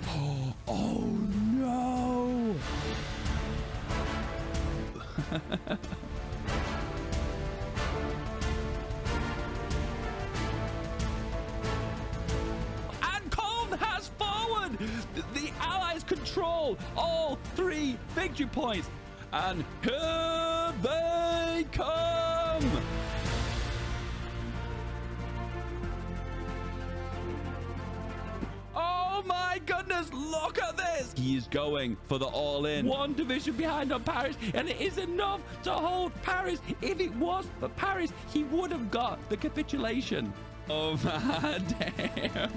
Oh no! And Colm has forward! The Allies control all 3 victory points. And here they come! Oh my goodness, look at this! He is going for the all-in. 1 division behind on Paris, and it is enough to hold Paris. If it was for Paris, he would have got the capitulation. Oh man, damn.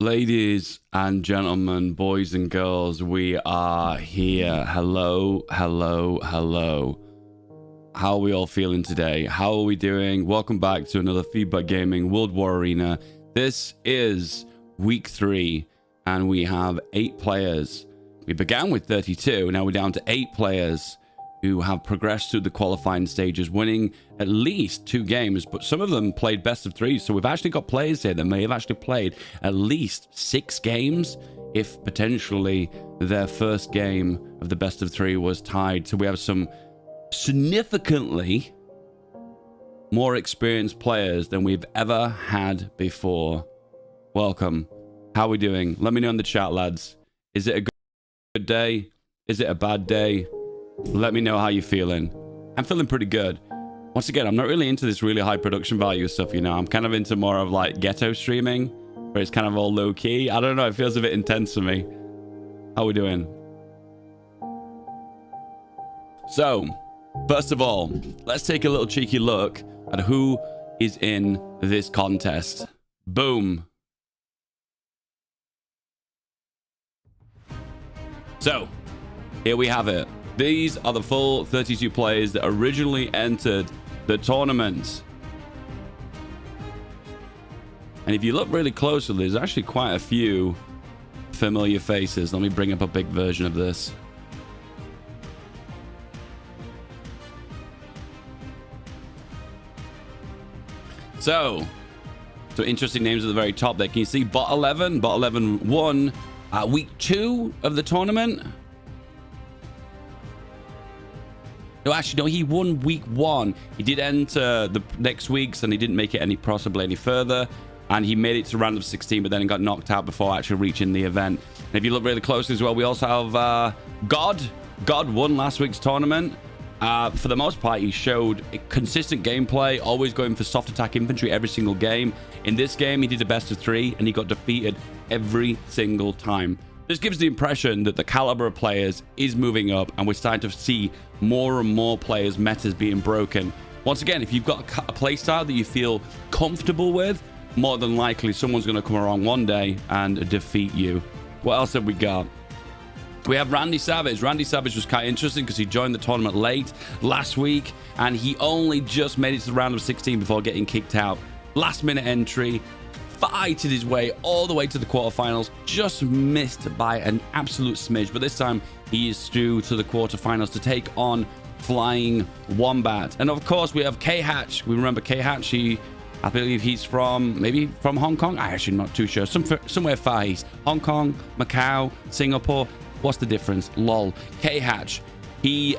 Ladies and gentlemen, boys and girls, we are here. Hello, hello, hello. How are we all feeling today? How are we doing? Welcome back to another Feedback Gaming World War Arena. This is week 3, and we have 8 players. We began with 32, now we're down to 8 players who have progressed through the qualifying stages, winning at least 2 games, but some of them played best of 3. So we've actually got players here that may have actually played at least 6 games, if potentially their first game of the best of 3 was tied. So we have some significantly more experienced players than we've ever had before. Welcome. How are we doing? Let me know in the chat, lads. Is it a good day? Is it a bad day? Let me know how you're feeling. I'm feeling pretty good. Once again, I'm not really into this really high production value stuff, you know. I'm kind of into more of like ghetto streaming, where it's kind of all low key. I don't know, it feels a bit intense for me. How are we doing? So, first of all, let's take a little cheeky look at who is in this contest. Boom. So, here we have it. These are the full 32 players that originally entered the tournament. And if you look really closely, there's actually quite a few familiar faces. Let me bring up a big version of this. So interesting names at the very top there. Can you see Bot 11? Bot 11 won week 2 of the tournament. No, actually, no, he won week 1. He did enter the next weeks, and he didn't make it possibly any further. And he made it to round of 16, but then got knocked out before actually reaching the event. And if you look really closely as well, we also have God. God won last week's tournament. For the most part, he showed consistent gameplay, always going for soft attack infantry every single game. In this game, he did a best of 3, and he got defeated every single time. This gives the impression that the caliber of players is moving up, and we're starting to see more and more players' metas being broken. Once again, if you've got a playstyle that you feel comfortable with, more than likely someone's going to come around one day and defeat you. What else have we got? We have Randy Savage. Randy Savage was kind of interesting because he joined the tournament late last week, and he only just made it to the round of 16 before getting kicked out. Last minute entry. Fighted his way all the way to the quarterfinals, just missed by an absolute smidge, but this time he is through to the quarterfinals to take on Flying Wombat. And of course we have K-Hatch. We remember K-Hatch. I believe he's maybe from Hong Kong. I'm actually not too sure. Somewhere far east. Hong Kong, Macau, Singapore. What's the difference? Lol. K-Hatch. He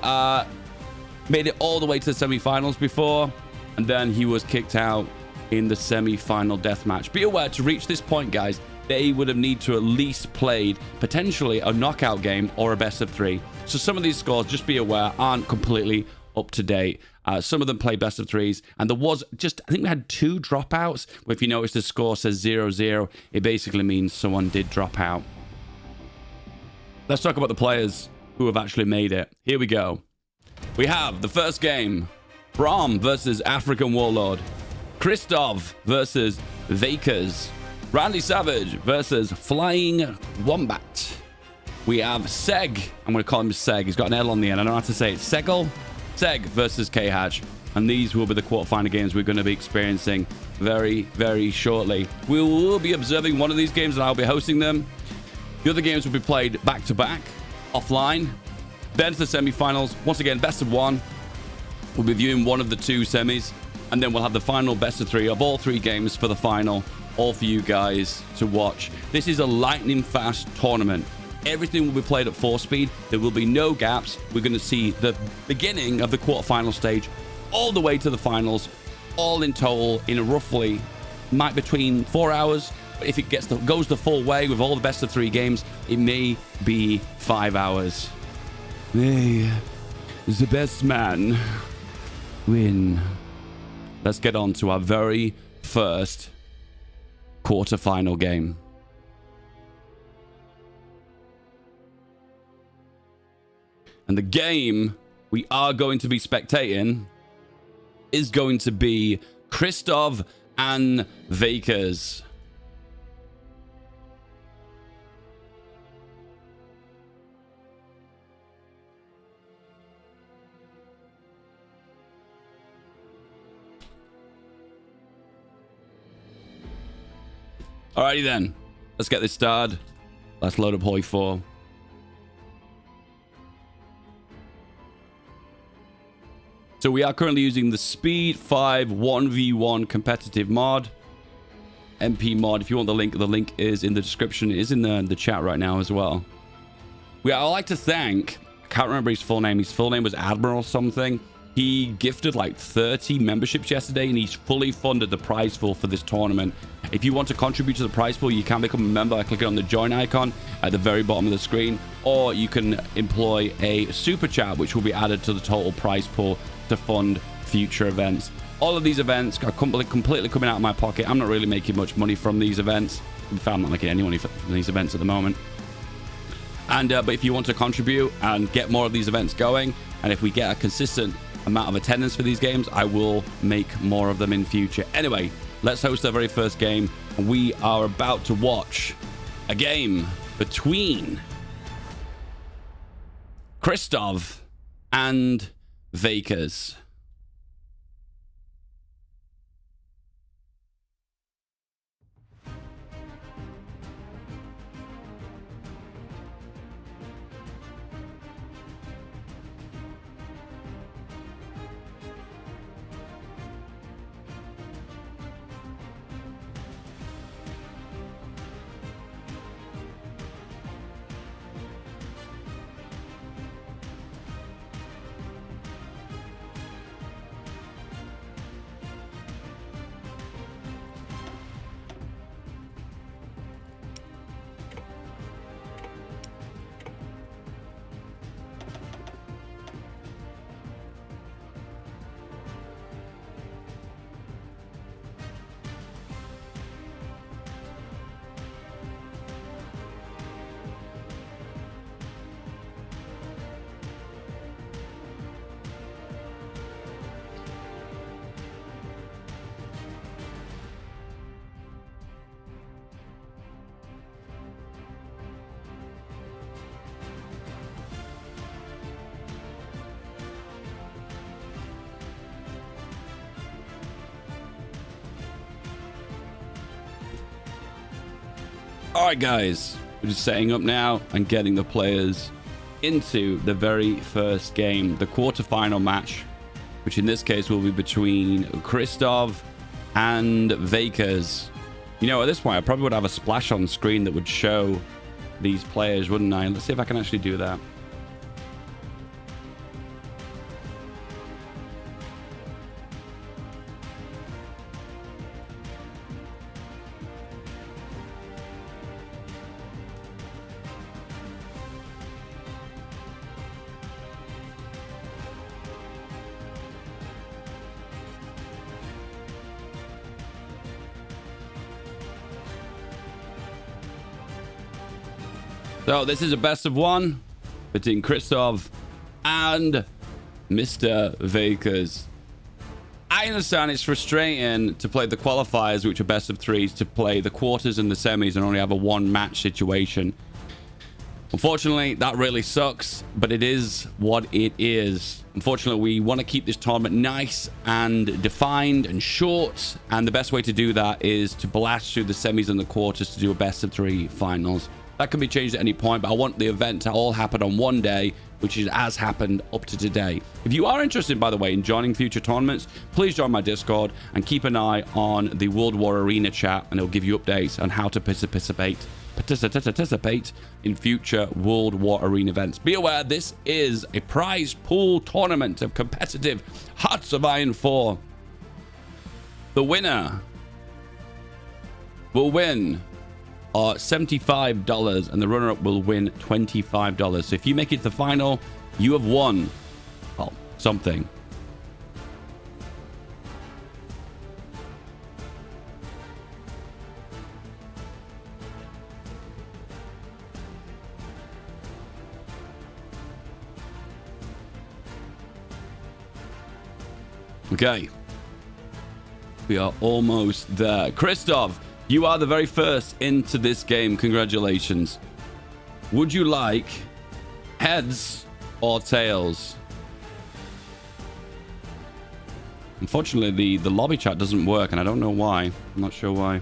made it all the way to the semi-finals before, and then he was kicked out in the semi-final deathmatch. Be aware, to reach this point, guys, they would have need to at least played potentially a knockout game or a best of 3. So some of these scores, just be aware, aren't completely up to date. Some of them play best of 3s, and there was just, I think we had 2 dropouts, where if you notice the score says 0-0, it basically means someone did drop out. Let's talk about the players who have actually made it. Here we go. We have the first game, Brom versus African Warlord. Christoph versus Vakers. Randy Savage versus Flying Wombat. We have Seg. I'm going to call him Seg. He's got an L on the end. I don't know how to say it. Seg versus K-Hatch. And these will be the quarterfinal games we're going to be experiencing very, very shortly. We will be observing one of these games, and I'll be hosting them. The other games will be played back-to-back, offline. Then to the semi-finals. Once again, best of 1. We'll be viewing one of the two semis, and then we'll have the final best of three of all three games for the final, all for you guys to watch. This is a lightning fast tournament. Everything will be played at 4 speed. There will be no gaps. We're going to see the beginning of the quarterfinal stage all the way to the finals, all in total in roughly between 4 hours. But if it goes the full way with all the best of 3 games, it may be 5 hours. May the best man win. Let's get on to our very first quarterfinal game. And the game we are going to be spectating is going to be Christoph and Vakers. Alrighty then, let's get this started. Let's load up HOI4. So we are currently using the Speed 5 1v1 competitive mod. MP mod. If you want the link is in the description. It is in the chat right now as well. I'd like to thank, I can't remember his full name. His full name was Admiral something. He gifted like 30 memberships yesterday, and he's fully funded the prize pool for this tournament. If you want to contribute to the prize pool, you can become a member by clicking on the join icon at the very bottom of the screen, or you can employ a super chat, which will be added to the total prize pool to fund future events. All of these events are completely coming out of my pocket. I'm not really making much money from these events. In fact, I'm not making any money from these events at the moment. And but if you want to contribute and get more of these events going, and if we get a consistent amount of attendance for these games, I will make more of them in future. Anyway, let's host our very first game. We are about to watch a game between Christoph and Vakers. All right, guys, we're just setting up now and getting the players into the very first game, the quarterfinal match, which in this case will be between Christoph and Vakers. You know, at this point, I probably would have a splash on screen that would show these players, wouldn't I? Let's see if I can actually do that. So this is a best of one between Christoph and Mr. Vakers. I understand it's frustrating to play the qualifiers, which are best of threes, to play the quarters and the semis and only have a one match situation. Unfortunately, that really sucks, but it is what it is. Unfortunately, we want to keep this tournament nice and defined and short, and the best way to do that is to blast through the semis and the quarters to do a best of three finals. That can be changed at any point, but I want the event to all happen on one day, which has happened up to today. If you are interested, by the way, in joining future tournaments, please join my Discord and keep an eye on the World War Arena chat, and it'll give you updates on how to participate in future World War Arena events. Be aware, this is a prize pool tournament of competitive Hearts of Iron 4. The winner will win $75, and the runner-up will win $25. So if you make it to the final, you have won, well, something. Okay. We are almost there. Christoph, you are the very first into this game. Congratulations. Would you like heads or tails? Unfortunately, the lobby chat doesn't work, and I don't know why. I'm not sure why.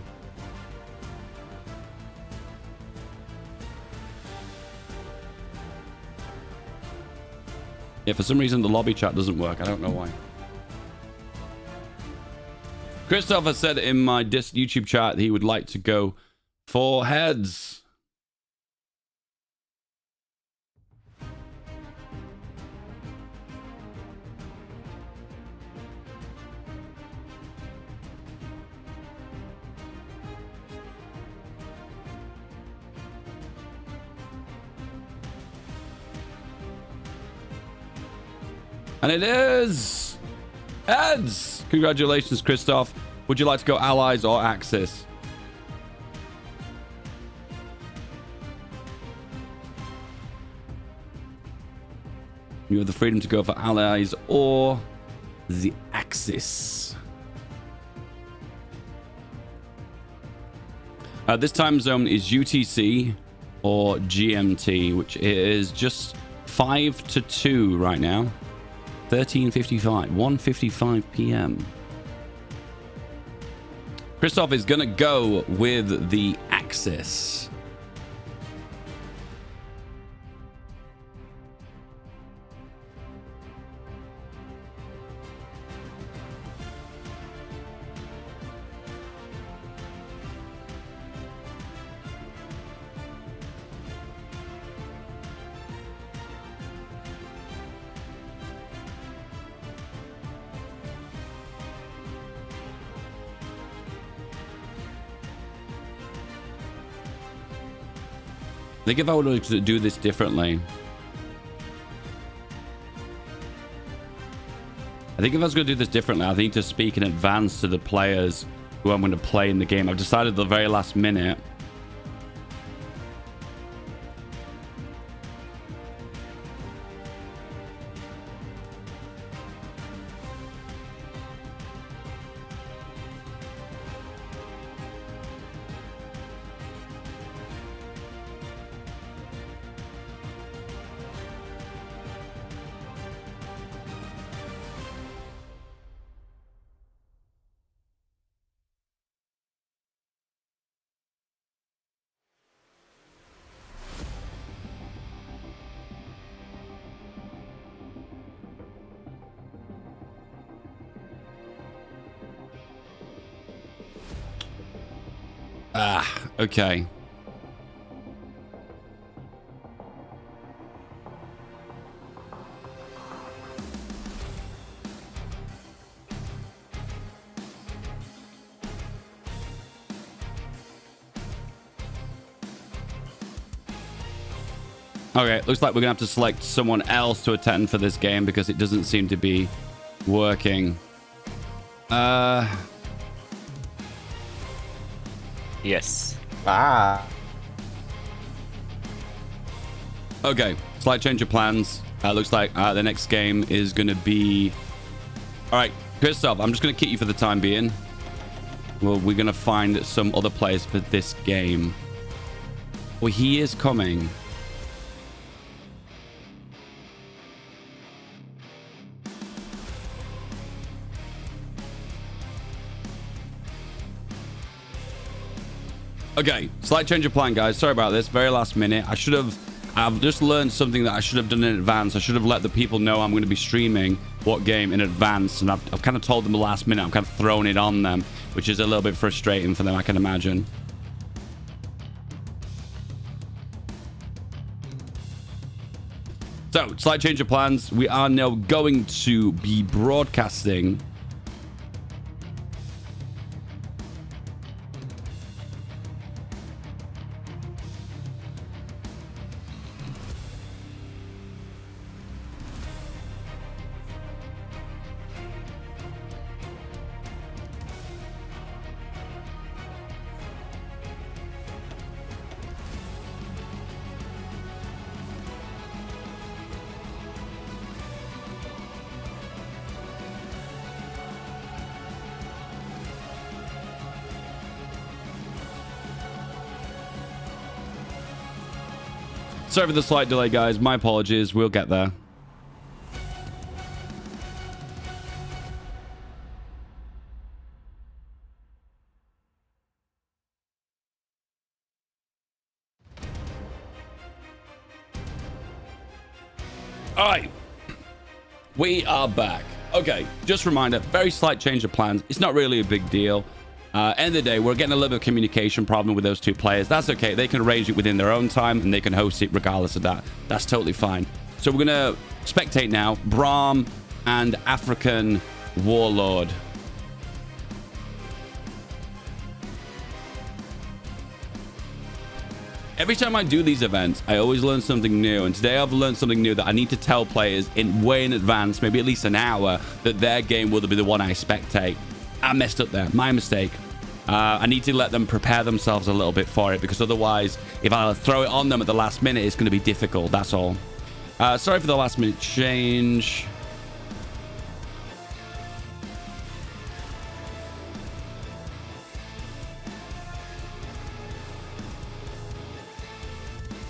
Yeah, for some reason, the lobby chat doesn't work. I don't know why. Christopher said in my YouTube chat that he would like to go for heads. And it is heads. Congratulations, Christoph. Would you like to go allies or axis? You have the freedom to go for allies or the axis. This time zone is UTC or GMT, which is just 5 to 2 right now. 13:55, 1:55 p.m. Christoph is going to go with the axis. I think if I were to do this differently, I was going to do this differently, I need to speak in advance to the players who I'm going to play in the game. I've decided at the very last minute. Okay. Okay, looks like we're gonna have to select someone else to attend for this game because it doesn't seem to be working. Yes. Okay, slight change of plans. Looks like the next game is going to be... All right, Christoph, I'm just going to kick you for the time being. Well, we're going to find some other players for this game. Well, he is coming. Okay, slight change of plan, guys. Sorry about this. Very last minute. I've just learned something that I should have done in advance. I should have let the people know I'm going to be streaming what game in advance. And I've kind of told them the last minute. I'm kind of throwing it on them, which is a little bit frustrating for them, I can imagine. So, slight change of plans. We are now going to be broadcasting Sorry for the slight delay, guys. My apologies. We'll get there. All right. We are back. Okay, just a reminder, very slight change of plans. It's not really a big deal. End of the day, we're getting a little bit of communication problem with those two players. That's okay. They can arrange it within their own time, and they can host it regardless of that. That's totally fine. So we're going to spectate now. Braum and African Warlord. Every time I do these events, I always learn something new. And today I've learned something new that I need to tell players way in advance, maybe at least an hour, that their game will be the one I spectate. I messed up there. My mistake. I need to let them prepare themselves a little bit for it, because otherwise, if I throw it on them at the last minute, it's going to be difficult. That's all. Sorry for the last minute change.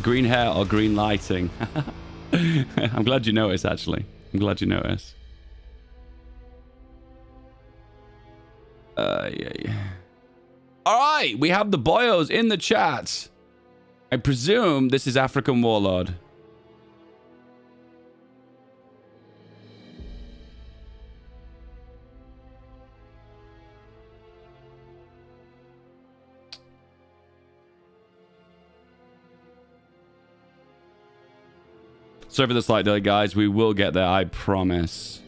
Green hair or green lighting? I'm glad you noticed, actually. I'm glad you noticed. Yeah. All right, we have the boyos in the chat. I presume this is African Warlord. Sorry for the slight delay, guys. We will get there, I promise.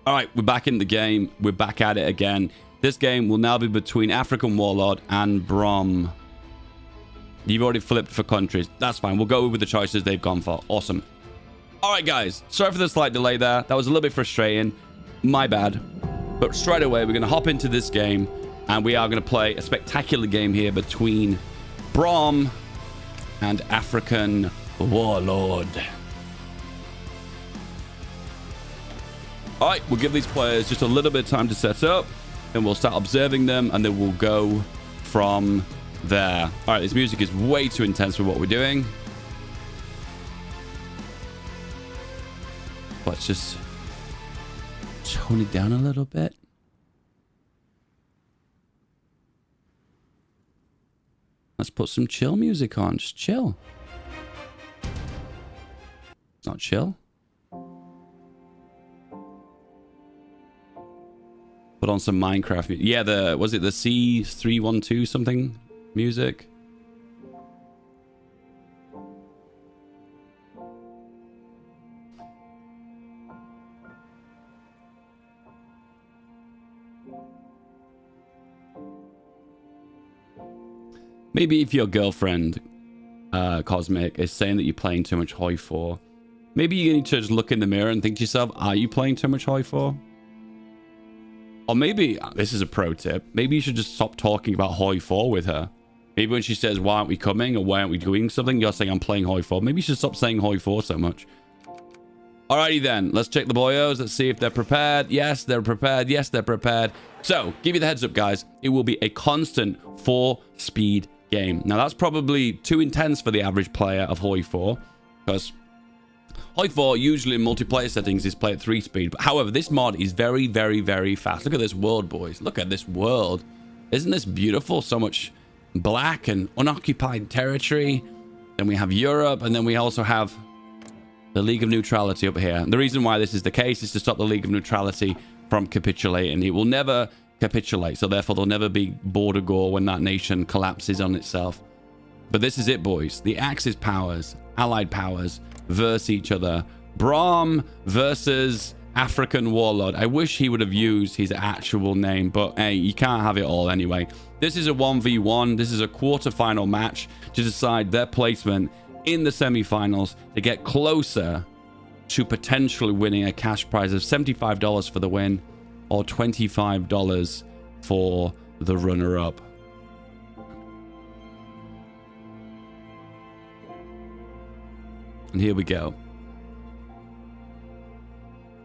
All right, we're back in the game. We're back at it again. This game will now be between African Warlord and Braum. You've already flipped for countries. That's fine. We'll go with the choices they've gone for. Awesome. All right, guys. Sorry for the slight delay there. That was a little bit frustrating. My bad. But straight away, we're going to hop into this game. And we are going to play a spectacular game here between Braum and African Warlord. All right, we'll give these players just a little bit of time to set up, and we'll start observing them, and then we'll go from there. All right, this music is way too intense for what we're doing. Let's just tone it down a little bit. Let's put some chill music on. Just chill. It's not chill. Put on some Minecraft. Yeah, was it the C312 something music? Maybe if your girlfriend, Cosmic, is saying that you're playing too much HOI4, maybe you need to just look in the mirror and think to yourself, are you playing too much HOI4? Or maybe, this is a pro tip, maybe you should just stop talking about HOI4 with her. Maybe when she says, why aren't we coming, or why aren't we doing something, you're saying, I'm playing HOI4. Maybe you should stop saying HOI4 so much. Alrighty then, let's check the boyos. Let's see if they're prepared. Yes, they're prepared. Yes, they're prepared. So, give you the heads up, guys. It will be a constant 4-speed game. Now, that's probably too intense for the average player of HOI4, because HOI4 usually in multiplayer settings is play at 3 speed. But however, this mod is very, very, very fast. Look at this world, boys. Look at this world. Isn't this beautiful? So much black and unoccupied territory. Then we have Europe, and then we also have the League of Neutrality up here. And the reason why this is the case is to stop the League of Neutrality from capitulating. It will never capitulate, so therefore there'll never be border war when that nation collapses on itself. But this is it, boys. The Axis powers, allied powers, versus each other. Brahm versus African Warlord. I wish he would have used his actual name, but hey, you can't have it all anyway. This is a 1v1. This is a quarterfinal match to decide their placement in the semi-finals to get closer to potentially winning a cash prize of $75 for the win or $25 for the runner-up. And here we go.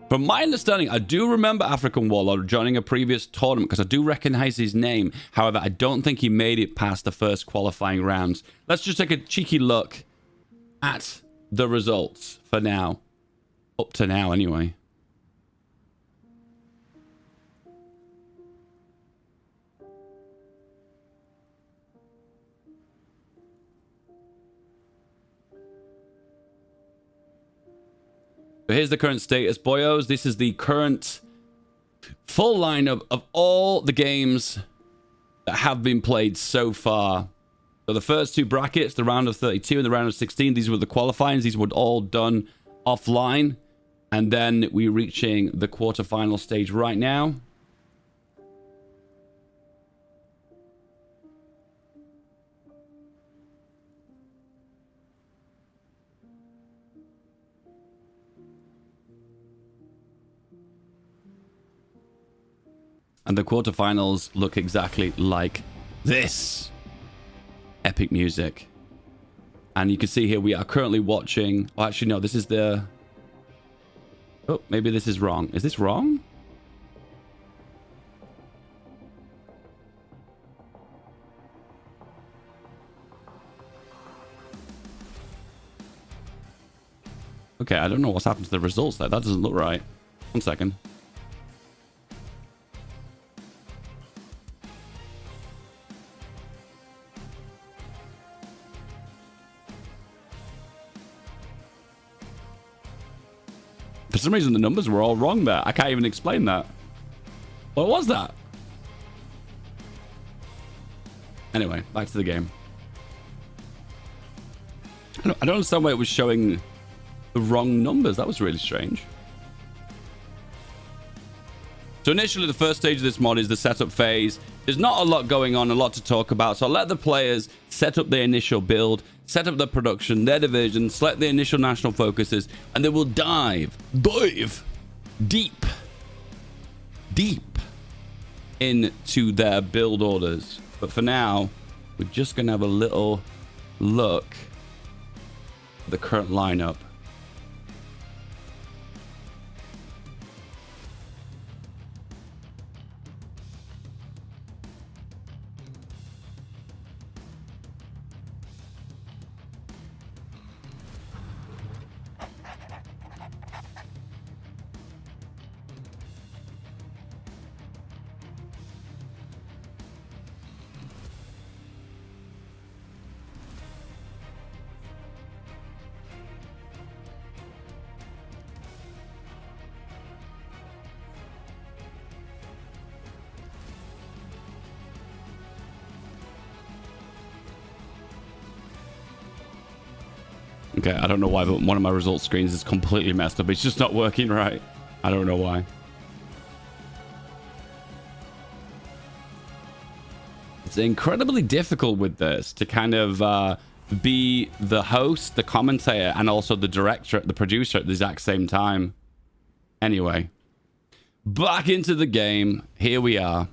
From my understanding, I do remember African Warlord joining a previous tournament because I do recognize his name. However, I don't think he made it past the first qualifying rounds. Let's just take a cheeky look at the results for now. Up to now, anyway. So here's the current status, boyos. This is the current full lineup of all the games that have been played so far. So the first two brackets, the round of 32 and the round of 16, these were the qualifyings. These were all done offline. And then we're reaching the quarterfinal stage right now. And the quarterfinals look exactly like this. Epic music. And you can see here we are currently watching... Oh, actually, no, this is the... Oh, maybe this is wrong. Is this wrong? Okay, I don't know what's happened to the results there. That doesn't look right. 1 second. For some reason, the numbers were all wrong there. I can't even explain that. What was that? Anyway, back to the game. I don't understand why it was showing the wrong numbers. That was really strange. So initially, the first stage of this mod is the setup phase. There's not a lot going on, a lot to talk about. So I'll let the players set up their initial build, set up their production, their division, select the initial national focuses, and then we'll dive deep into their build orders. But for now, we're just going to have a little look at the current lineup. Okay, I don't know why, but one of my results screens is completely messed up. It's just not working right. I don't know why. It's incredibly difficult with this to kind of be the host, the commentator, and also the director, the producer at the exact same time. Anyway, back into the game. Here we are.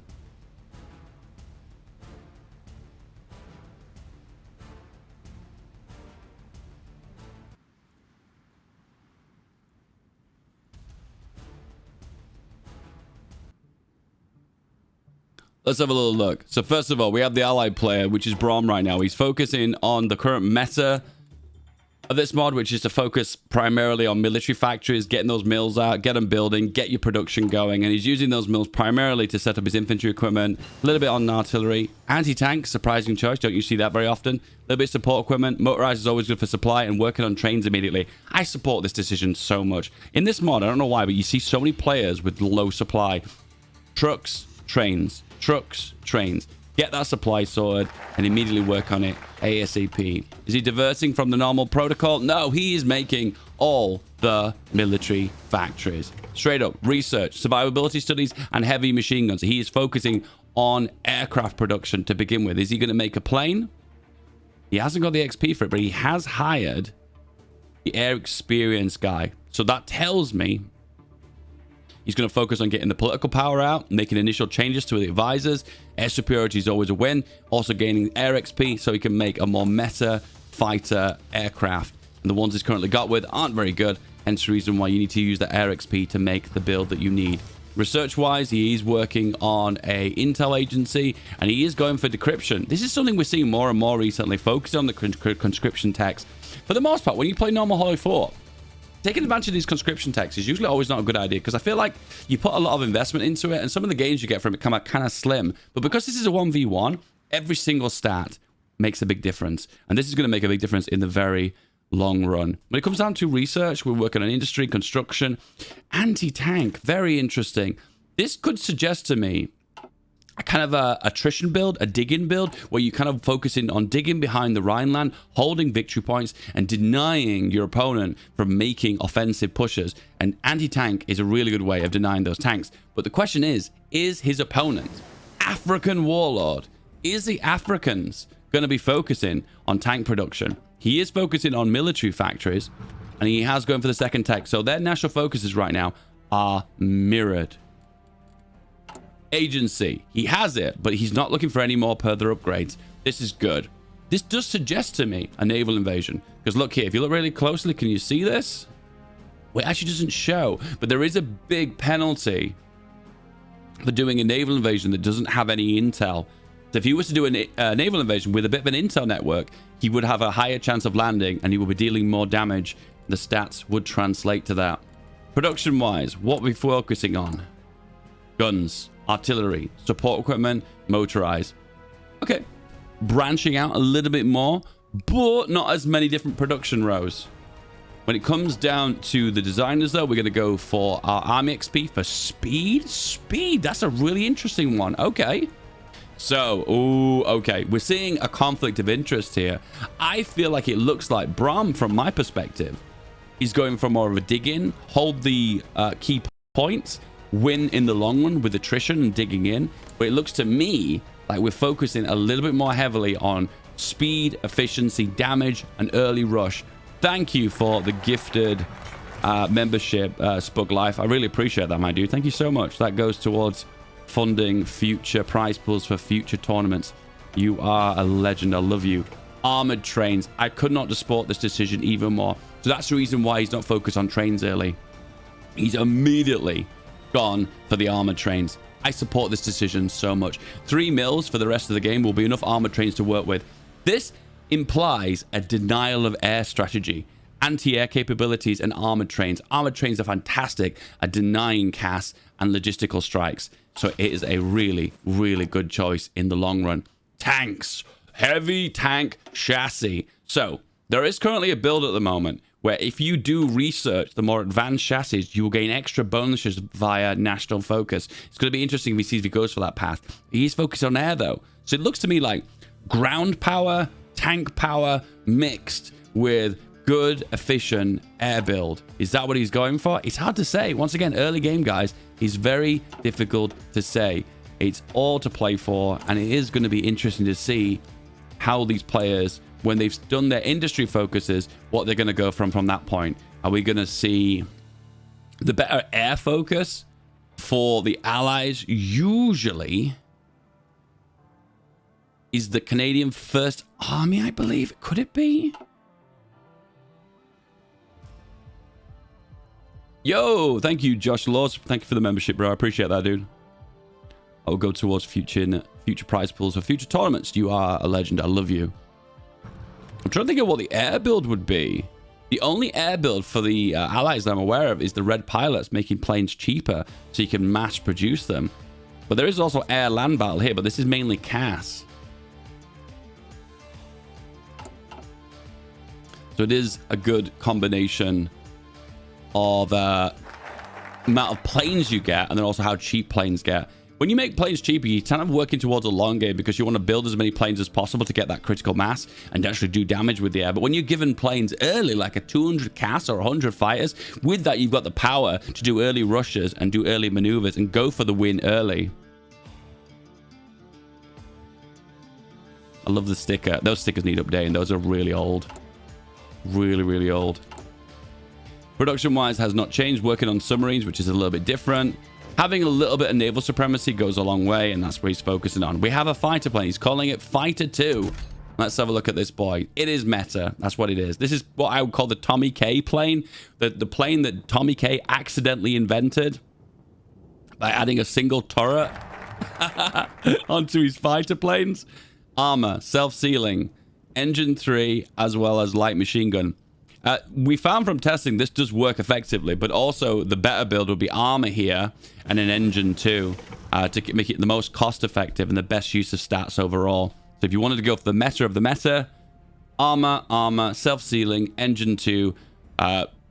Let's have a little look. So first of all, we have the allied player, which is Brahm right now. He's focusing on the current meta of this mod, which is to focus primarily on military factories, getting those mills out, get them building, get your production going. And he's using those mills primarily to set up his infantry equipment, a little bit on artillery, anti-tank, surprising choice. Don't you see that very often? A little bit of support equipment. Motorized is always good for supply, and working on trains immediately. I support this decision so much. In this mod, I don't know why, but you see so many players with low supply. Trucks, trains, trucks, trains. Get that supply sorted and immediately work on it ASAP. Is he diverting from the normal protocol? No, he is making all the military factories. Straight up, research, survivability studies, and heavy machine guns. He is focusing on aircraft production to begin with. Is he going to make a plane? He hasn't got the XP for it, but he has hired the air experience guy. So that tells me he's going to focus on getting the political power out, making initial changes to the advisors. Air superiority is always a win. Also gaining air XP so he can make a more meta fighter aircraft. And the ones he's currently got with aren't very good. Hence the reason why you need to use the air XP to make the build that you need. Research-wise, he is working on a intel agency, and he is going for decryption. This is something we're seeing more and more recently, focusing on the conscription text. For the most part, when you play normal HOI4, taking advantage of these conscription texts is usually always not a good idea, because I feel like you put a lot of investment into it and some of the gains you get from it come out kind of slim. But because this is a 1v1, every single stat makes a big difference. And this is going to make a big difference in the very long run. When it comes down to research, we're working on industry, construction, anti-tank. Very interesting. This could suggest to me a kind of a attrition build, a dig-in build, where you kind of focusing on digging behind the Rhineland, holding victory points, and denying your opponent from making offensive pushes. And anti-tank is a really good way of denying those tanks. But the question is his opponent, African warlord, is the Africans going to be focusing on tank production? He is focusing on military factories, and he has going for the second tech. So their national focuses right now are mirrored. Agency, he has it, but he's not looking for any more further upgrades. This is good. This does suggest to me a naval invasion, because look here, if you look really closely, can you see this? Well, it actually doesn't show, but there is a big penalty for doing a naval invasion that doesn't have any intel. So if he was to do a naval invasion with a bit of an intel network, he would have a higher chance of landing, and he will be dealing more damage. The stats would translate to that. Production wise, what are we focusing on? Guns, artillery, support equipment, motorized. Okay, branching out a little bit more, but not as many different production rows. When it comes down to the designers, though, we're going to go for our army XP for speed. Speed, that's a really interesting one. Okay. So, okay, we're seeing a conflict of interest here. I feel like it looks like Brahm, from my perspective, is going for more of a dig-in, hold the key points, win in the long run with attrition and digging in. But it looks to me like we're focusing a little bit more heavily on speed, efficiency, damage, and early rush. Thank you for the gifted membership, Spug Life. I really appreciate that, my dude. Thank you so much. That goes towards funding future prize pools for future tournaments. You are a legend. I love you. Armored trains. I could not support this decision even more. So that's the reason why he's not focused on trains early. He's immediately gone for the armored trains. I support this decision so much. 3 mils for the rest of the game will be enough armored trains to work with. This implies a denial of air strategy, anti-air capabilities, and armored trains. Armored trains are fantastic at denying CAS and logistical strikes. So it is a really, really good choice in the long run. Tanks. Heavy tank chassis. So there is currently a build at the moment where if you do research the more advanced chassis, you will gain extra bonuses via national focus. It's going to be interesting if he sees if he goes for that path. He's focused on air, though. So it looks to me like ground power, tank power mixed with good, efficient air build. Is that what he's going for? It's hard to say. Once again, early game, guys, is very difficult to say. It's all to play for, and it is going to be interesting to see how these players, when they've done their industry focuses, what they're going to go from that point. Are we going to see the better air focus for the allies? Usually is the Canadian First Army, I believe. Could it be? Yo, thank you, Josh Laws. Thank you for the membership, bro. I appreciate that, dude. I'll go towards future prize pools for future tournaments. You are a legend. I love you. I'm trying to think of what the air build would be. The only air build for the allies that I'm aware of is the red pilots, making planes cheaper so you can mass produce them. But there is also air-land battle here, but this is mainly CAS. So it is a good combination of amount of planes you get, and then also how cheap planes get. When you make planes cheaper, you're kind of working towards a long game because you want to build as many planes as possible to get that critical mass and actually do damage with the air. But when you're given planes early, like a 200 CAS or 100 fighters, with that, you've got the power to do early rushes and do early maneuvers and go for the win early. I love the sticker. Those stickers need updating. Those are really old. Really, really old. Production-wise has not changed. Working on submarines, which is a little bit different. Having a little bit of naval supremacy goes a long way, and that's what he's focusing on. We have a fighter plane. He's calling it Fighter 2. Let's have a look at this boy. It is meta. That's what it is. This is what I would call the Tommy K plane. The plane that Tommy K accidentally invented by adding a single turret onto his fighter planes. Armor, self-sealing, engine 3, as well as light machine gun. We found from testing this does work effectively, but also the better build would be armor here and an engine 2 to make it the most cost effective and the best use of stats overall. So if you wanted to go for the meta of the meta, armor, self-sealing, engine 2,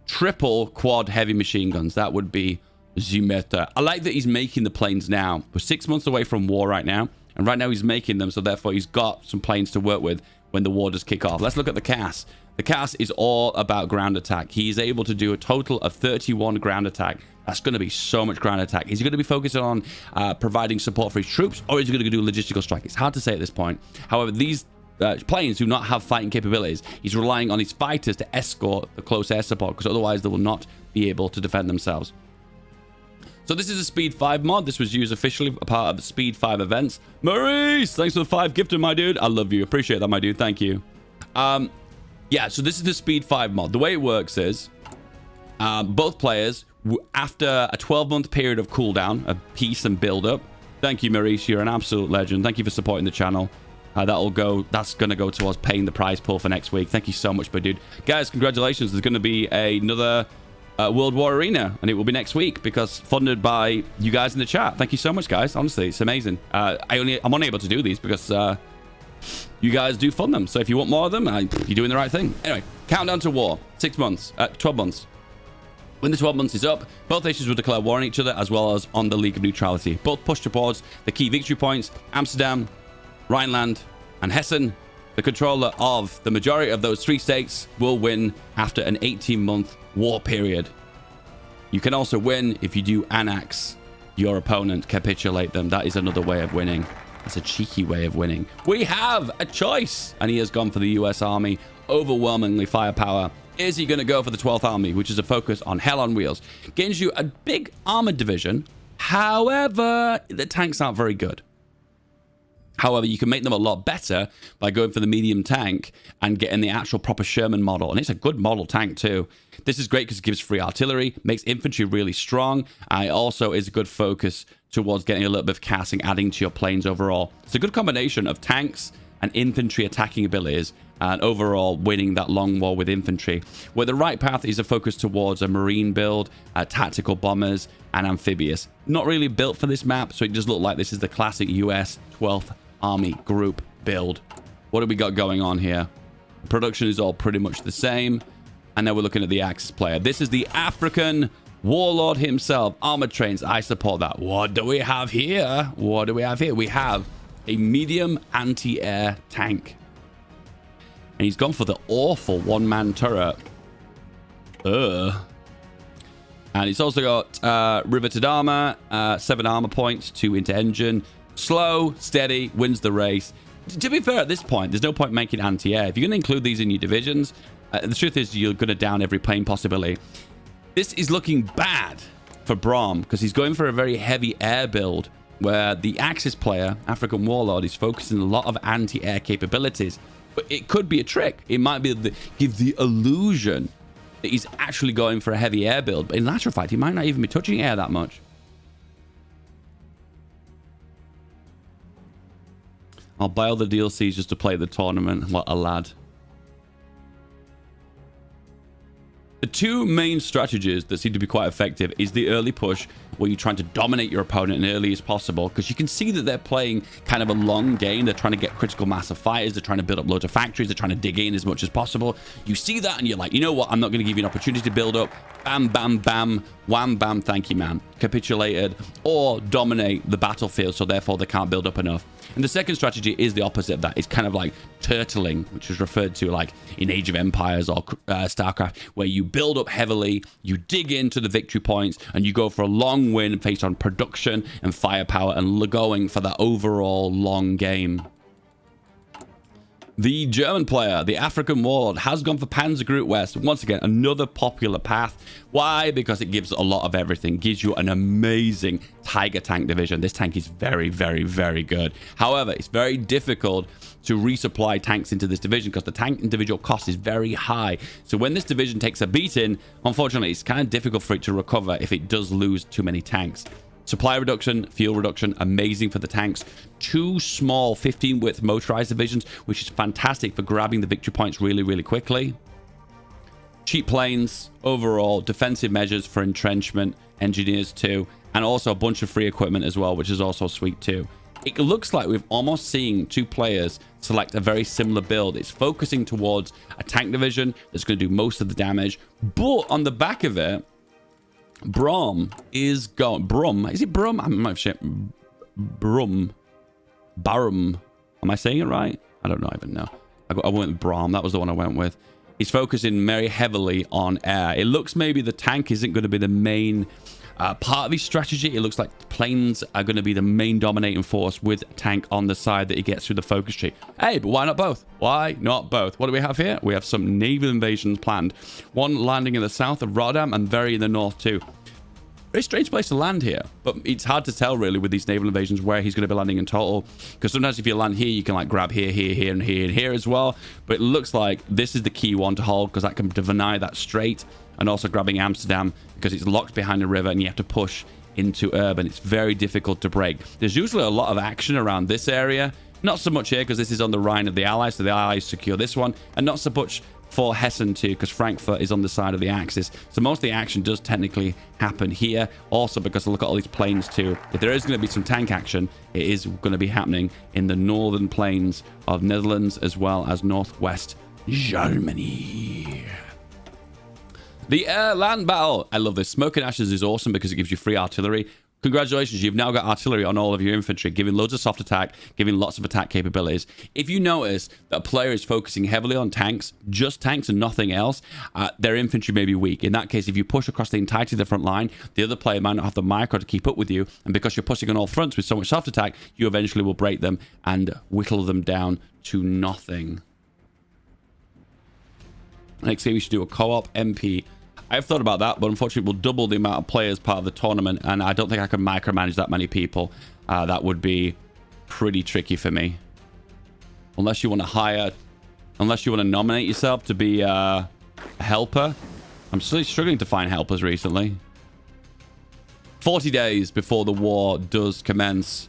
triple quad heavy machine guns, that would be the meta. I like that he's making the planes now. We're 6 months away from war right now, and right now he's making them, so therefore he's got some planes to work with when the war does kick off. Let's look at the CAS. The CAS is all about ground attack. He's able to do a total of 31 ground attack. That's going to be so much ground attack. Is he going to be focusing on providing support for his troops, or is he going to do logistical strike? It's hard to say at this point. However, these planes do not have fighting capabilities. He's relying on his fighters to escort the close air support, because otherwise they will not be able to defend themselves. So this is a Speed 5 mod. This was used officially a part of the Speed 5 events. Maurice, thanks for the 5 gifted, my dude. I love you. Appreciate that, my dude. Thank you. Yeah, so this is the Speed 5 mod. The way it works is both players, after a 12-month period of cooldown, of peace and build-up. Thank you, Maurice. You're an absolute legend. Thank you for supporting the channel. That's going to go towards paying the prize pool for next week. Thank you so much, my dude. Guys, congratulations. There's going to be another World War Arena, and it will be next week because funded by you guys in the chat. Thank you so much, guys. Honestly, it's amazing. I'm only able to do these because you guys do fund them. So if you want more of them, you're doing the right thing. Anyway, countdown to war. 6 months, 12 months. When the 12 months is up, both nations will declare war on each other as well as on the League of Neutrality. Both push towards the key victory points, Amsterdam, Rhineland, and Hessen. The controller of the majority of those 3 states will win after an 18-month war period. You can also win if you do annex your opponent, capitulate them. That is another way of winning. That's a cheeky way of winning. We have a choice, and he has gone for the US Army. Overwhelmingly firepower. Is he going to go for the 12th Army, which is a focus on hell on wheels? Gains you a big armored division. However, the tanks aren't very good. However, you can make them a lot better by going for the medium tank and getting the actual proper Sherman model. And it's a good model tank too. This is great because it gives free artillery, makes infantry really strong. And it also is a good focus towards getting a little bit of casting, adding to your planes overall. It's a good combination of tanks and infantry attacking abilities and overall winning that long war with infantry. Where the right path is a focus towards a marine build, tactical bombers, and amphibious. Not really built for this map, so it does look like this is the classic US 12th Army group build. What have we got going on here? Production is all pretty much the same. And now we're looking at the Axis player. This is the African warlord himself. Armored trains. I support that. What do we have here? What do we have here? We have a medium anti-air tank. And he's gone for the awful one-man turret. And it's also got riveted armor, 7 armor points, 2 into engine. Slow, steady, wins the race. To be fair, at this point, there's no point making anti-air. If you're going to include these in your divisions, the truth is you're going to down every plane possibility. This is looking bad for Brahm because he's going for a very heavy air build where the Axis player, African Warlord, is focusing a lot of anti-air capabilities. But it could be a trick. It might be give the illusion that he's actually going for a heavy air build. But in actual fact, he might not even be touching air that much. I'll buy all the DLCs just to play the tournament. What a lad. The two main strategies that seem to be quite effective is the early push, where you're trying to dominate your opponent as early as possible, because you can see that they're playing kind of a long game. They're trying to get critical mass of fighters. They're trying to build up loads of factories. They're trying to dig in as much as possible. You see that and you're like, you know what? I'm not going to give you an opportunity to build up. Bam, bam, bam, wham, bam, thank you, man. Capitulated, or dominate the battlefield, so therefore they can't build up enough. And the second strategy is the opposite of that. It's kind of like turtling, which is referred to like in Age of Empires or StarCraft, where you build up heavily, you dig into the victory points, and you go for a long win based on production and firepower and going for that overall long game. The German player, the African Warlord, has gone for Panzer Group West. Once again, another popular path. Why? Because it gives a lot of everything. Gives you an amazing Tiger tank division. This tank is very, very, very good. However, it's very difficult to resupply tanks into this division because the tank individual cost is very high. So when this division takes a beating, unfortunately, it's kind of difficult for it to recover if it does lose too many tanks. Supply reduction, fuel reduction, amazing for the tanks. Two small 15-width motorized divisions, which is fantastic for grabbing the victory points really, really quickly. Cheap planes, overall, defensive measures for entrenchment, engineers too, and also a bunch of free equipment as well, which is also sweet too. It looks like we've almost seen two players select a very similar build. It's focusing towards a tank division that's going to do most of the damage, but on the back of it, Brum is going. Brum. Is it Brum? I'm not sure. Brum. Barum. Am I saying it right? I don't even know. I went with Brom. That was the one I went with. He's focusing very heavily on air. It looks maybe the tank isn't going to be the main part of his strategy. It looks like planes are going to be the main dominating force with tank on the side that he gets through the focus tree. Hey, but why not both? Why not both? What do we have here? We have some naval invasions planned. One landing in the south of Rotterdam and very in the north too. Very strange place to land here, but it's hard to tell really with these naval invasions where he's going to be landing in total, because sometimes if you land here, you can like grab here, here, here, and here, and here as well. But it looks like this is the key one to hold, because that can deny that strait, and also grabbing Amsterdam because it's locked behind the river and you have to push into urban. It's very difficult to break. There's usually a lot of action around this area, not so much here because this is on the Rhine of the Allies, so the Allies secure this one, and not so much for Hessen too, because Frankfurt is on the side of the Axis. So most of the action does technically happen here. Also because look at all these planes too. If there is going to be some tank action, it is going to be happening in the northern plains of Netherlands as well as northwest Germany. The air-land battle. I love this. Smoke and Ashes is awesome because it gives you free artillery. Congratulations, you've now got artillery on all of your infantry, giving loads of soft attack, giving lots of attack capabilities. If you notice that a player is focusing heavily on tanks, just tanks and nothing else, their infantry may be weak. In that case, if you push across the entirety of the front line, the other player might not have the micro to keep up with you, and because you're pushing on all fronts with so much soft attack, you eventually will break them and whittle them down to nothing. Next game, we should do a co-op MP. I've thought about that, but unfortunately we'll double the amount of players part of the tournament, and I don't think I can micromanage that many people. That would be pretty tricky for me. Unless you want to nominate yourself to be a helper. I'm still struggling to find helpers recently. 40 days before the war does commence.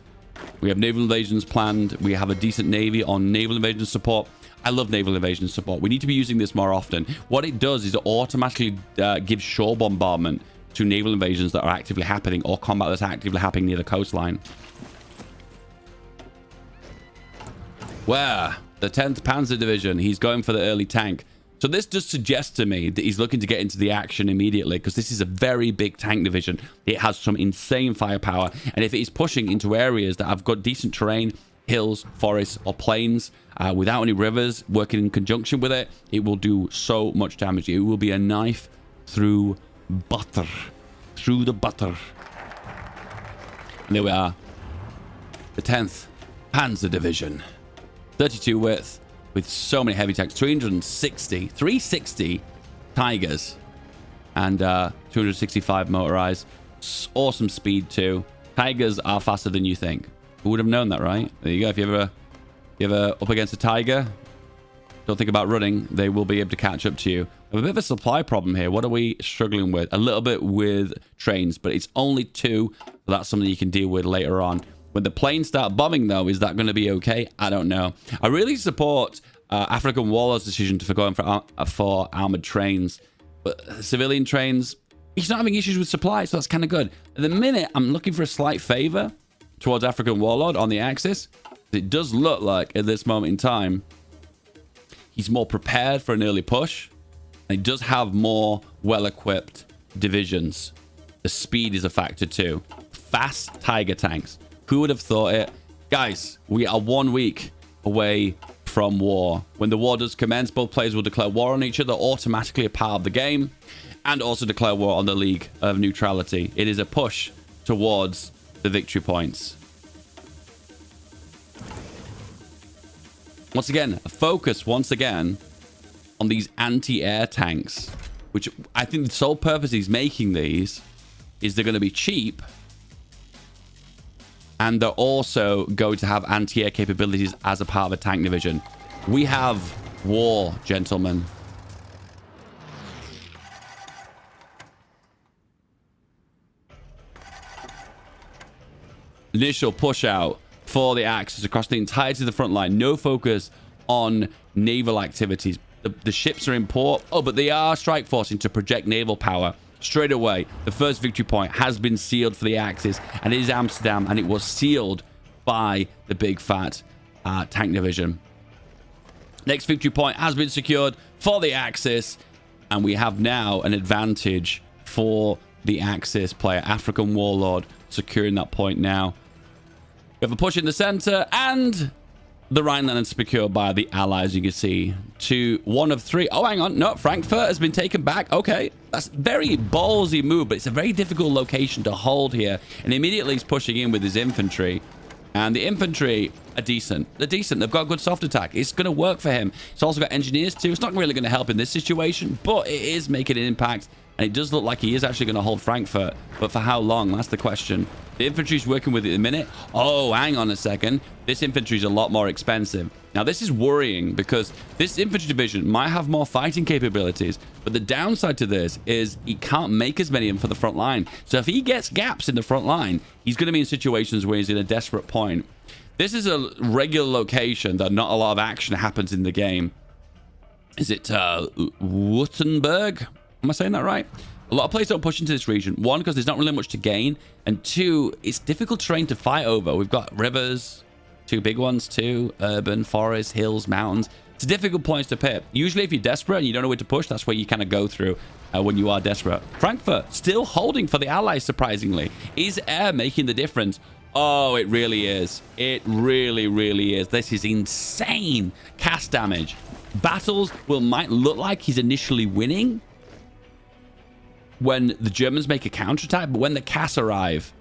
We have naval invasions planned. We have a decent navy on naval invasion support. I love naval invasion support. We need to be using this more often. What it does is it automatically gives shore bombardment to naval invasions that are actively happening, or combat that's actively happening near the coastline. Where? The 10th Panzer Division. He's going for the early tank. So this does suggest to me that he's looking to get into the action immediately, because this is a very big tank division. It has some insane firepower. And if it is pushing into areas that have got decent terrain, hills, forests, or plains, without any rivers, working in conjunction with it, it will do so much damage. It will be a knife through butter. Through the butter. And there we are. The 10th Panzer Division. 32 width, with so many heavy tanks. 360 Tigers. And 265 motorized. Awesome speed too. Tigers are faster than you think. Who would have known that, right? There you go. If you ever up against a tiger, don't think about running. They will be able to catch up to you. We have a bit of a supply problem here. What are we struggling with? A little bit with trains, but it's only 2. So that's something you can deal with later on. When the planes start bombing, though, is that going to be okay? I don't know. I really support African Warlord's decision for going for armored trains. But civilian trains, he's not having issues with supply, so that's kind of good. At the minute, I'm looking for a slight favor towards African Warlord on the Axis. It does look like, at this moment in time, he's more prepared for an early push. And he does have more well-equipped divisions. The speed is a factor too. Fast Tiger tanks. Who would have thought it? Guys, we are 1 week away from war. When the war does commence, both players will declare war on each other, automatically a part of the game, and also declare war on the League of Neutrality. It is a push towards the victory points. Once again, a focus once again on these anti-air tanks, which I think the sole purpose he's making these is they're going to be cheap, and they're also going to have anti-air capabilities as a part of a tank division. We have war, gentlemen. Initial push out for the Axis across the entirety of the front line. No focus on naval activities. The ships are in port. Oh, but they are strike forcing to project naval power. Straight away, the first victory point has been sealed for the Axis, and it is Amsterdam, and it was sealed by the big fat tank division. Next victory point has been secured for the Axis, and we have now an advantage for the Axis player. African Warlord securing that point now. We have a push in the center, and the Rhineland is secured by the Allies, you can see, to 1 of 3. Oh, hang on. No, Frankfurt has been taken back. Okay. That's a very ballsy move, but it's a very difficult location to hold here. And immediately he's pushing in with his infantry. And the infantry are decent. They're decent. They've got good soft attack. It's going to work for him. It's also got engineers too. It's not really going to help in this situation, but it is making an impact. And it does look like he is actually going to hold Frankfurt. But for how long? That's the question. The infantry's working with it in a minute. Oh, hang on a second. This infantry is a lot more expensive. Now, this is worrying because this infantry division might have more fighting capabilities. But the downside to this is he can't make as many of them for the front line. So if he gets gaps in the front line, he's going to be in situations where he's in a desperate point. This is a regular location that not a lot of action happens in the game. Is it Württemberg? Am I saying that right? A lot of players don't push into this region. 1, because there's not really much to gain. And 2, it's difficult terrain to fight over. We've got rivers, 2 big ones too. Urban, forest, hills, mountains. It's difficult points to pick. Usually if you're desperate and you don't know where to push, that's where you kind of go through when you are desperate. Frankfurt still holding for the Allies, surprisingly. Is air making the difference? Oh, it really is. It really, really is. This is insane cast damage. Battles might look like he's initially winning when the Germans make a counterattack, but when the CAS arrive,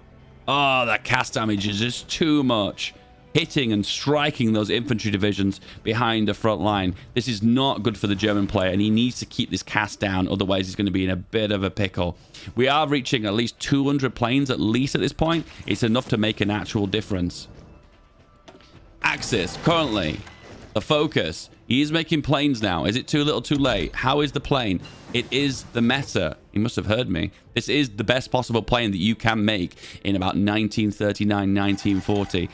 oh, that CAS damage is just too much. Hitting and striking those infantry divisions behind the front line. This is not good for the German player, and he needs to keep this CAS down, otherwise he's going to be in a bit of a pickle. We are reaching at least 200 planes, at least at this point. It's enough to make an actual difference. Axis, currently, the focus. He is making planes now. Is it too little, too late? How is the plane? It is the meta. He must have heard me. This is the best possible plane that you can make in about 1939, 1940.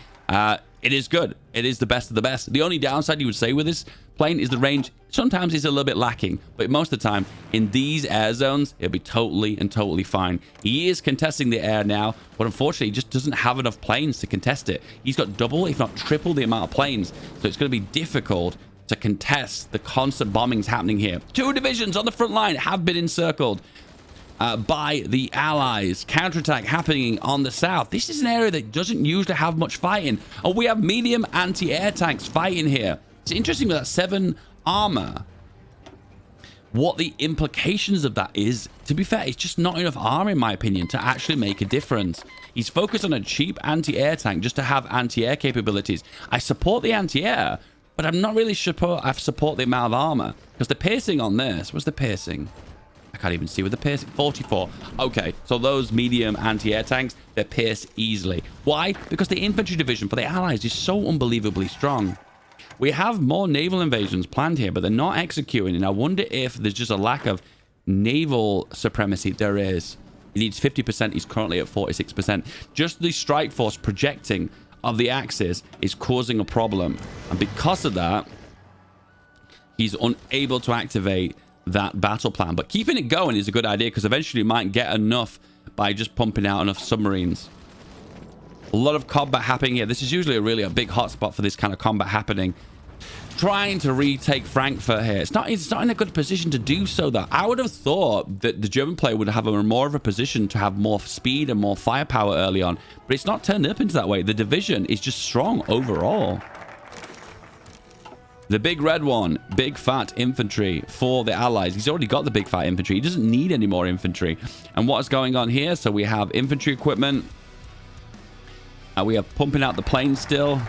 It is good. It is the best of the best. The only downside you would say with this plane is the range. Sometimes it's a little bit lacking, but most of the time in these air zones, it'll be totally fine. He is contesting the air now, but unfortunately, he just doesn't have enough planes to contest it. He's got double, if not triple, the amount of planes, so it's going to be difficult to contest the constant bombings happening here. 2 divisions on the front line have been encircled by the Allies. Counterattack happening on the south. This is an area that doesn't usually have much fighting. Oh, we have medium anti-air tanks fighting here. It's interesting with that 7 armor. What the implications of that is, to be fair, it's just not enough armor, in my opinion, to actually make a difference. He's focused on a cheap anti-air tank just to have anti-air capabilities. I support the anti-air, but I'm not really sure I support the amount of armor. Because the piercing on this, what's the piercing? I can't even see with the piercing. 44. Okay, so those medium anti-air tanks, they pierce easily. Why? Because the infantry division for the Allies is so unbelievably strong. We have more naval invasions planned here, but they're not executing. And I wonder if there's just a lack of naval supremacy. There is. He needs 50%. He's currently at 46%. Just the strike force projecting of the Axis is causing a problem. And because of that, he's unable to activate that battle plan. But keeping it going is a good idea because eventually you might get enough by just pumping out enough submarines. A lot of combat happening here. This is usually a big hotspot for this kind of combat happening. Trying to retake Frankfurt here. It's not in a good position to do so, though. I would have thought that the German player would have more of a position to have more speed and more firepower early on. But it's not turned up into that way. The division is just strong overall. The big red one, big fat infantry for the allies. He's already got the big fat infantry. He doesn't need any more infantry. And what is going on here? So we have infantry equipment. We have pumping out the planes still.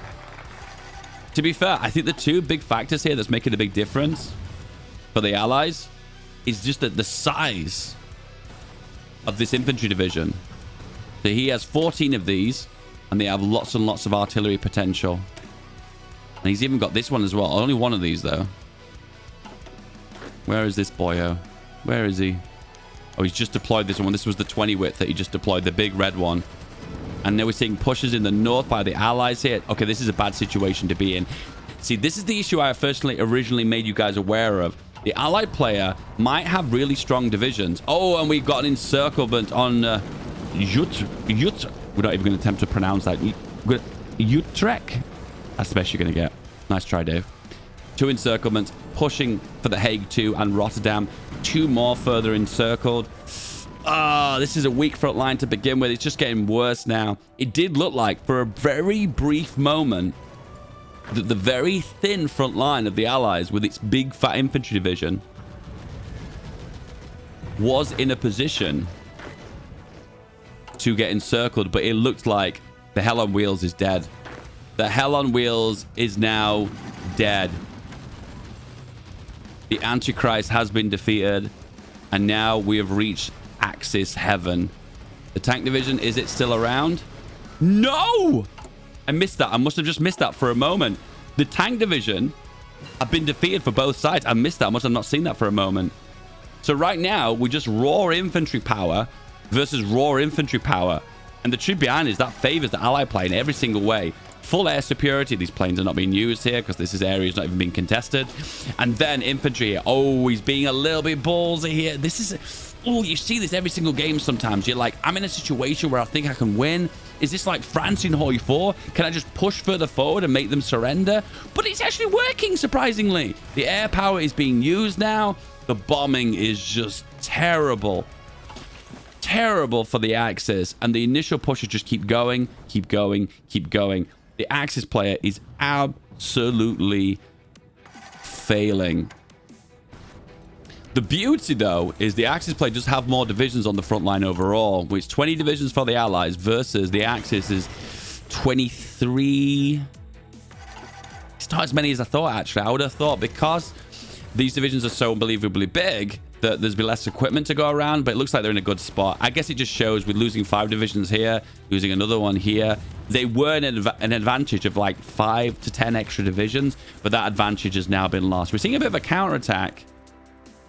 To be fair, I think the two big factors here that's making a big difference for the allies is just that the size of this infantry division. So he has 14 of these, and they have lots and lots of artillery potential. And he's even got this one as well. Only one of these, though. Where is this boyo? Where is he? Oh, he's just deployed this one. This was the 20 width that he just deployed, the big red one. And now we're seeing pushes in the north by the allies here. Okay, this is a bad situation to be in. See, this is the issue I originally made you guys aware of. The allied player might have really strong divisions. Oh, and we've got an encirclement on Utrecht. We're not even going to attempt to pronounce that. Utrecht. That's the best you're going to get. Nice try, Dave. 2 encirclements, pushing for the Hague 2 and Rotterdam. 2 more further encircled. This is a weak front line to begin with. It's just getting worse now. It did look like, for a very brief moment, that the very thin front line of the Allies with its big fat infantry division was in a position to get encircled, but it looked like the Hell on Wheels is dead. The Hell on Wheels is now dead. The Antichrist has been defeated, and now we have reached Axis heaven. The tank division, is it still around? No! I missed that. I must have just missed that for a moment. The tank division have been defeated for both sides. I missed that. I must have not seen that for a moment. So right now, we're just raw infantry power versus raw infantry power. And the truth behind it is that favors the ally plane every single way. Full air superiority. These planes are not being used here because this area not even being contested. And then infantry here. Oh, he's being a little bit ballsy here. This is... Oh, you see this every single game sometimes. You're like, I'm in a situation where I think I can win. Is this like France in HOI4? Can I just push further forward and make them surrender? But it's actually working, surprisingly. The air power is being used now. The bombing is just terrible. Terrible for the Axis. And the initial pushes just keep going, keep going, keep going. The Axis player is absolutely failing. The beauty, though, is the Axis player just have more divisions on the front line overall, which 20 divisions for the Allies versus the Axis is 23. It's not as many as I thought, actually. I would have thought because these divisions are so unbelievably big that there's been less equipment to go around, but it looks like they're in a good spot. I guess it just shows with losing 5 divisions here, losing another one here, they were an advantage of like 5 to 10 extra divisions, but that advantage has now been lost. We're seeing a bit of a counterattack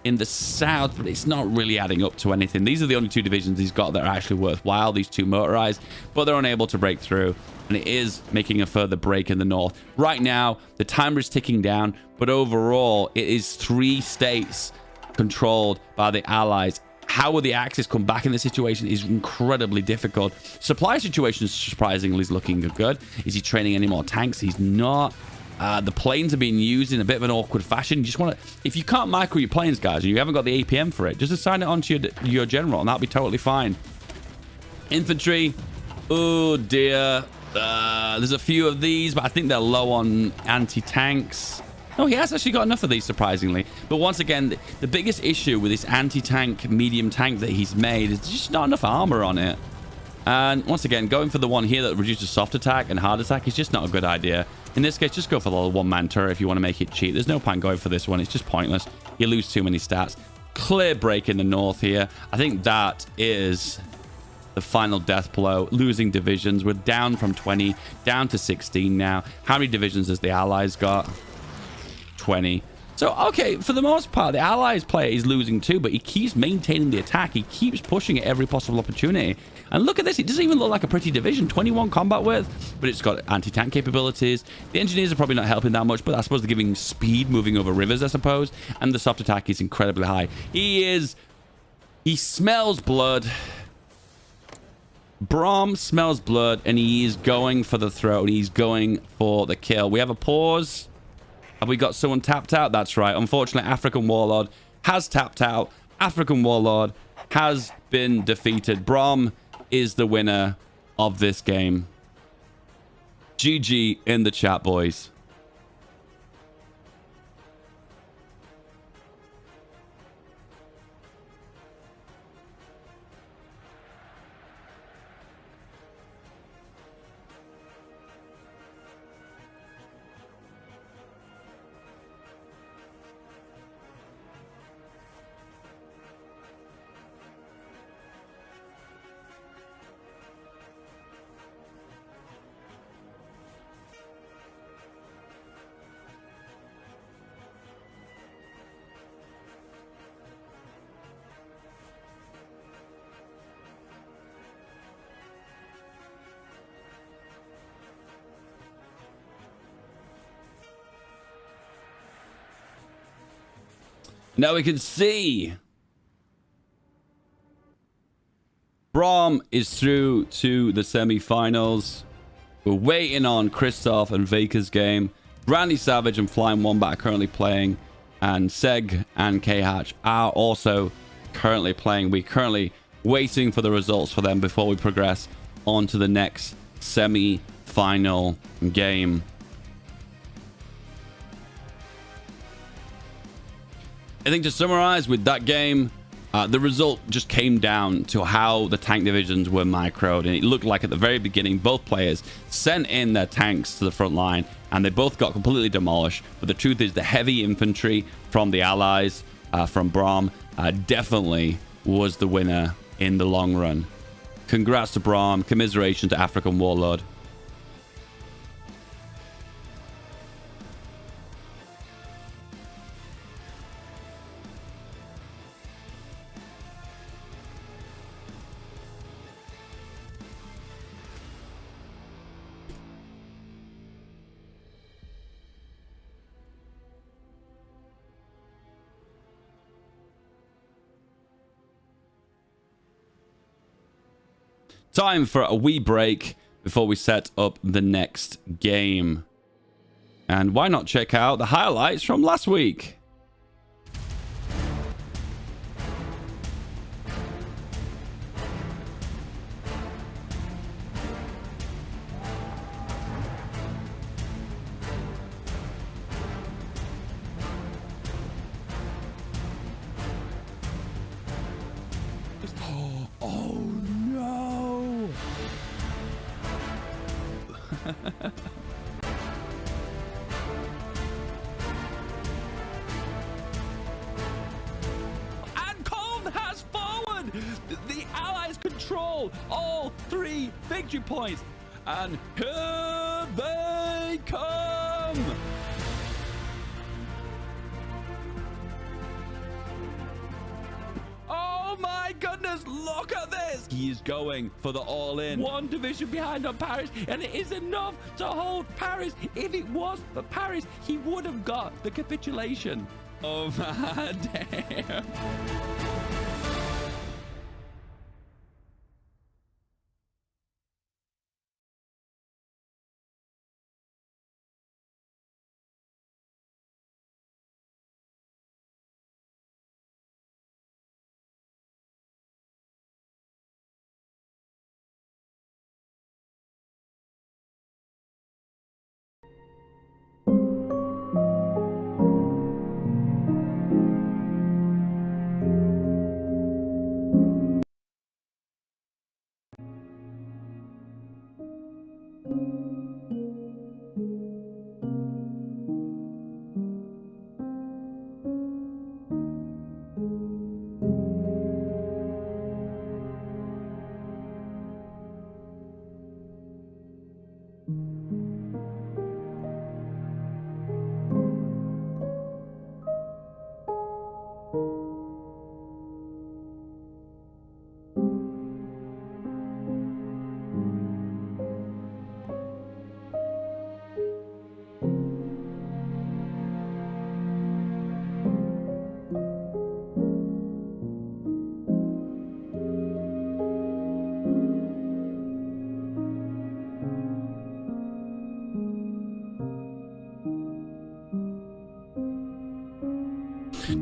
in the south, but it's not really adding up to anything. These are the only 2 divisions he's got that are actually worthwhile, these 2 motorized, but they're unable to break through, and it is making a further break in the north. Right now, the timer is ticking down, but overall, it is 3 states controlled by the Allies. How will the Axis come back in this situation is incredibly difficult. Supply situation surprisingly is looking good. Is he training any more tanks? He's not. The planes are being used in a bit of an awkward fashion. You just want to, if you can't micro your planes, guys, and you haven't got the APM for it, just assign it onto your general, and that'll be totally fine. Infantry. Oh dear. There's a few of these, but I think they're low on anti-tanks. Oh, he has actually got enough of these, surprisingly. But once again, the biggest issue with this anti-tank, medium tank that he's made is just not enough armor on it. And once again, going for the one here that reduces soft attack and hard attack is just not a good idea. In this case, just go for the one-man turret if you want to make it cheap. There's no point going for this one. It's just pointless. You lose too many stats. Clear break in the north here. I think that is the final death blow. Losing divisions. We're down from 20, down to 16 now. How many divisions has the Allies got? 20. So, okay, for the most part, the Allies player is losing too, but he keeps maintaining the attack. He keeps pushing at every possible opportunity. And look at this. It doesn't even look like a pretty division. 21 combat width, but it's got anti-tank capabilities. The engineers are probably not helping that much, but I suppose they're giving speed moving over rivers, I suppose. And the soft attack is incredibly high. He smells blood. Braum smells blood, and he is going for the throat. He's going for the kill. We have a pause. Have we got someone tapped out? That's right. Unfortunately, African Warlord has tapped out. African Warlord has been defeated. Braum is the winner of this game. GG in the chat, boys. Now we can see Braum is through to the semi-finals. We're waiting on Christoph and Vaker's game. Randy Savage and Flying Wombat are currently playing, and Seg and K-Hatch are also currently playing. We're currently waiting for the results for them before we progress on to the next semi-final game. I think to summarize with that game, the result just came down to how the tank divisions were microed, and it looked like at the very beginning both players sent in their tanks to the front line and they both got completely demolished. But the truth is the heavy infantry from the Allies, from Braum, definitely was the winner in the long run. Congrats to Braum, commiseration to African Warlord. Time for a wee break before we set up the next game. And why not check out the highlights from last week? And Colm has forward! The Allies control all 3 victory points. And here they come! Oh my goodness, look at this! He is going for the all-in. 1 division behind on Paris, and it is enough to hold Paris. If it was for Paris, he would have got the capitulation. Oh man, damn.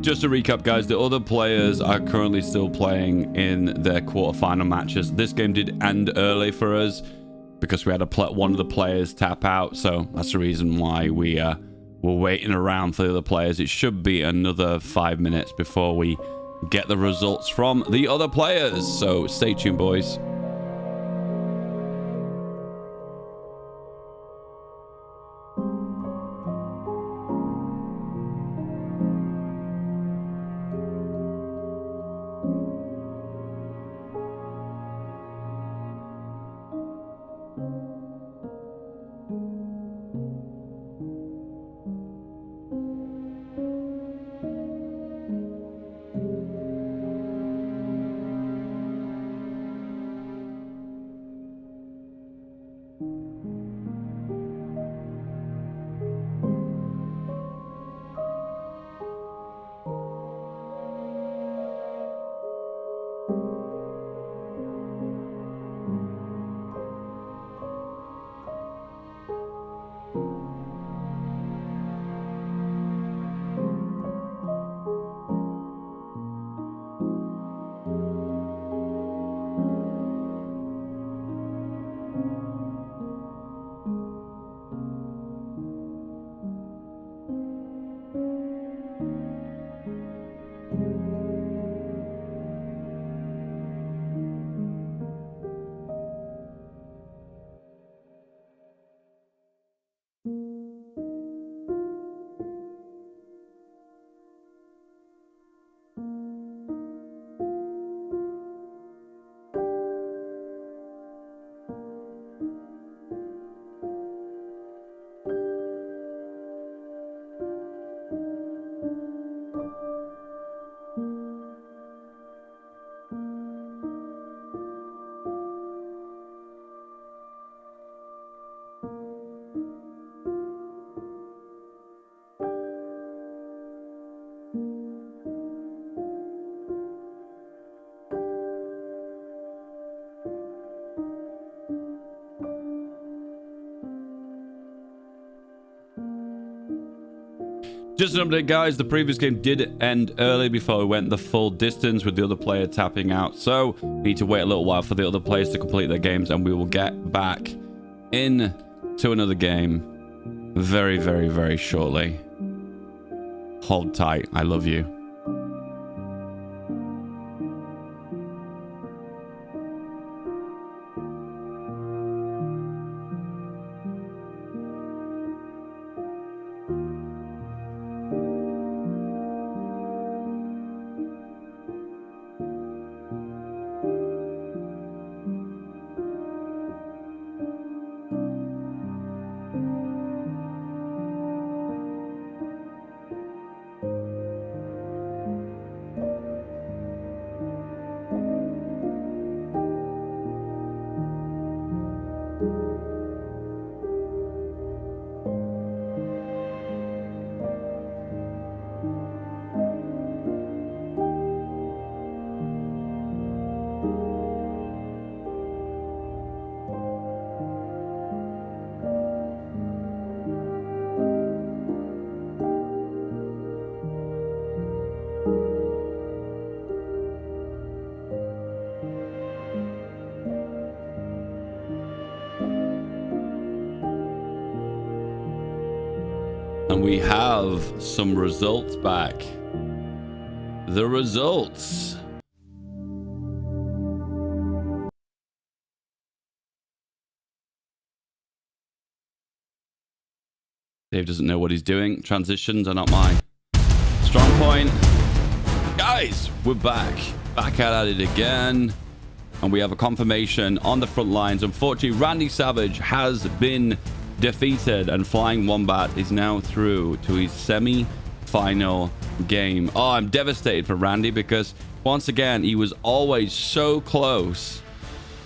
Just to recap, guys, the other players are currently still playing in their quarterfinal matches. This game did end early for us because we had one of the players tap out. So that's the reason why we're waiting around for the other players. It should be another 5 minutes before we get the results from the other players. So stay tuned, boys. Just an update, guys. The previous game did end early before we went the full distance with the other player tapping out. So we need to wait a little while for the other players to complete their games, and we will get back in to another game very, very, very shortly. Hold tight. I love you. And we have some results back. The results. Dave doesn't know what he's doing. Transitions are not my strong point. Guys, we're back. Back at it again. And we have a confirmation on the front lines. Unfortunately, Randy Savage has been defeated, and Flying Wombat is now through to his semi-final game. Oh, I'm devastated for Randy because once again, he was always so close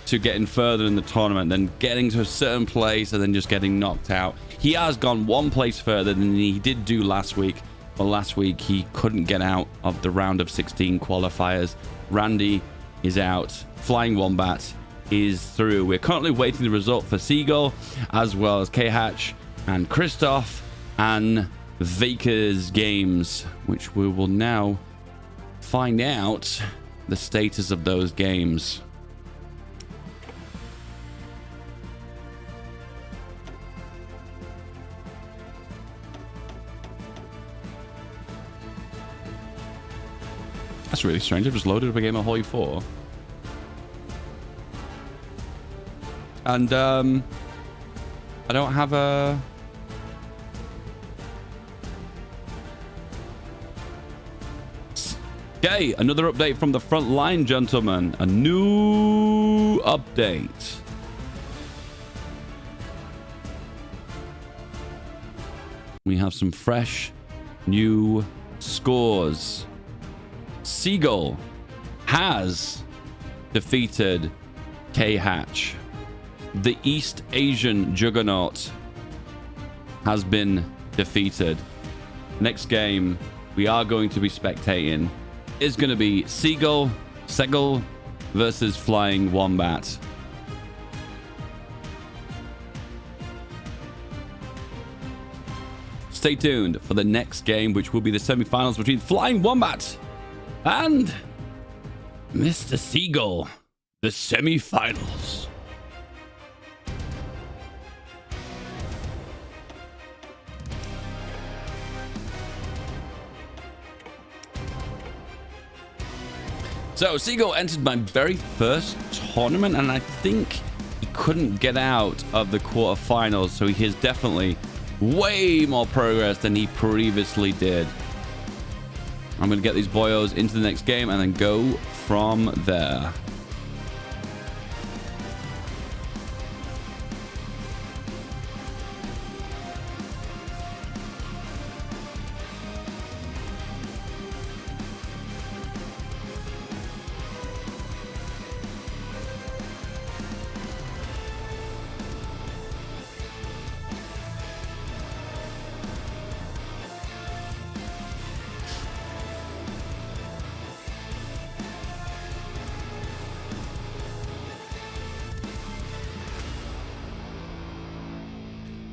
to getting further in the tournament, then getting to a certain place and then just getting knocked out. He has gone one place further than he did do last week. But last week, he couldn't get out of the round of 16 qualifiers. Randy is out. Flying Wombat is through. We're currently waiting the result for Seagull, as well as K-Hatch and Christoph and Vaker's games, which we will now find out the status of those games. That's really strange. I just loaded up a game of HOI4. And I don't have a... Okay, another update from the front line, gentlemen. A new update. We have some fresh new scores. Seagull has defeated K-Hatch. The East Asian Juggernaut has been defeated. Next game we are going to be spectating is going to be Seagull versus Flying Wombat. Stay tuned for the next game, which will be the semi-finals between Flying Wombat and Mr. Seagull. The semi-finals. So Seagull entered my very first tournament, and I think he couldn't get out of the quarterfinals, so he has definitely way more progress than he previously did. I'm going to get these boyos into the next game and then go from there.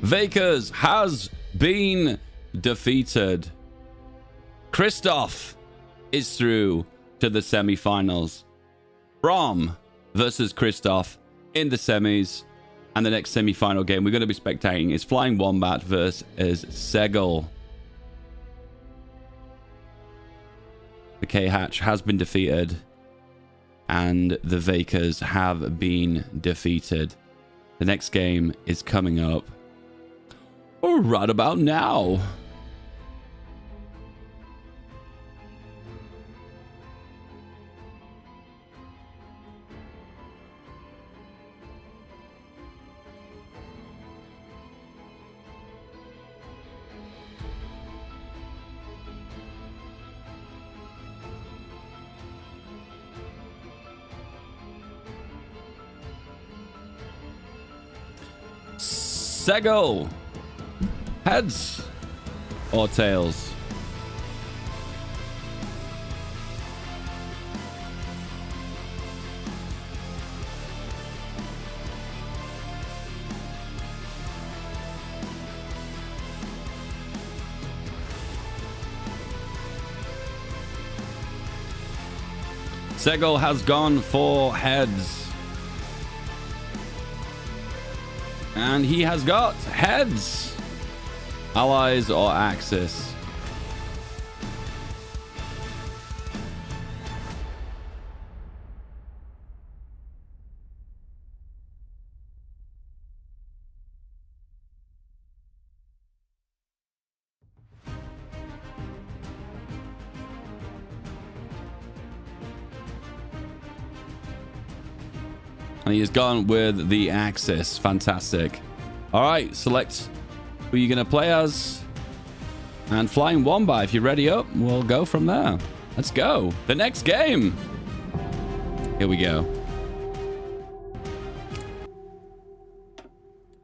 Vakers has been defeated. Christoph is through to the semi-finals. Brom versus Christoph in the semis. And the next semi-final game we're going to be spectating is Flying Wombat versus Seagull. The K-Hatch has been defeated. And the Vakers have been defeated. The next game is coming up right about now. Seagull. Heads or tails? Seagull has gone for heads. And he has got heads. Allies or Axis? And he has gone with the Axis. Fantastic. All right, select who you're going to play as. And Flying Wombat, if you're ready up, we'll go from there. Let's go. The next game. Here we go.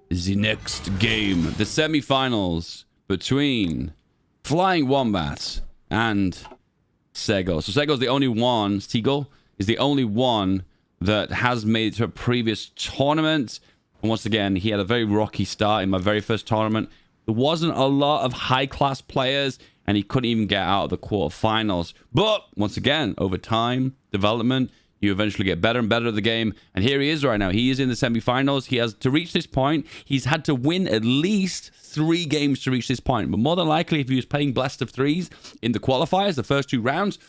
The next game. The semi-finals between Flying Wombat and Seagull. So Seagull's the only one. Seagull is the only one that has made it to a previous tournament. And once again, he had a very rocky start in my very first tournament. There wasn't a lot of high-class players, and he couldn't even get out of the quarterfinals. But once again, over time, development, you eventually get better and better at the game. And here he is right now. He is in the semifinals. He has to reach this point. He's had to win at least 3 games to reach this point. But more than likely, if he was playing best of 3s in the qualifiers, the first 2 rounds,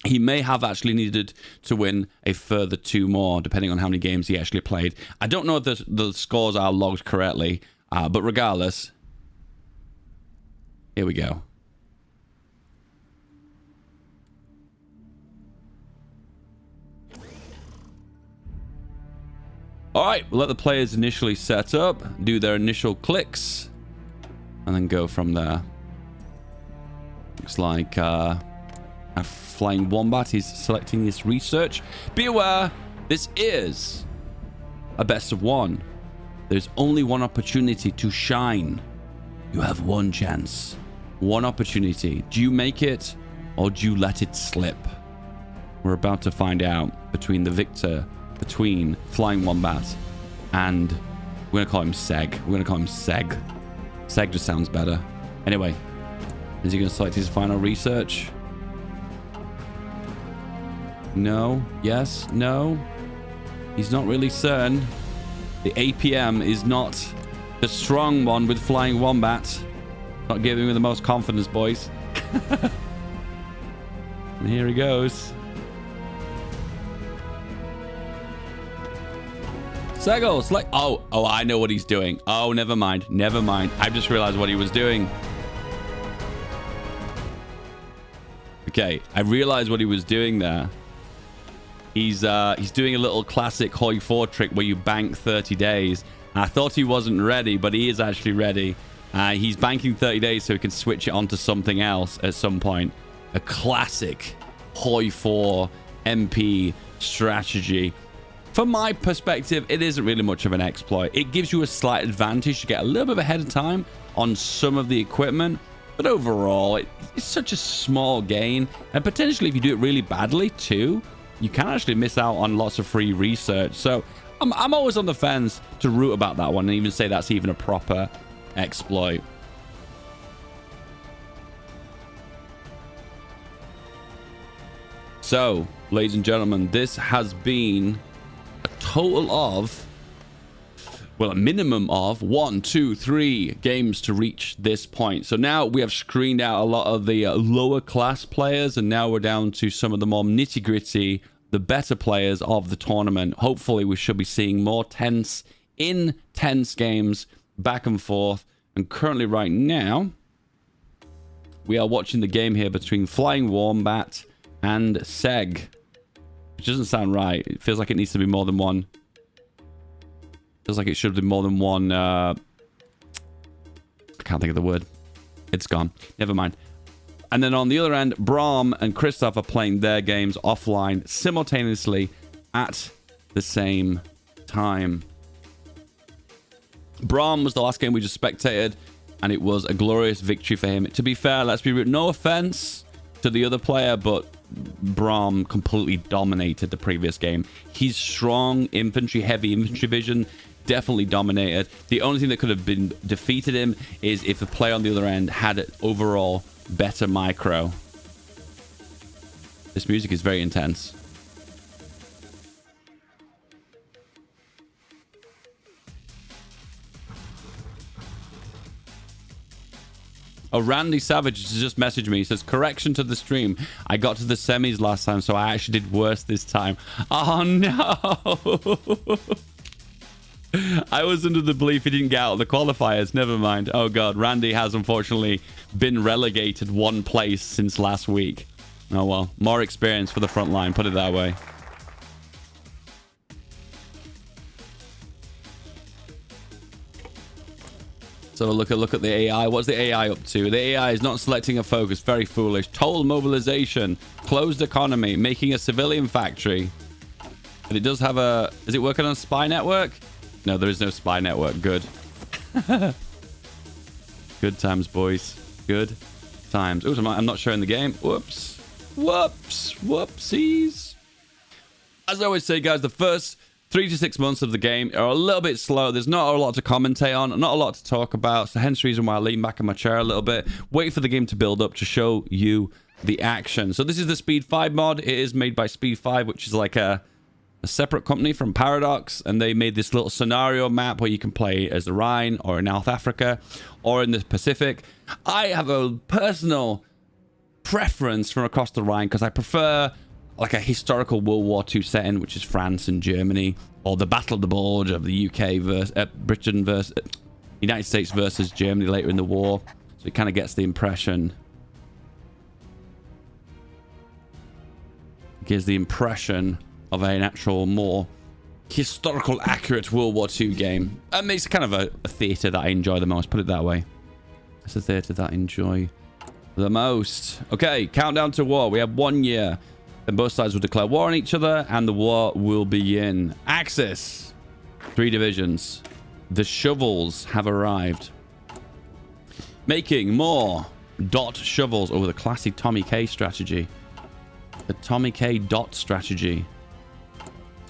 he may have actually needed to win a further 2 more, depending on how many games he actually played. I don't know if the scores are logged correctly, but regardless, here we go. All right, we'll let the players initially set up, do their initial clicks, and then go from there. Looks like a Flying Wombat is selecting this research. Be aware, this is a best of 1. There's only one opportunity to shine. You have one chance, one opportunity. Do you make it, or do you let it slip? We're about to find out between the victor, between Flying Wombat and we're gonna call him Seg. We're gonna call him Seg. Seg just sounds better. Anyway, is he gonna select his final research? No. Yes. No. He's not really certain. The APM is not the strong one with Flying Wombat. Not giving me the most confidence, boys. And here he goes. Segos, like, oh, I know what he's doing. Oh, never mind. Never mind. I just realized what he was doing. Okay, I realized what he was doing there. He's doing a little classic HOI4 trick where you bank 30 days. I thought he wasn't ready, but he is actually ready. He's banking 30 days so he can switch it onto something else at some point. A classic HOI4 MP strategy. From my perspective, it isn't really much of an exploit. It gives you a slight advantage to get a little bit ahead of time on some of the equipment. But overall, it's such a small gain. And potentially, if you do it really badly too, you can actually miss out on lots of free research. So I'm always on the fence to root about that one and even say that's even a proper exploit. So, ladies and gentlemen, this has been a total of, well, a minimum of 1, 2, 3 games to reach this point. So now we have screened out a lot of the lower class players, and now we're down to some of the more nitty gritty, the better players of the tournament. Hopefully we should be seeing more tense games back and forth. And currently right now, we are watching the game here between Flying Wombat and Seg. Which doesn't sound right. It feels like it needs to be more than one. Feels like it should be more than one. I can't think of the word. It's gone. Never mind. And then on the other end, Braum and Christoph are playing their games offline simultaneously at the same time. Braum was the last game we just spectated, and it was a glorious victory for him. To be fair, let's be real. No offense to the other player, but Braum completely dominated the previous game. He's strong infantry, heavy infantry vision, definitely dominated. The only thing that could have been defeated him is if the player on the other end had overall better micro. This music is very intense. Oh, Randy Savage has just messaged me. He says, correction to the stream. I got to the semis last time, so I actually did worse this time. Oh, no. I was under the belief he didn't get out of the qualifiers. Never mind. Oh, God. Randy has, unfortunately, been relegated 1 place since last week. Oh, well. More experience for the front line. Put it that way. So look at the AI. What's the AI up to? The AI is not selecting a focus. Very foolish. Total mobilization. Closed economy. Making a civilian factory. But it does have a... Is it working on a spy network? No, there is no spy network. Good. Good times, boys. Good times. Oh, I'm not showing the game. Whoops. Whoopsies. As I always say, guys, the first 3 to 6 months of the game are a little bit slow. There's not a lot to commentate on, not a lot to talk about. So hence the reason why I lean back in my chair a little bit, wait for the game to build up to show you the action. So this is the Speed 5 mod. It is made by Speed 5, which is like a separate company from Paradox, and they made this little scenario map where you can play as the Rhine or in North Africa or in the Pacific. I have a personal preference from across the Rhine because I prefer like a historical World War II setting, which is France and Germany, or the Battle of the Bulge of the UK versus Britain versus United States versus Germany later in the war. So it kind of gets the impression, gives the impression of an actual more historical accurate World War II game. It makes kind of a theater that I enjoy the most, put it that way. It's a theater that I enjoy the most. Okay, countdown to war. We have 1 year. Then both sides will declare war on each other, and the war will begin. Axis. 3 divisions. The shovels have arrived. Making more dot shovels over the classic Tommy K strategy. The Tommy K dot strategy.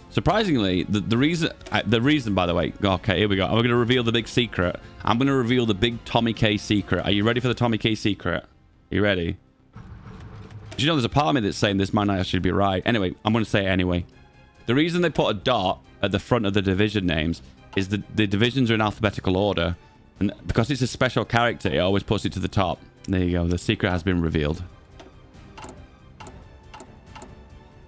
Surprisingly, the reason, by the way, okay, here we go. I'm going to reveal the big secret. I'm going to reveal the big Tommy K secret. Are you ready for the Tommy K secret? Are you ready? You know, there's a part of me that's saying this might not actually be right. Anyway, I'm going to say it anyway. The reason they put a dot at the front of the division names is that the divisions are in alphabetical order. And because it's a special character, it always puts it to the top. There you go. The secret has been revealed.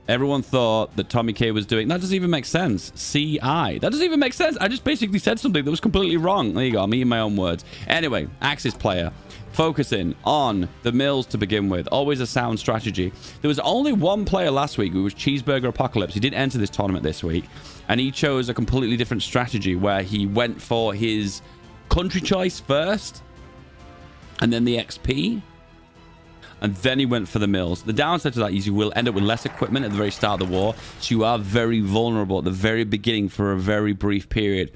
Everyone thought that Tommy K was doing... That doesn't even make sense. CI. That doesn't even make sense. I just basically said something that was completely wrong. There you go. I'm eating my own words. Anyway, Axis player. Focusing on the mills to begin with. Always a sound strategy. There was only one player last week who was Cheeseburger Apocalypse. He did enter this tournament this week. And he chose a completely different strategy where he went for his country choice first. And then the XP. And then he went for the mills. The downside to that is you will end up with less equipment at the very start of the war. So you are very vulnerable at the very beginning for a very brief period.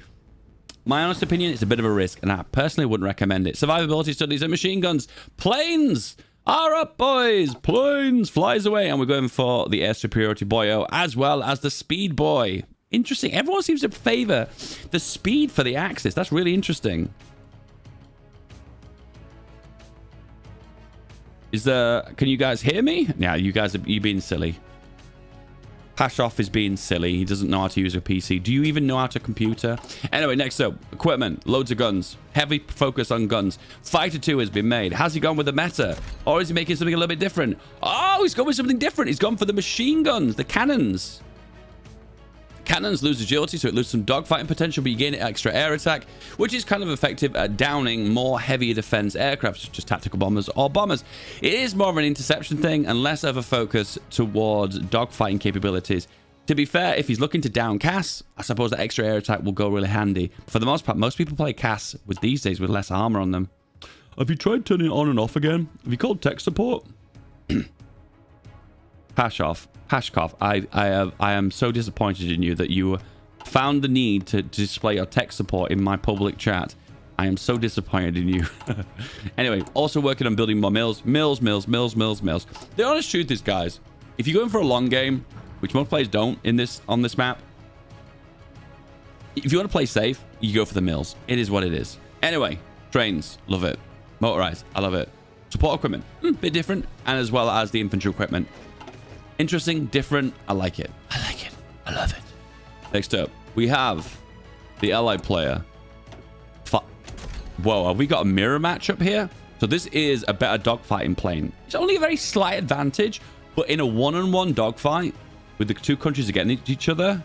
My honest opinion, it's a bit of a risk, and I personally wouldn't recommend it. Survivability studies and machine guns. Planes are up, boys. Planes flies away. And we're going for the air superiority boyo as well as the speed boy. Interesting. Everyone seems to favor the speed for the Axis. That's really interesting. Can you guys hear me? Yeah, you guys are being silly. Pashoff is being silly. He doesn't know how to use a PC. Do you even know how to computer? Anyway, next up, equipment. Loads of guns. Heavy focus on guns. Fighter 2 has been made. Has he gone with the meta? Or is he making something a little bit different? Oh, he's gone with something different. He's gone for the machine guns, the cannons. Cannons lose agility, so it loses some dogfighting potential, but you gain extra air attack, which is kind of effective at downing more heavier defense aircraft, such as tactical bombers or bombers. It is more of an interception thing and less of a focus towards dogfighting capabilities. To be fair, if he's looking to down CAS, I suppose that extra air attack will go really handy. For the most part, most people play CAS with these days with less armor on them. Have you tried turning it on and off again? Have you called tech support? Pashkov, I am so disappointed in you that you found the need to display your tech support in my public chat. I am so disappointed in you. Anyway, also working on building more mills. Mills. The honest truth is, guys, if you're going for a long game, which most players don't on this map, if you want to play safe, you go for the mills. It is what it is. Anyway, trains, love it. Motorized, I love it. Support equipment, bit different, and as well as the infantry equipment. Interesting, different. I like it. I like it. I love it. Next up, we have the allied player. Whoa, have we got a mirror matchup here? So this is a better dogfighting plane. It's only a very slight advantage, but in a one-on-one dogfight with the two countries against each other,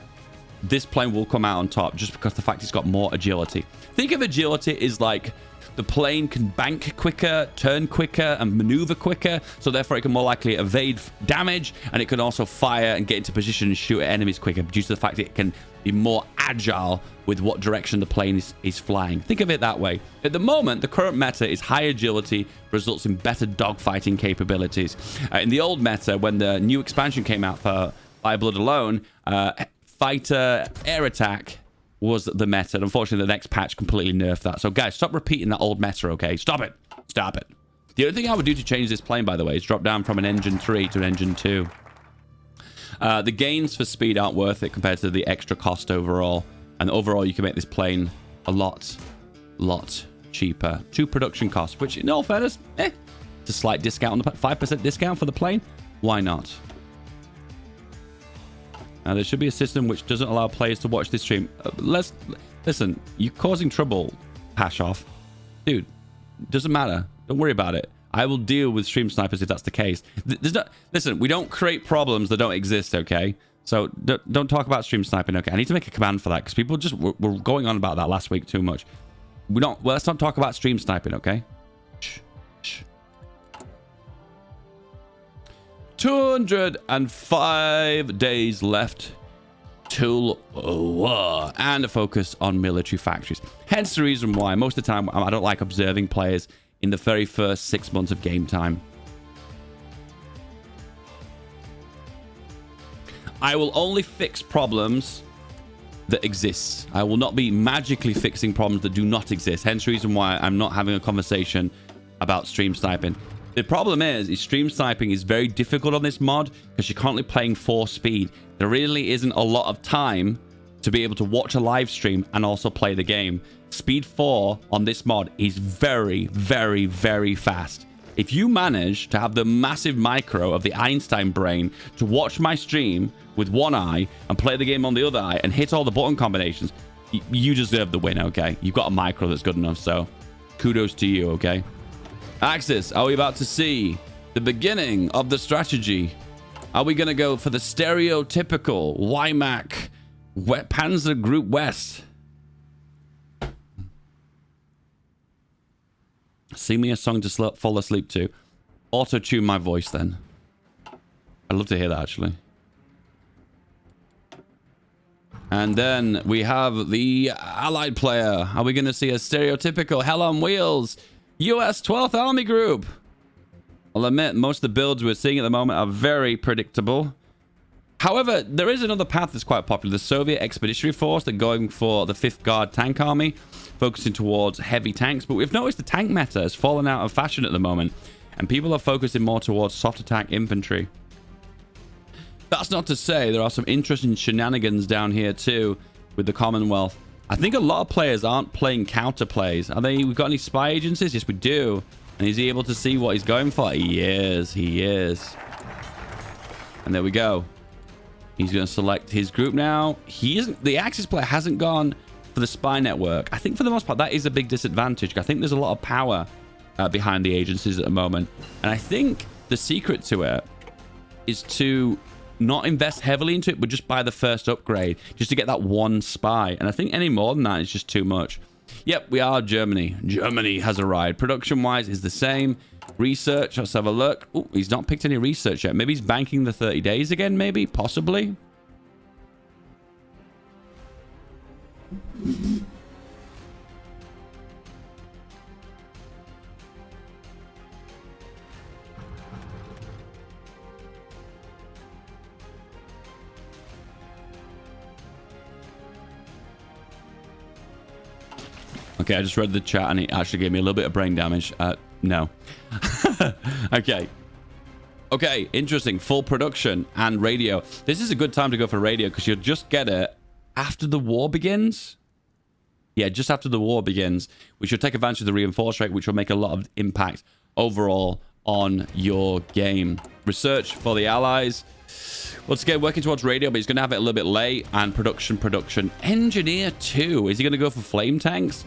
this plane will come out on top just because the fact it's got more agility. Think of agility as like the plane can bank quicker, turn quicker, and maneuver quicker, so therefore it can more likely evade damage, and it can also fire and get into position and shoot at enemies quicker due to the fact that it can be more agile with what direction the plane is flying. Think of it that way. At the moment, the current meta is high agility, results in better dogfighting capabilities. In the old meta, when the new expansion came out for Fire Blood alone, fighter air attack was the meta. And unfortunately, the next patch completely nerfed that. So guys, stop repeating that old meta, okay? Stop it. Stop it. The other thing I would do to change this plane, by the way, is drop down from an engine 3 to an engine 2. The gains for speed aren't worth it compared to the extra cost overall. And overall, you can make this plane a lot cheaper. 2 production costs, which in all fairness, it's a slight discount on the 5% discount for the plane. Why not? There should be a system which doesn't allow players to watch this stream. Listen, you're causing trouble, Pashoff. Dude, doesn't matter. Don't worry about it. I will deal with stream snipers if that's the case. Listen, we don't create problems that don't exist, okay? So don't talk about stream sniping, okay? I need to make a command for that because people just were going on about that last week too much. Well, let's not talk about stream sniping, okay? Shh. 205 days left till war and a focus on military factories. Hence the reason why most of the time I don't like observing players in the very first 6 months of game time. I will only fix problems that exist. I will not be magically fixing problems that do not exist. Hence the reason why I'm not having a conversation about stream sniping. The problem is stream sniping is very difficult on this mod because you're currently playing 4 speed. There really isn't a lot of time to be able to watch a live stream and also play the game. Speed 4 on this mod is very, very, very fast. If you manage to have the massive micro of the Einstein brain to watch my stream with one eye and play the game on the other eye and hit all the button combinations, you deserve the win, okay? You've got a micro that's good enough, so kudos to you, okay? Axis, are we about to see the beginning of the strategy? Are we going to go for the stereotypical YMAC Panzer Group West? Sing me a song to fall asleep to. Auto-tune my voice then. I'd love to hear that, actually. And then we have the Allied player. Are we going to see a stereotypical Hell on Wheels US 12th Army Group? I'll admit, most of the builds we're seeing at the moment are very predictable. However, there is another path that's quite popular. The Soviet Expeditionary Force, they're going for the 5th Guard Tank Army, focusing towards heavy tanks. But we've noticed the tank meta has fallen out of fashion at the moment, and people are focusing more towards soft attack infantry. That's not to say there are some interesting shenanigans down here too with the Commonwealth. I think a lot of players aren't playing counter plays. We've got any spy agencies? Yes, we do. And is he able to see what he's going for? He is. And there we go. He's going to select his group now. The Axis player hasn't gone for the spy network. I think for the most part, that is a big disadvantage. I think there's a lot of power behind the agencies at the moment. And I think the secret to it is to not invest heavily into it, but just buy the first upgrade just to get that one spy. And I think any more than that is just too much. Yep, we are Germany. Germany has arrived. Production-wise is the same. Research, let's have a look. Oh, he's not picked any research yet. Maybe he's banking the 30 days again, maybe? Possibly. Okay, I just read the chat and it actually gave me a little bit of brain damage. No. Okay. Okay, interesting. Full production and radio. This is a good time to go for radio because you'll just get it after the war begins. Yeah, just after the war begins. We should take advantage of the reinforce rate, which will make a lot of impact overall on your game. Research for the Allies. Once again, working towards radio, but he's going to have it a little bit late. And production. Engineer 2. Is he going to go for flame tanks?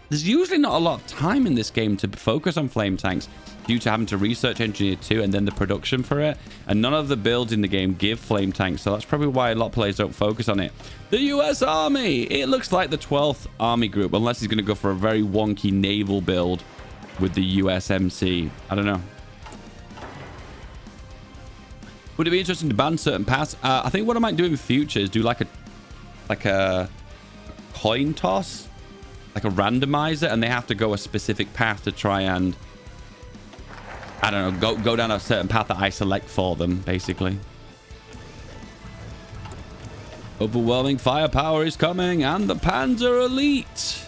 There's usually not a lot of time in this game to focus on flame tanks due to having to research Engineer 2 and then the production for it. And none of the builds in the game give flame tanks, so that's probably why a lot of players don't focus on it. The US Army! It looks like the 12th Army Group, unless he's going to go for a very wonky naval build with the USMC. I don't know. Would it be interesting to ban certain paths? I think what I might do in future is do like a coin toss, like a randomizer, and they have to go a specific path to try and, I don't know, go down a certain path that I select for them, basically. Overwhelming firepower is coming, and the Panzer Elite.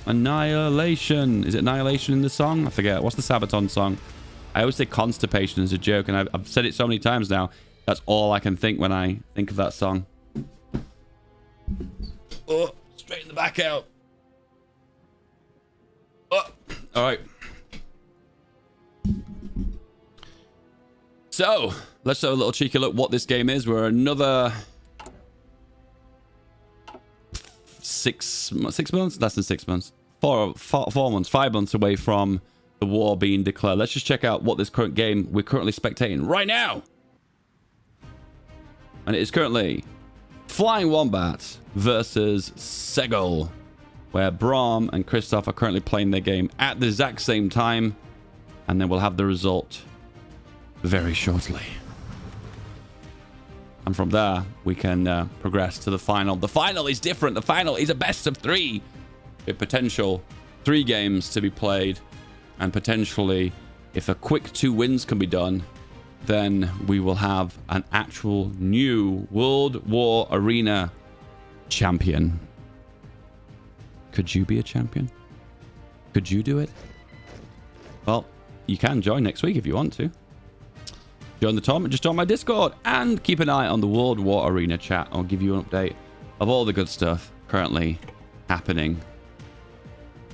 Annihilation. Is it Annihilation in the song? I forget. What's the Sabaton song? I always say constipation as a joke, and I've said it so many times now. That's all I can think when I think of that song. Oh, straighten the back out. Oh, all right. So, let's have a little cheeky look what this game is. We're another 6 months? Less than 6 months. 4 months, 5 months away from the war being declared. Let's just check out what this current game we're currently spectating right now. And it is currently Flying Wombat versus Segel, where Braum and Christoph are currently playing their game at the exact same time. And then we'll have the result very shortly. And from there, we can progress to the final. The final is different. The final is a best of 3 with potential 3 games to be played. And potentially, if a quick 2 wins can be done, then we will have an actual new World War Arena champion. Could you be a champion? Could you do it? Well, you can join next week if you want to. Join the tournament, just join my Discord, and keep an eye on the World War Arena chat. I'll give you an update of all the good stuff currently happening.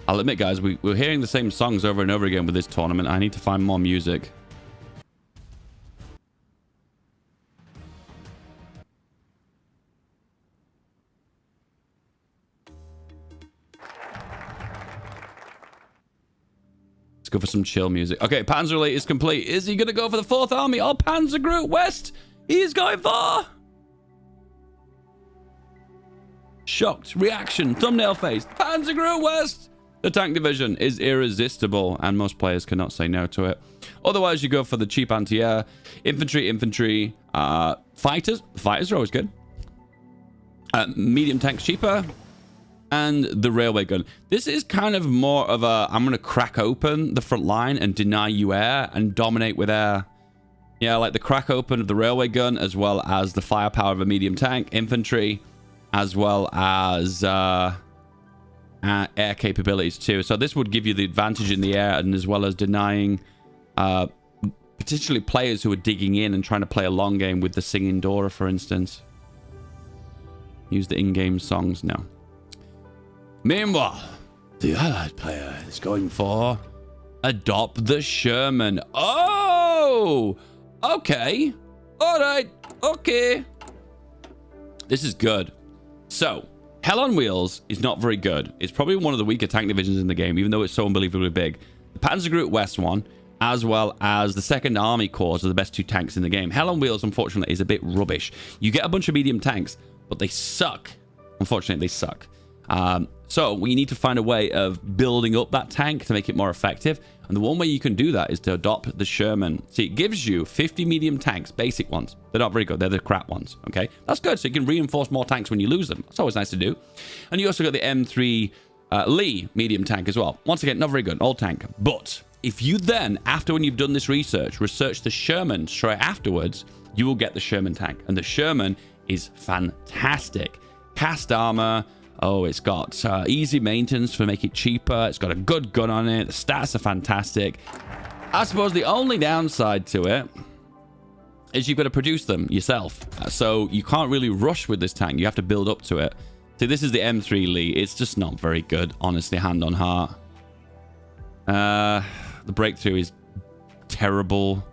I'll admit, guys, we're hearing the same songs over and over again with this tournament. I need to find more music. Let's go for some chill music. Okay, Panzer Elite is complete. Is he going to go for the 4th Army or Panzer Group West? He's going for... Shocked. Reaction. Thumbnail face. Panzer Group West. The tank division is irresistible, and most players cannot say no to it. Otherwise, you go for the cheap anti-air. Infantry. Fighters. Fighters are always good. Medium tanks cheaper. And the railway gun. This is kind of more of a, I'm going to crack open the front line and deny you air and dominate with air. Yeah, like the crack open of the railway gun, as well as the firepower of a medium tank, infantry, as well as air capabilities too. So this would give you the advantage in the air, and as well as denying potentially players who are digging in and trying to play a long game with the singing Dora, for instance. Use the in-game songs now. Meanwhile, the Allied player is going for adopt the Sherman. Oh! Okay. All right. Okay. This is good. So, Hell on Wheels is not very good. It's probably one of the weaker tank divisions in the game, even though it's so unbelievably big. The Panzer Group West one, as well as the 2nd Army Corps, are the best 2 tanks in the game. Hell on Wheels, unfortunately, is a bit rubbish. You get a bunch of medium tanks, but they suck. Unfortunately, they suck. So we need to find a way of building up that tank to make it more effective. And the one way you can do that is to adopt the Sherman. See, it gives you 50 medium tanks, basic ones. They're not very good. They're the crap ones. Okay, that's good. So you can reinforce more tanks when you lose them. It's always nice to do. And you also got the M3 Lee medium tank as well. Once again, not very good. Old tank. But if you then, after when you've done this research the Sherman straight afterwards, you will get the Sherman tank. And the Sherman is fantastic. Cast armor. Oh, it's got easy maintenance to make it cheaper. It's got a good gun on it. The stats are fantastic. I suppose the only downside to it is you've got to produce them yourself. So you can't really rush with this tank. You have to build up to it. See, this is the M3 Lee. It's just not very good, honestly, hand on heart. The breakthrough is terrible.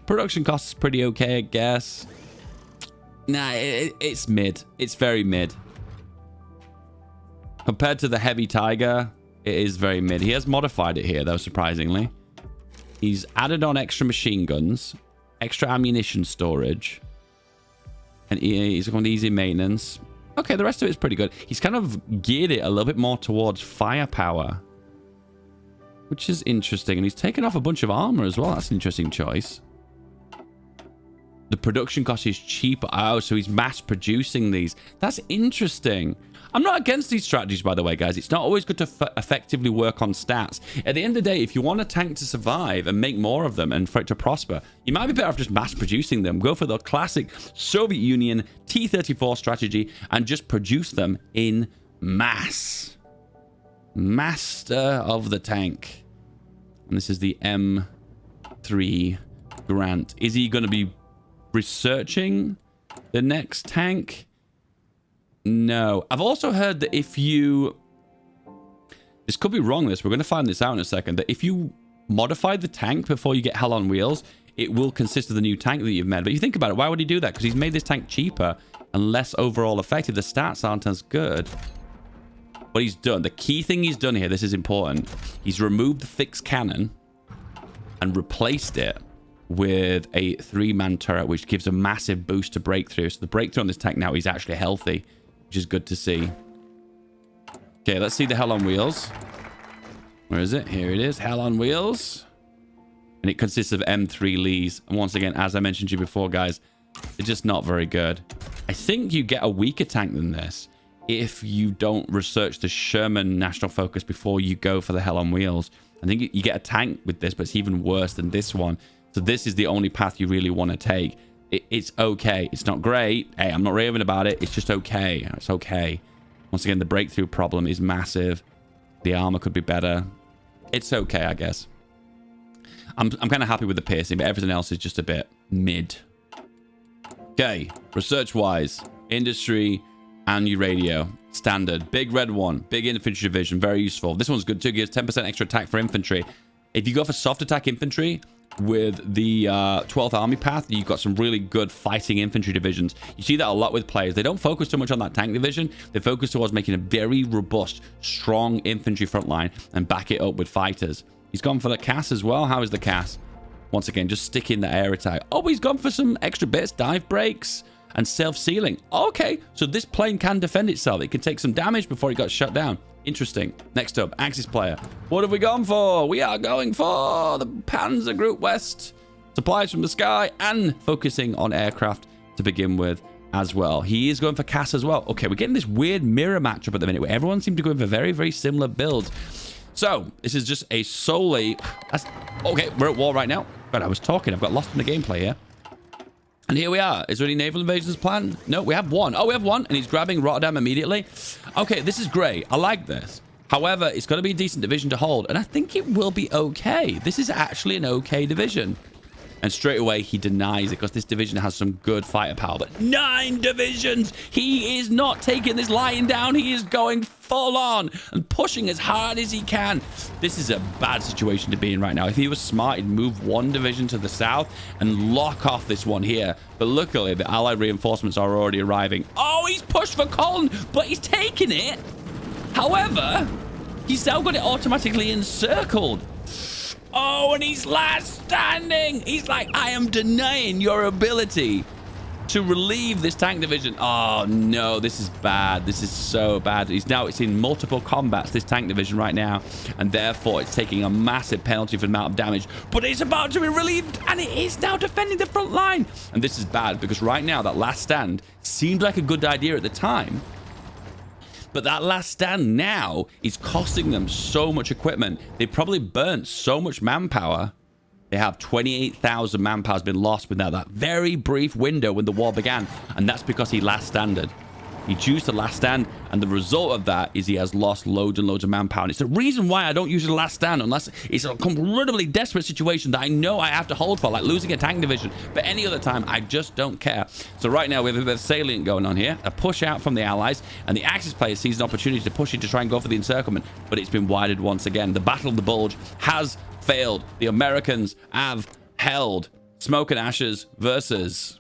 Production cost is pretty okay, I guess. Nah, it's mid. It's very mid. Compared to the Heavy Tiger, it is very mid. He has modified it here, though, surprisingly. He's added on extra machine guns, extra ammunition storage, and he's got easy maintenance. Okay, the rest of it is pretty good. He's kind of geared it a little bit more towards firepower, which is interesting. And he's taken off a bunch of armor as well. That's an interesting choice. The production cost is cheaper. Oh, so he's mass producing these. That's interesting. I'm not against these strategies, by the way, guys. It's not always good to effectively work on stats. At the end of the day, if you want a tank to survive and make more of them and for it to prosper, you might be better off just mass producing them. Go for the classic Soviet Union T-34 strategy and just produce them in mass. Master of the tank. And this is the M3 Grant. Is he going to be researching the next tank? No. I've also heard that if you... This could be wrong, this. We're going to find this out in a second. That if you modify the tank before you get Hell on Wheels, it will consist of the new tank that you've made. But you think about it, why would he do that? Because he's made this tank cheaper and less overall effective. The stats aren't as good. What he's done, the key thing he's done here, this is important. He's removed the fixed cannon and replaced it with a 3-man turret, which gives a massive boost to breakthrough. So the breakthrough on this tank now is actually healthy, which is good to see. Okay, let's see the Hell on Wheels. Where is it? Here it is. Hell on Wheels. And it consists of M3 Lees. And once again, as I mentioned to you before, guys, they're just not very good. I think you get a weaker tank than this if you don't research the Sherman National Focus before you go for the Hell on Wheels. I think you get a tank with this, but it's even worse than this one. So this is the only path you really want to take. It's okay. It's not great. Hey, I'm not raving about it. It's just okay. It's okay. Once again, the breakthrough problem is massive. The armor could be better. It's okay, I guess. I'm kind of happy with the piercing, but everything else is just a bit mid. Okay, research-wise, industry and new radio. Standard. Big red one. Big infantry division. Very useful. This one's good too. Gives 10% extra attack for infantry. If you go for soft attack infantry with the 12th army path, you've got some really good fighting infantry divisions. You see that a lot with players. They don't focus too much on that tank division. They focus towards making a very robust, strong infantry front line and back it up with fighters. He's gone for the CAS as well. How is the CAS? Once again, just stick in the air attack. Oh, he's gone for some extra bits. Dive breaks and self-sealing. Okay, so this plane can defend itself. It can take some damage before it got shut down. Interesting. Next up, Axis player. What have we gone for? We are going for the Panzer Group West. Supplies from the sky and focusing on aircraft to begin with as well. He is going for CAS as well. Okay, we're getting this weird mirror matchup at the minute where everyone seems to go in for very, very similar builds. So, this is just a solely... Okay, we're at war right now. But I was talking. I've got lost in the gameplay here. And here we are. Is there any naval invasions planned? No, we have one. Oh, we have one. And he's grabbing Rotterdam immediately. Okay, this is great. I like this. However, it's got to be a decent division to hold. And I think it will be okay. This is actually an okay division. And straight away, he denies it because this division has some good fighter power. But 9 divisions! He is not taking this lying down. He is going full on and pushing as hard as he can. This is a bad situation to be in right now. If he was smart, he'd move 1 division to the south and lock off this one here. But luckily, the Allied reinforcements are already arriving. Oh, he's pushed for Cologne, but he's taking it. However, he's now got it automatically encircled. Oh, and he's last standing. He's like, I am denying your ability to relieve this tank division. Oh, no, this is bad. This is so bad. It's in multiple combats, this tank division right now, and therefore it's taking a massive penalty for the amount of damage, but it's about to be relieved, and it is now defending the front line. And this is bad because right now that last stand seemed like a good idea at the time, but that last stand now is costing them so much equipment. They probably burnt so much manpower. They have 28,000 manpower has been lost without that very brief window when the war began. And that's because he last standed. He chose to last stand. And the result of that is he has lost loads and loads of manpower. And it's the reason why I don't usually last stand unless it's a incredibly desperate situation that I know I have to hold for, like losing a tank division. But any other time, I just don't care. So right now, we have a bit of salient going on here. A push out from the Allies. And the Axis player sees an opportunity to push in to try and go for the encirclement. But it's been widened once again. The Battle of the Bulge has failed. The Americans have held. Smoke and Ashes versus...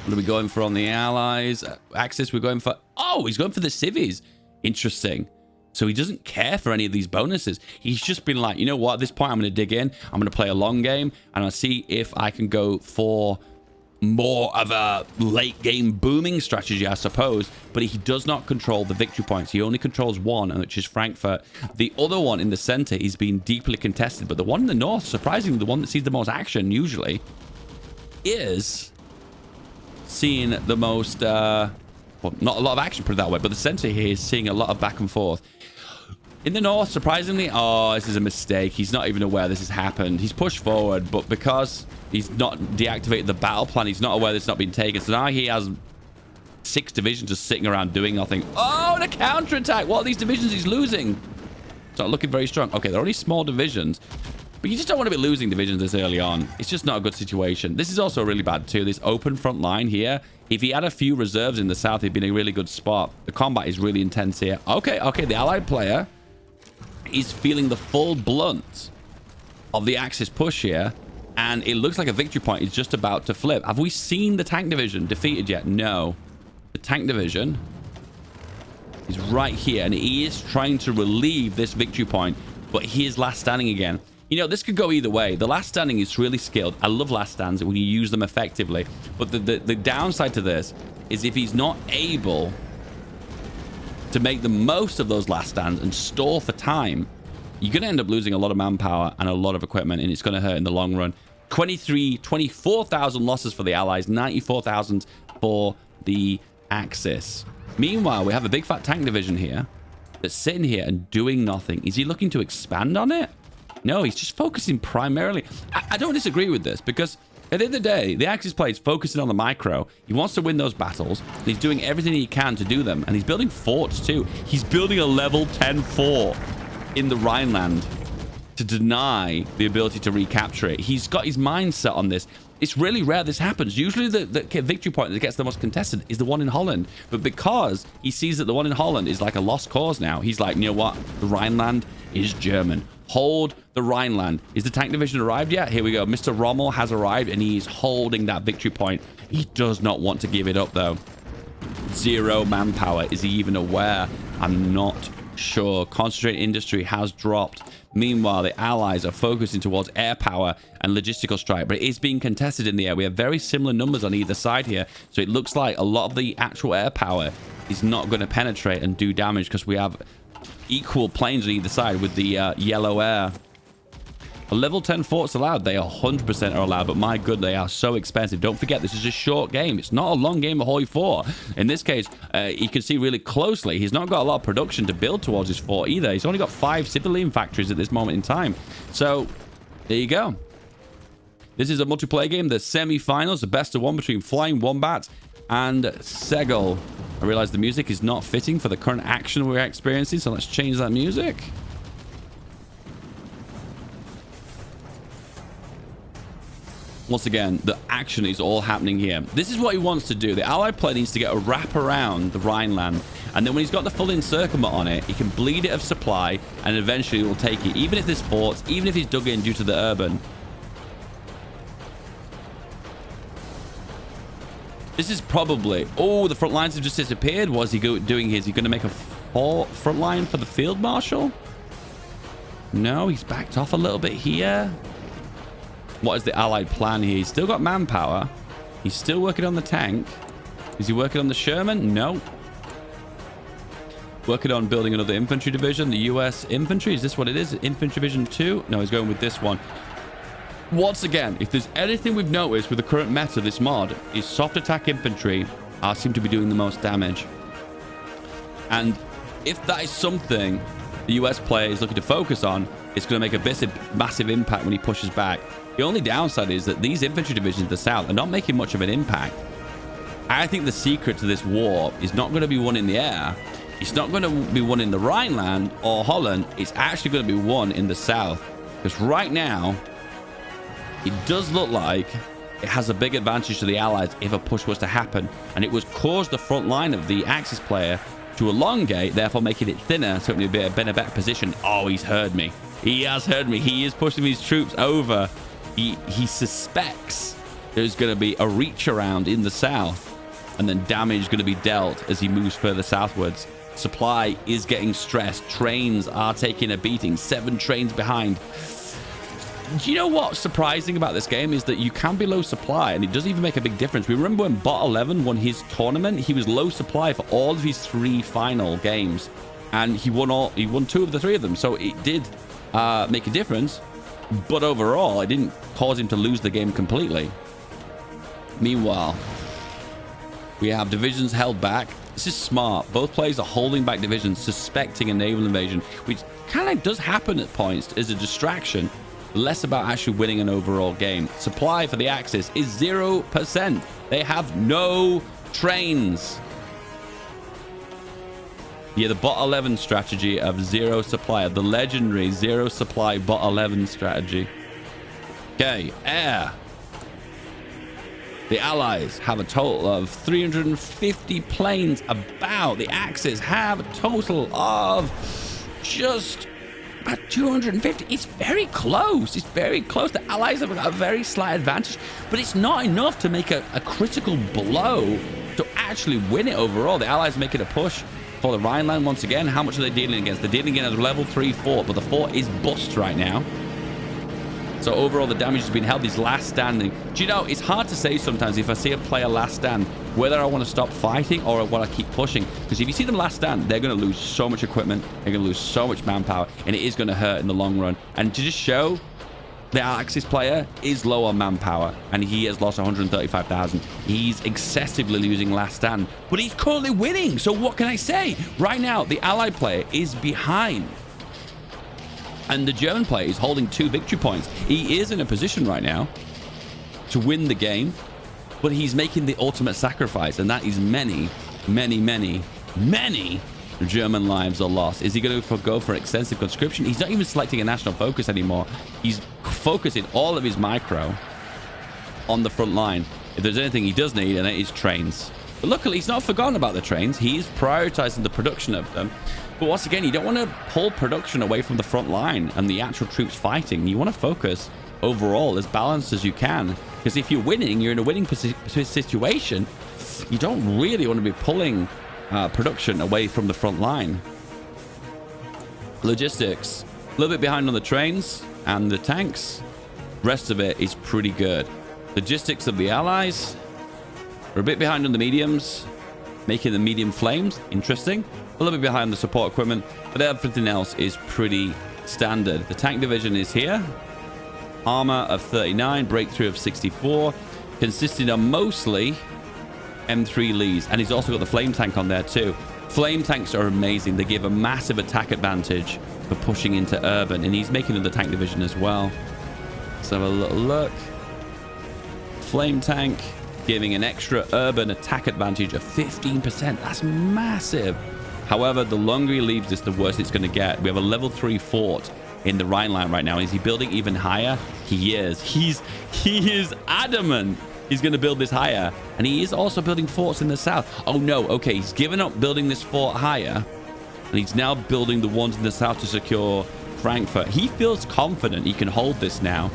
What are we going for on the Allies? Axis, we're going for... Oh, he's going for the civvies. Interesting. So he doesn't care for any of these bonuses. He's just been like, you know what? At this point, I'm going to dig in. I'm going to play a long game. And I'll see if I can go for more of a late game booming strategy, I suppose. But he does not control the victory points. He only controls one, which is Frankfurt. The other one in the center is being deeply contested. But the one in the north, surprisingly, the one that sees the most action usually, is... seeing the most well, not a lot of action, put it that way, but the center here is seeing a lot of back and forth. In the north, surprisingly, oh, this is a mistake. He's not even aware this has happened. He's pushed forward, but because he's not deactivated the battle plan, he's not aware this has not been taken. So now he has 6 divisions just sitting around doing nothing. Oh, the counterattack. What are these divisions he's losing? It's not looking very strong. Okay, they're only small divisions, but you just don't want to be losing divisions this early on. It's just not a good situation. This is also really bad too. This open front line here. If he had a few reserves in the south, he'd be in a really good spot. The combat is really intense here. Okay, the allied player is feeling the full blunt of the Axis push here, and it looks like a victory point is just about to flip. Have we seen the tank division defeated yet? No. The tank division is right here, and he is trying to relieve this victory point, but he is last standing again. You know, this could go either way. The last standing is really skilled. I love last stands when you use them effectively, but the downside to this is if he's not able to make the most of those last stands and stall for time, you're going to end up losing a lot of manpower and a lot of equipment, and it's going to hurt in the long run. 24,000 losses for the Allies, 94,000 for the Axis. Meanwhile, we have a big fat tank division here that's sitting here and doing nothing. Is he looking to expand on it? No, he's just focusing primarily. I don't disagree with this, because at the end of the day, the Axis player is focusing on the micro. He wants to win those battles, and he's doing everything he can to do them. And he's building forts too. He's building a level 10 fort in the Rhineland to deny the ability to recapture it. He's got his mindset on this. It's really rare this happens. Usually the victory point that gets the most contested is the one in Holland. But because he sees that the one in Holland is like a lost cause now, he's like, you know what? The Rhineland is German. Hold the Rhineland. Is the tank division arrived yet? Here we go. Mr. Rommel has arrived, and he's holding that victory point. He does not want to give it up, though. 0 manpower. Is he even aware? I'm not sure. Concentrated industry has dropped. Meanwhile, the Allies are focusing towards air power and logistical strike, but it is being contested in the air. We have very similar numbers on either side here, so it looks like a lot of the actual air power is not going to penetrate and do damage, because we have equal planes on either side with the yellow air. A level 10 forts allowed. They 100% are allowed, but my god, they are so expensive. Don't forget, this is a short game. It's not a long game of HOI4. In this case, you can see really closely, he's not got a lot of production to build towards his fort either. He's only got 5 civilian factories at this moment in time. So, there you go. This is a multiplayer game. The semi-finals, the best of one between Flying Wombat and Segel. I realize the music is not fitting for the current action we're experiencing, so let's change that music. Once again, the action is all happening here. This is what he wants to do. The Allied player needs to get a wrap around the Rhineland, and then when he's got the full encirclement on it, he can bleed it of supply, and eventually he will take it, even if there's forts, even if he's dug in due to the urban. This is probably... Oh, the front lines have just disappeared. What is he doing here? Is he going to make a front line for the field marshal? No, he's backed off a little bit here. What is the Allied plan here? He's still got manpower. He's still working on the tank. Is he working on the Sherman? No. Working on building another infantry division. The US infantry. Is this what it is? Infantry division 2? No, he's going with this one. Once again, if there's anything we've noticed with the current meta of this mod, is soft attack infantry seem to be doing the most damage. And if that is something the US player is looking to focus on, it's going to make a massive impact when he pushes back. The only downside is that these infantry divisions in the south are not making much of an impact. I think the secret to this war is not going to be won in the air. It's not going to be won in the Rhineland or Holland. It's actually going to be won in the south. Because right now, it does look like it has a big advantage to the Allies if a push was to happen. And it would cause the front line of the Axis player to elongate, therefore making it thinner, so it would be in a better position. Oh, he's heard me. He has heard me. He is pushing his troops over. He suspects there's going to be a reach around in the south, and then damage going to be dealt as he moves further southwards. Supply is getting stressed. Trains are taking a beating. 7 trains behind. Do you know what's surprising about this game is that you can be low supply, and it doesn't even make a big difference. We remember when Bot 11 won his tournament, he was low supply for all of his 3 final games, and he won 2 of the 3 of them. So it did make a difference. But overall, it didn't cause him to lose the game completely. Meanwhile, we have divisions held back. This is smart. Both players are holding back divisions, suspecting a naval invasion, which kind of does happen at points as a distraction. Less about actually winning an overall game. Supply for the Axis is 0%. They have no trains. Yeah, the bot 11 strategy of zero supply, of the legendary zero supply bot 11 strategy. Okay, air. The Allies have a total of 350 planes about. The Axis have a total of just about 250. It's very close. It's very close. The Allies have got a very slight advantage, but it's not enough to make a critical blow to actually win it overall. The Allies making a push for the Rhineland once again. How much are they dealing against? They're dealing against a level 3 fort, but the fort is bust right now. So overall, the damage has been held. These last standing. Do you know, it's hard to say sometimes if I see a player last stand, whether I want to stop fighting or I want to keep pushing. Because if you see them last stand, they're going to lose so much equipment. They're going to lose so much manpower, and it is going to hurt in the long run. And to just show, the Axis player is low on manpower, and he has lost 135,000. He's excessively losing last stand, but he's currently winning. So what can I say? Right now, the Allied player is behind, and the German player is holding 2 victory points. He is in a position right now to win the game, but he's making the ultimate sacrifice, and that is many, many, many, many German lives are lost. Is he going to go for extensive conscription? He's not even selecting a national focus anymore. He's focusing all of his micro on the front line. If there's anything he does need, and it is trains. But luckily, he's not forgotten about the trains. He's prioritizing the production of them. But once again, you don't want to pull production away from the front line and the actual troops fighting. You want to focus overall as balanced as you can. Because if you're winning, you're in a winning situation. You don't really want to be pulling production away from the front line. Logistics. A little bit behind on the trains and the tanks. Rest of it is pretty good. Logistics of the Allies. We're a bit behind on the mediums. Making the medium flames. Interesting. A little bit behind the support equipment, but everything else is pretty standard. The tank division is here. Armor of 39, breakthrough of 64, consisting of mostly M3 Lees, and he's also got the flame tank on there too. Flame tanks are amazing. They give a massive attack advantage for pushing into urban, and he's making the tank division as well. Let's have a little look. Flame tank giving an extra urban attack advantage of 15%. That's massive. However, the longer he leaves this, the worse it's going to get. We have a level 3 fort in the Rhineland right now. Is he building even higher? He is. He is adamant he's going to build this higher. And he is also building forts in the south. Oh, no. Okay, he's given up building this fort higher. And he's now building the ones in the south to secure Frankfurt. He feels confident he can hold this now.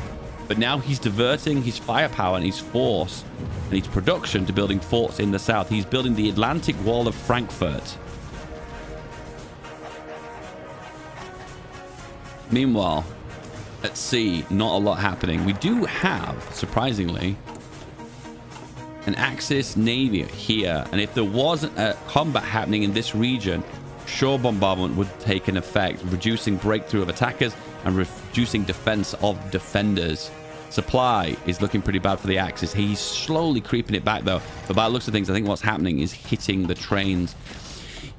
But now he's diverting his firepower and his force and his production to building forts in the south. He's building the Atlantic Wall of Frankfurt. Meanwhile, at sea, not a lot happening. We do have, surprisingly, an Axis Navy here. And if there wasn't a combat happening in this region, shore bombardment would take an effect, reducing breakthrough of attackers and reducing defense of defenders. Supply is looking pretty bad for the Axis. He's slowly creeping it back, though. But by the looks of things, I think what's happening is hitting the trains.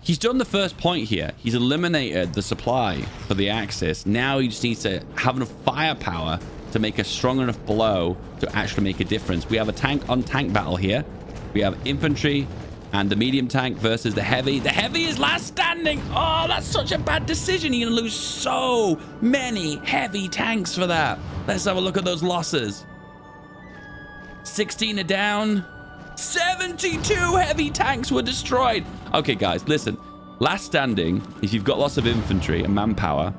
He's done the first point here. He's eliminated the supply for the Axis. Now he just needs to have enough firepower to make a strong enough blow to actually make a difference. We have a tank-on-tank battle here. We have infantry and the medium tank versus the heavy. The heavy is last standing. Oh, that's such a bad decision. You're going to lose so many heavy tanks for that. Let's have a look at those losses. 16 are down. 72 heavy tanks were destroyed. Okay, guys, listen. Last standing, if you've got lots of infantry and manpower,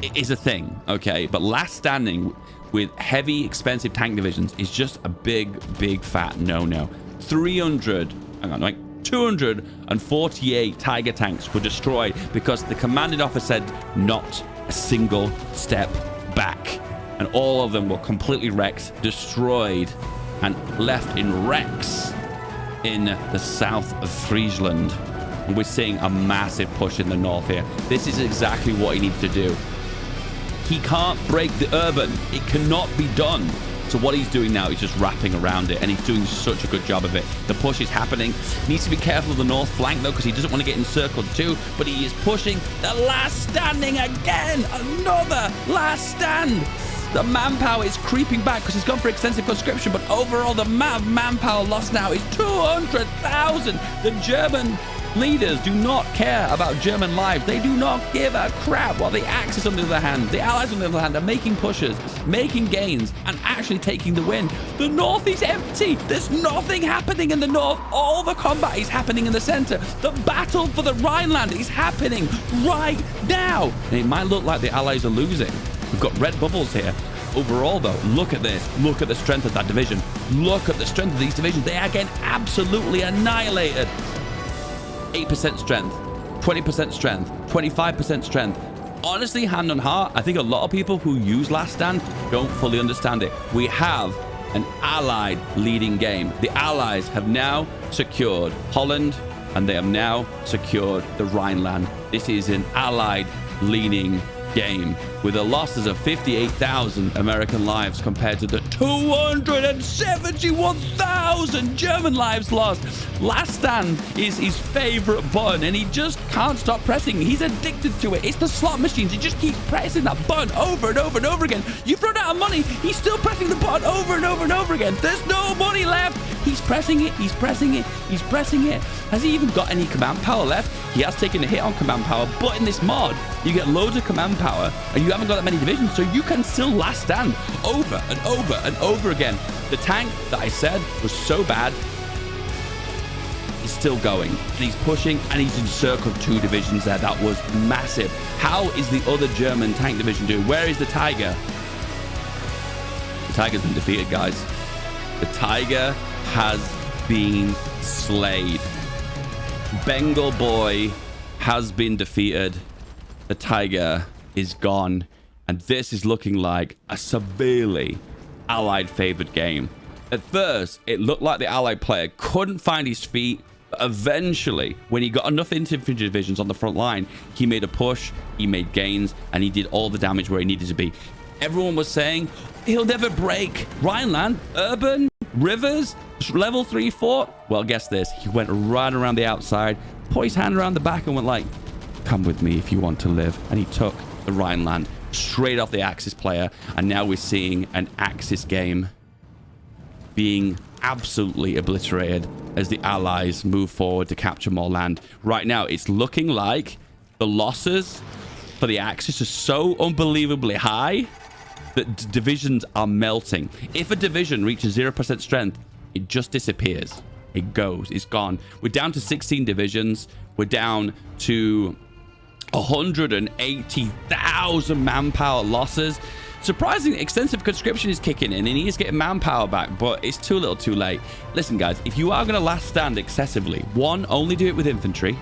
it is a thing, okay? But last standing with heavy, expensive tank divisions is just a big, big, fat no-no. 248 Tiger tanks were destroyed because the commanding officer said not a single step back. And all of them were completely wrecked, destroyed, and left in wrecks in the south of Friesland. And we're seeing a massive push in the north here. This is exactly what he needs to do. He can't break the urban. It cannot be done. So what he's doing now is just wrapping around it, and he's doing such a good job of it. The push is happening. He needs to be careful of the north flank, though, because he doesn't want to get encircled too, but he is pushing. The last standing again. Another last stand. The manpower is creeping back because he's gone for extensive conscription, but overall the manpower lost now is 200,000. The German Leaders do not care about German lives. They do not give a crap. While the Axis, on the other hand, the Allies, on the other hand, are making pushes, making gains, and actually taking the win. The north is empty. There's nothing happening in the north. All the combat is happening in the center. The battle for the Rhineland is happening right now. And it might look like the Allies are losing. We've got red bubbles here. Overall, though, look at this. Look at the strength of that division. Look at the strength of these divisions. They are getting absolutely annihilated. 8% strength, 20% strength, 25% strength. Honestly, hand on heart, I think a lot of people who use Last Stand don't fully understand it. We have an allied leading game. The Allies have now secured Holland, and they have now secured the Rhineland. This is an allied leading game with the losses of 58,000 American lives compared to the 271,000 German lives lost. Last Stand is his favorite button, and he just can't stop pressing. He's addicted to it. It's the slot machines. He just keeps pressing that button over and over and over again. You've run out of money. He's still pressing the button over and over and over again. There's no money left. He's pressing it. He's pressing it. He's pressing it. Has he even got any command power left? He has taken a hit on command power, but in this mod, you get loads of command power, and you haven't got that many divisions, so you can still Last Stand over and over and over again. The tank that I said was so bad is still going, and he's pushing, and he's encircled 2 divisions there. That was massive. How is the other German tank division doing? Where is the Tiger? The Tiger's been defeated, guys. The Tiger has been slayed. Bengal Boy has been defeated. The Tiger is gone, and this is looking like a severely allied favored game. At first, it looked like the allied player couldn't find his feet, but eventually, when he got enough infantry divisions on the front line, he made a push, he made gains, and he did all the damage where he needed to be. Everyone was saying, he'll never break Rhineland, urban, rivers, level 3 fort. Well, guess this. He went right around the outside, put his hand around the back and went like, come with me if you want to live. And he took the Rhineland straight off the Axis player. And now we're seeing an Axis game being absolutely obliterated as the Allies move forward to capture more land. Right now, it's looking like the losses for the Axis are so unbelievably high that divisions are melting. If a division reaches 0% strength, it just disappears. It goes. It's gone. We're down to 16 divisions. We're down to 180,000 manpower losses. Surprisingly, extensive conscription is kicking in, and he is getting manpower back, but it's too little too late. Listen, guys, if you are going to Last Stand excessively, one, only do it with infantry,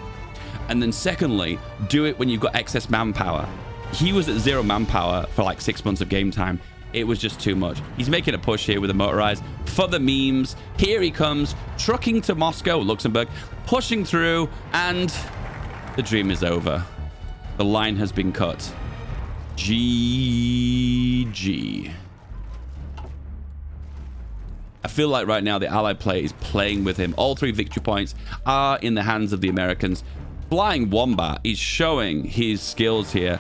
and then secondly, do it when you've got excess manpower. He was at 0 manpower for like 6 months of game time. It was just too much. He's making a push here with the motorized for the memes. Here he comes, trucking to Moscow, Luxembourg, pushing through, and the dream is over. The line has been cut. GG. I feel like right now the Allied player is playing with him. All 3 victory points are in the hands of the Americans. Flying Wombat is showing his skills here.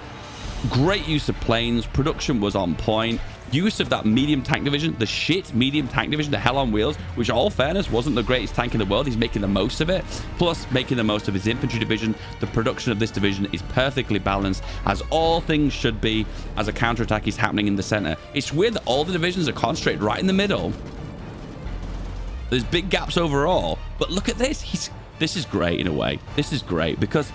Great use of planes. Production was on point. Use of that medium tank division, the shit medium tank division, the hell on wheels, which, all fairness, wasn't the greatest tank in the world. He's making the most of it, plus making the most of his infantry division. The production of this division is perfectly balanced, as all things should be, as a counterattack is happening in the center. It's weird that all the divisions are concentrated right in the middle. There's big gaps overall, but look at this. This is great in a way. This is great because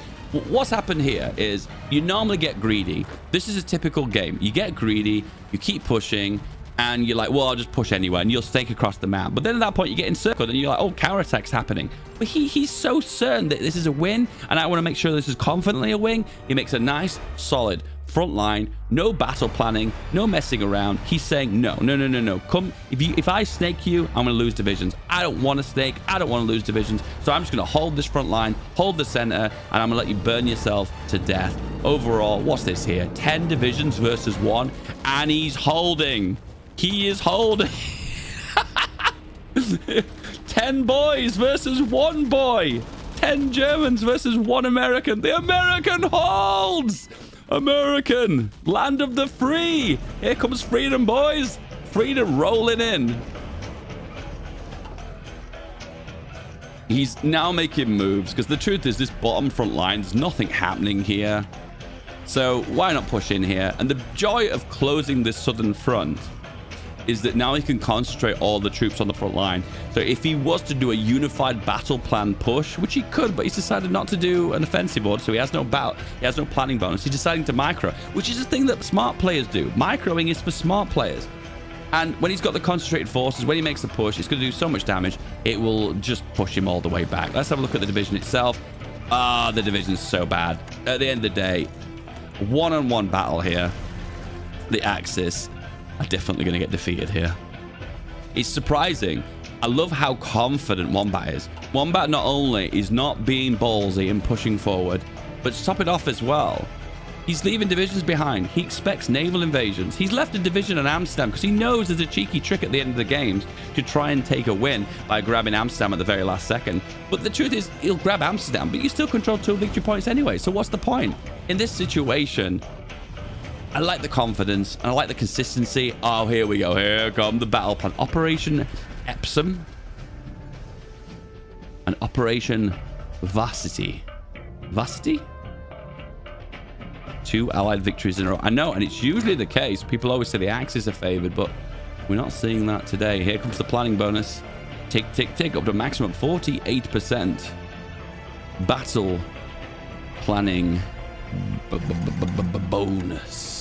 what's happened here is you normally get greedy. This is a typical game. You get greedy, you keep pushing, and you're like, well, I'll just push anyway, and you'll stake across the map. But then at that point, you get encircled, and you're like, oh, counterattack's happening. But he's so certain that this is a win, and I want to make sure this is confidently a win. He makes a nice, solid front line, no battle planning, no messing around. He's saying, no. Come, if I snake you, I'm going to lose divisions. I don't want to snake. I don't want to lose divisions. So I'm just going to hold this front line, hold the center, and I'm going to let you burn yourself to death. Overall, what's this here? 10 divisions versus 1, and he's holding. He is holding. 10 boys versus 1 boy. 10 Germans versus 1 American. The American holds. American, land of the free. Here comes freedom, boys. Freedom rolling in. He's now making moves because the truth is this bottom front line, there's nothing happening here. So why not push in here? And the joy of closing this southern front is that now he can concentrate all the troops on the front line. So if he was to do a unified battle plan push, which he could, but he's decided not to do an offensive order, so he has no planning bonus. He's deciding to micro, which is a thing that smart players do. Microing is for smart players. And when he's got the concentrated forces, when he makes the push, it's going to do so much damage, it will just push him all the way back. Let's have a look at the division itself. The division's so bad. At the end of the day, one-on-one battle here. The Axis are definitely going to get defeated here. It's surprising. I love how confident Wombat is. Wombat not only is not being ballsy and pushing forward, but to top it off as well, he's leaving divisions behind. He expects naval invasions. He's left a division in Amsterdam because he knows there's a cheeky trick at the end of the games to try and take a win by grabbing Amsterdam at the very last second. But the truth is, he'll grab Amsterdam, but you still control 2 victory points anyway. So what's the point? In this situation, I like the confidence and I like the consistency. Oh, here we go. Here come the battle plan. Operation Epsom and Operation Varsity. Varsity? 2 allied victories in a row. I know, and it's usually the case. People always say the Axis are favored, but we're not seeing that today. Here comes the planning bonus. Tick, tick, tick, up to a maximum 48%. Battle planning bonus.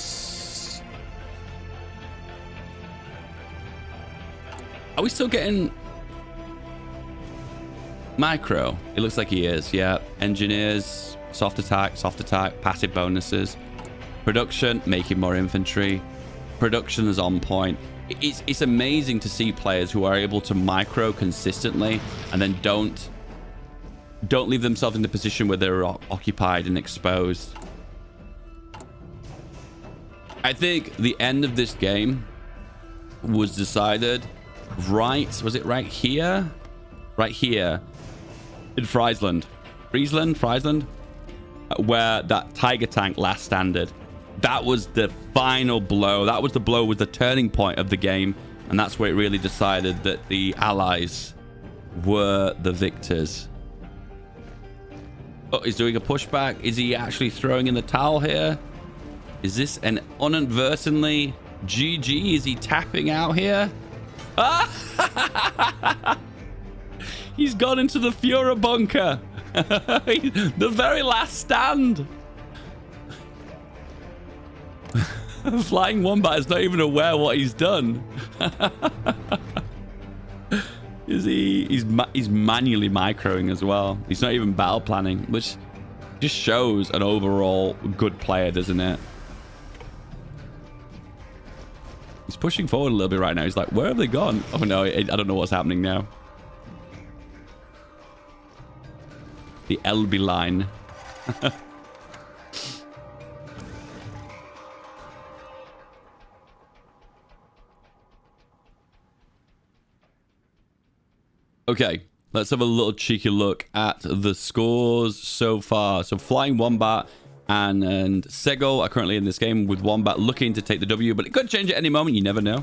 Are we still getting micro? It looks like he is. Yeah. Engineers, soft attack, passive bonuses. Production, making more infantry. Production is on point. It's amazing to see players who are able to micro consistently and then don't leave themselves in the position where they're occupied and exposed. I think the end of this game was decided was it right here? Right here in Friesland, where that Tiger tank last standard. That was the final blow. That was the blow with the turning point of the game. And that's where it really decided that the Allies were the victors. Oh, he's doing a pushback. Is he actually throwing in the towel here? Is this an inadvertently GG? Is he tapping out here? Ah! He's gone into the Führer bunker. The very last stand. Flying Wombat is not even aware what he's done. Is he? He's manually microing as well. He's not even battle planning, which just shows an overall good player, doesn't it? He's pushing forward a little bit right now. He's like, where have they gone? Oh no, I don't know what's happening now. The Elbe line. Okay, let's have a little cheeky look at the scores so far. So Flying Wombat and Segol are currently in this game, with Wombat looking to take the W, but it could change at any moment. You never know.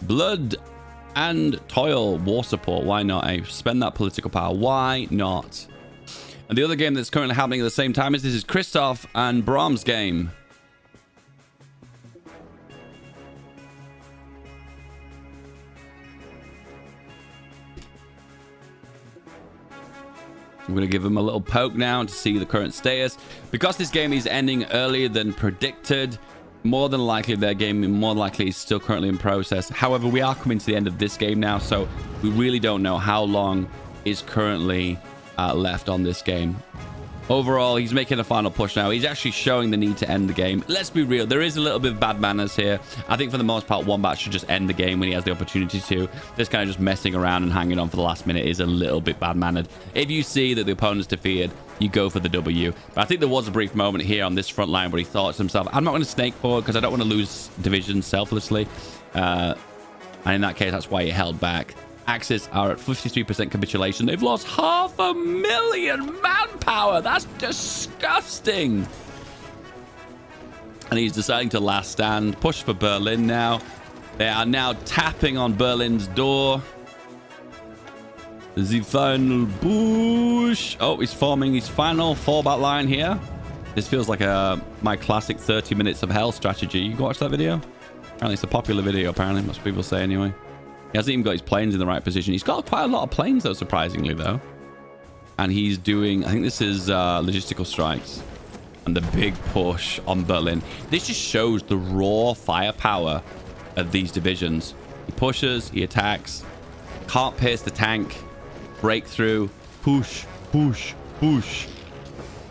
Blood and Toil, war support. Why not? Spend that political power. Why not? And the other game that's currently happening at the same time is Christoph and Brahm's game. I'm going to give them a little poke now to see the current status. Because this game is ending earlier than predicted, more than likely their game is still currently in process. However, we are coming to the end of this game now, so we really don't know how long is currently left on this game. Overall, he's making a final push now. He's actually showing the need to end the game. Let's be real. There is a little bit of bad manners here. I think for the most part, Wombat should just end the game when he has the opportunity to. This kind of just messing around and hanging on for the last minute is a little bit bad-mannered. If you see that the opponent's defeated, you go for the W. But I think there was a brief moment here on this front line where he thought to himself, I'm not going to snake forward because I don't want to lose division selflessly. And in that case, that's why he held back. Axis are at 53% capitulation. They've lost 500,000 manpower. That's disgusting. And he's deciding to last stand. Push for Berlin now. They are now tapping on Berlin's door. The final push. Oh, he's forming his final fallback line here. This feels like my classic 30 minutes of hell strategy. You watch that video? Apparently it's a popular video, apparently. Most people say anyway. He hasn't even got his planes in the right position. He's got quite a lot of planes, though, surprisingly, though. And he's doing, I think this is logistical strikes. And the big push on Berlin. This just shows the raw firepower of these divisions. He pushes, he attacks, can't pierce the tank, breakthrough, push, push, push.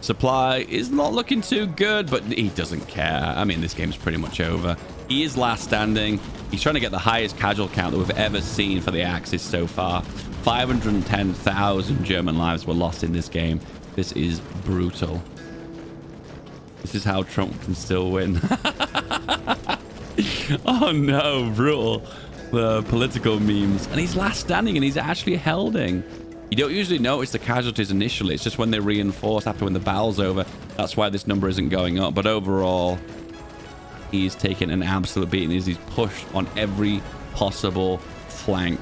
Supply is not looking too good, but he doesn't care. I mean, this game's pretty much over. He is last standing. He's trying to get the highest casual count that we've ever seen for the Axis so far. 510,000 German lives were lost in this game. This is brutal. This is how Trump can still win. Oh no, brutal. The political memes. And he's last standing and he's actually holding. You don't usually notice the casualties initially. It's just when they reinforce after when the battle's over. That's why this number isn't going up. But overall, he's taken an absolute beating as he's pushed on every possible flank.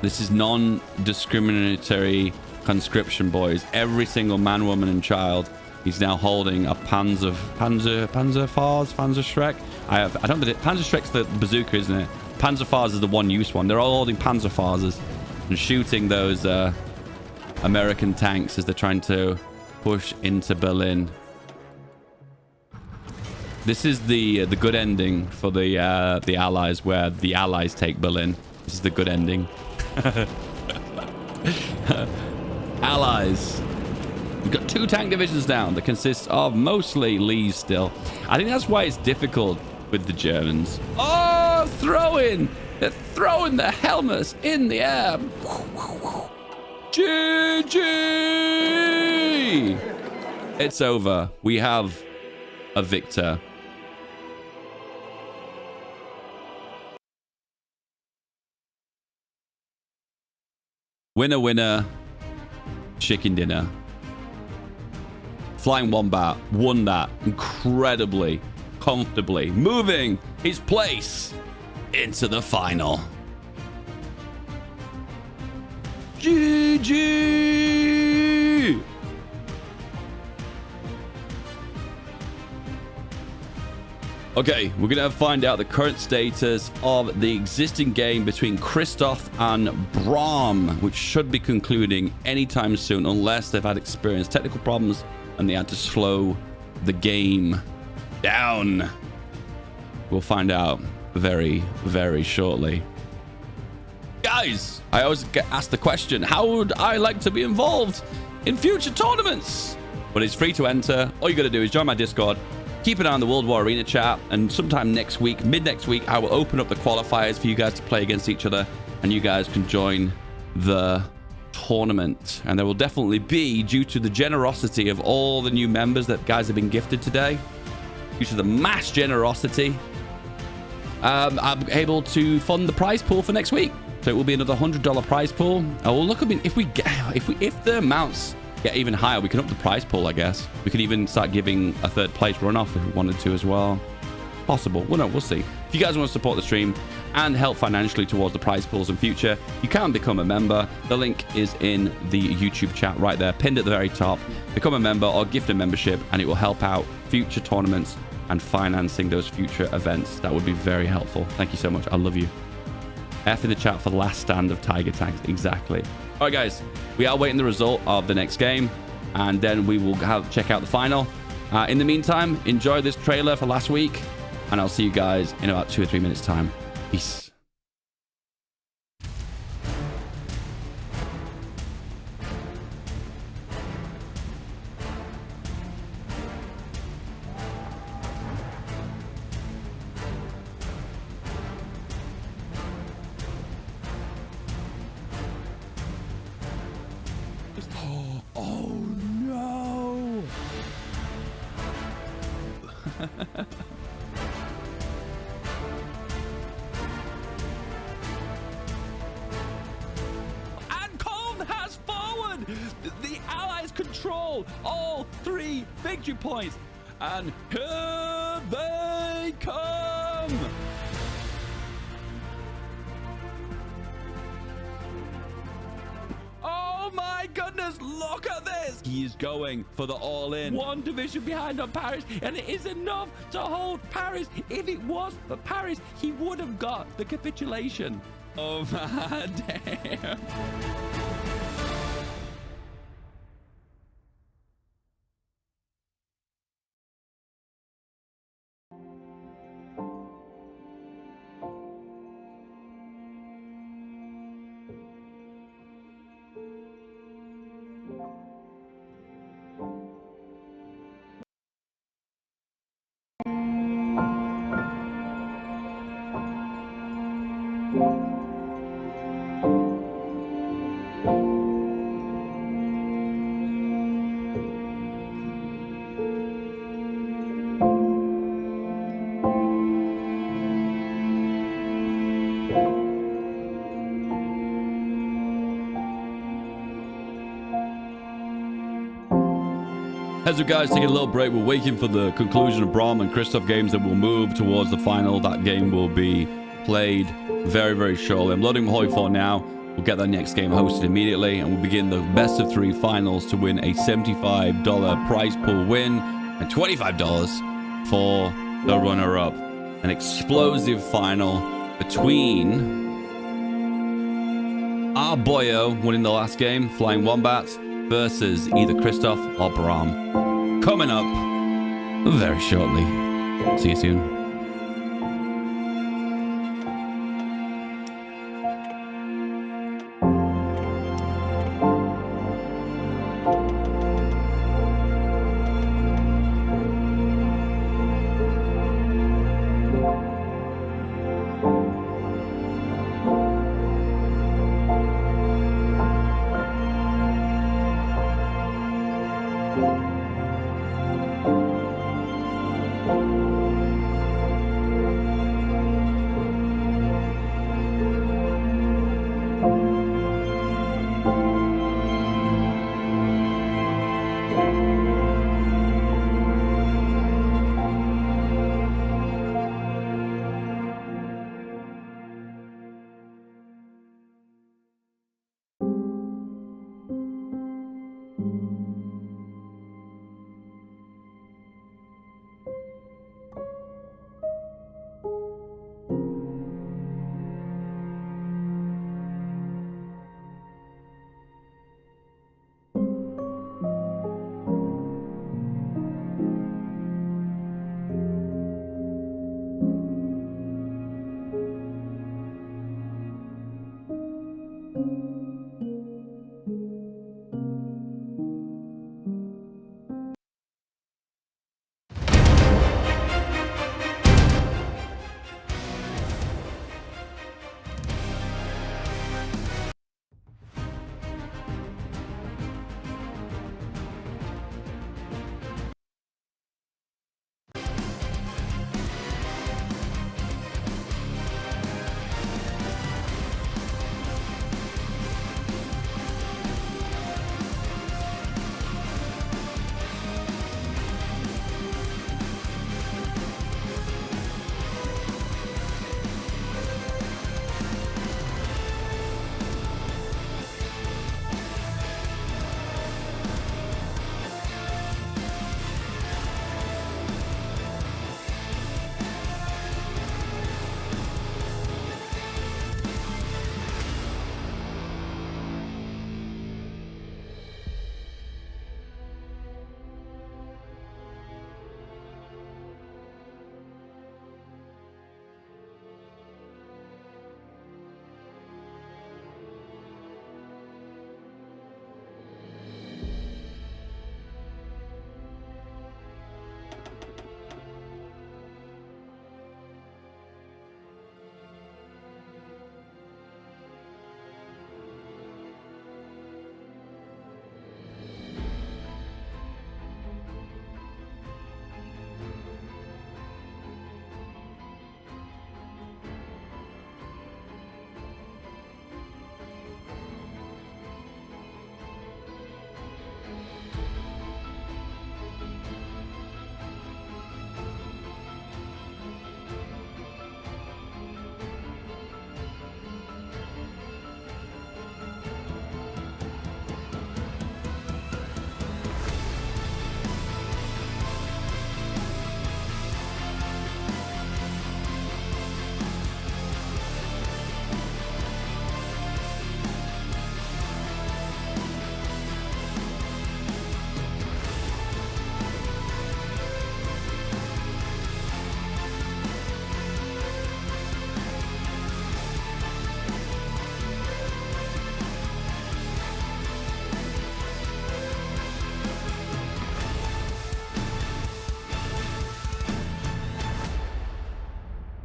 This is non-discriminatory conscription, boys. Every single man, woman, and child. He's now holding a Panzerschreck. I don't know. Panzerschreck's the bazooka, isn't it? Panzerfahrers is the one-use one. They're all holding Panzerfahrers and shooting those American tanks as they're trying to push into Berlin. This is the good ending for the Allies, where the Allies take Berlin. This is the good ending. Allies. We've got 2 tank divisions down that consists of mostly Lees still. I think that's why it's difficult with the Germans. Oh, throwing! They're throwing the helmets in the air. GG! It's over. We have a victor. Winner, winner, chicken dinner. Flying Wombat won that incredibly, comfortably, moving his place into the final. GG! Okay, we're going to find out the current status of the existing game between Christoph and Brahm, which should be concluding anytime soon, unless they've had experienced technical problems and they had to slow the game down. We'll find out very, very shortly. Guys, I always get asked the question, how would I like to be involved in future tournaments? But it's free to enter. All you got to do is join my Discord, keep an eye on the World War Arena chat, and sometime next week, mid-next week, I will open up the qualifiers for you guys to play against each other, and you guys can join the tournament. And there will definitely be, due to the generosity of all the new members that guys have been gifted today, due to the mass generosity, I'm able to fund the prize pool for next week. So it will be another $100 prize pool. Oh, well, look, I mean, if the amounts get even higher, we can up the prize pool, I guess. We could even start giving a third place runoff if we wanted to as well. Possible. Well, no, we'll see. If you guys want to support the stream and help financially towards the prize pools in future, you can become a member. The link is in the YouTube chat right there, pinned at the very top. Become a member or gift a membership, and it will help out future tournaments and financing those future events. That would be very helpful. Thank you so much. I love you. F in the chat for the last stand of Tiger Tanks. Exactly. All right, guys. We are waiting the result of the next game, and then we will check out the final. In the meantime, enjoy this trailer for last week, and I'll see you guys in about 2 or 3 minutes' time. Peace. Oh no! And Colm has forward! The Allies control all 3 victory points! And here they come! is going for the all-in. One division behind on Paris, and it is enough to hold Paris. If it was for Paris, he would have got the capitulation. Oh, man, damn. As we guys take a little break, we're waiting for the conclusion of Brom and Christoph games, and we'll move towards the final. That game will be played very, very shortly. I'm loading HOI4 now. We'll get that next game hosted immediately, and we'll begin the best of 3 finals to win a $75 prize pool win and $25 for the runner-up. An explosive final between our boyo winning the last game, Flying Wombats, versus either Christoph or Brom. Coming up very shortly. See you soon.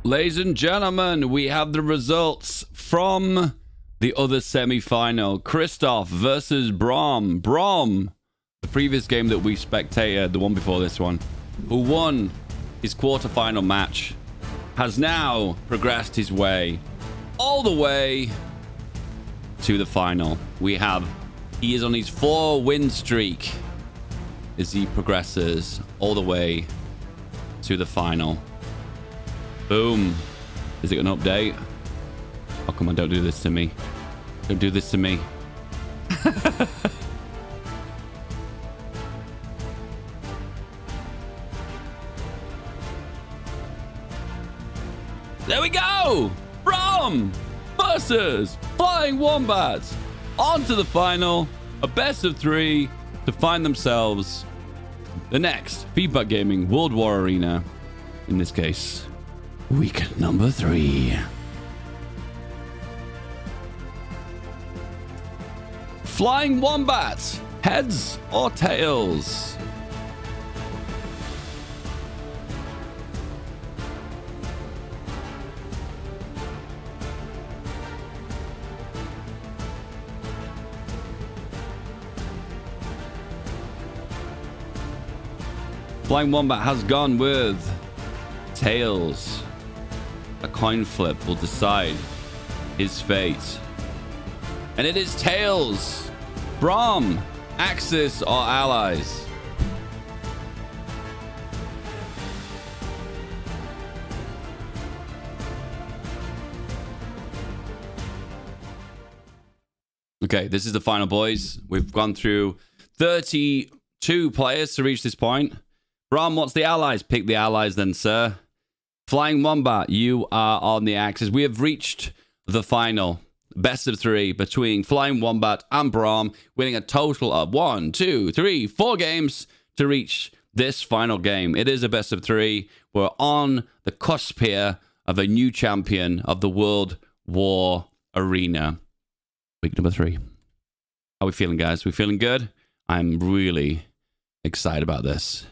Ladies and gentlemen, we have the results from the other semi-final. Christoph versus Brom. Brom, the previous game that we spectated, the one before this one, who won his quarterfinal match, has now progressed his way all the way to the final. He is on his 4-win streak as he progresses all the way to the final. Boom. Is it an update? Oh, come on, don't do this to me. Don't do this to me. There we go! Brom versus Flying Wombats. On to the final. A best of 3 to find themselves the next FeedBackGaming World War Arena. In this case, week number 3. Flying Wombats, heads or tails? Flying Wombat has gone with tails. A coin flip will decide his fate. And it is tails. Brom, Axis or allies? Okay, this is the final, boys. We've gone through 32 players to reach this point. Brom, what's the allies? Pick the allies then, sir. Flying Wombat, you are on the Axis. We have reached the final. Best of 3 between Flying Wombat and Brom, winning a total of 1, 2, 3, 4 games to reach this final game. It is a best of 3. We're on the cusp here of a new champion of the World War Arena. Week number 3. How are we feeling, guys? We feeling good? I'm really excited about this.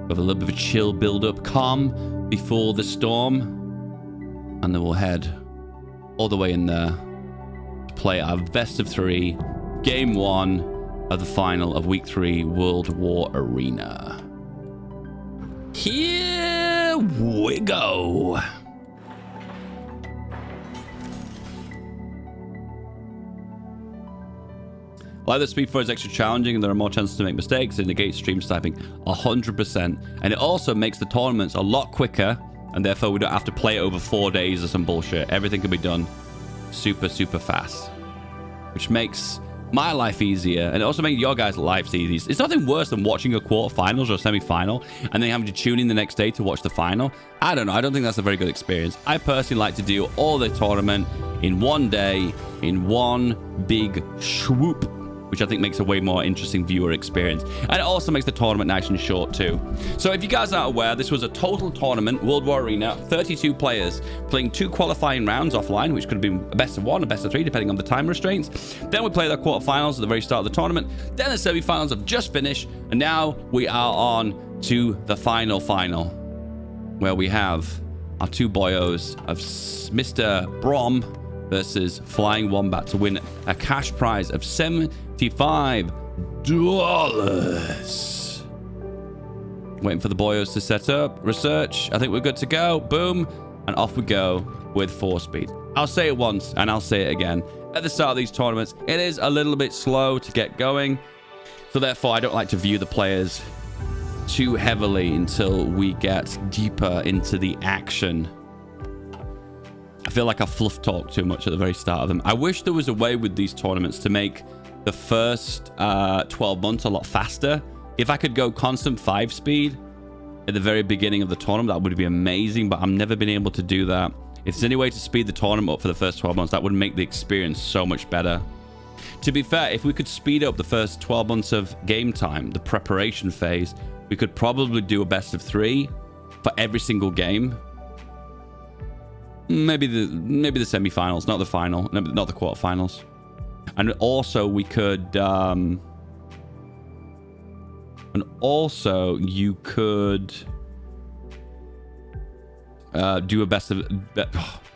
With a little bit of a chill build-up, calm before the storm, and then we'll head all the way in there to play our best of 3, game 1 of the final of week 3 World War Arena. Here we go. While the Speed 4 is extra challenging and there are more chances to make mistakes, it negates stream sniping 100%. And it also makes the tournaments a lot quicker, and therefore we don't have to play it over 4 days or some bullshit. Everything can be done super, super fast, which makes my life easier, and it also makes your guys' lives easier. It's nothing worse than watching a quarterfinals or a semi-final and then having to tune in the next day to watch the final. I don't know. I don't think that's a very good experience. I personally like to do all the tournament in one day, in one big swoop, which I think makes a way more interesting viewer experience. And it also makes the tournament nice and short too. So if you guys aren't aware, this was a total tournament, World War Arena, 32 players playing 2 qualifying rounds offline, which could have been a best of 1, a best of 3, depending on the time restraints. Then we play the quarterfinals at the very start of the tournament. Then the semi-finals have just finished, and now we are on to the final, where we have our 2 boyos of Mr. Brom versus Flying Wombat to win a cash prize of $75. Waiting for the boyos to set up. Research. I think we're good to go. Boom. And off we go with 4 speed. I'll say it once and I'll say it again. At the start of these tournaments, it is a little bit slow to get going. So therefore, I don't like to view the players too heavily until we get deeper into the action. I feel like I fluff talk too much at the very start of them. I wish there was a way with these tournaments to make the first 12 months a lot faster. If I could go constant 5 speed at the very beginning of the tournament, that would be amazing, but I've never been able to do that. If there's any way to speed the tournament up for the first 12 months, that would make the experience so much better. To be fair, if we could speed up the first 12 months of game time, the preparation phase, we could probably do a best of 3 for every single game. Maybe the semi-finals, not the final, not the quarterfinals. And also we could And also, you could do a best of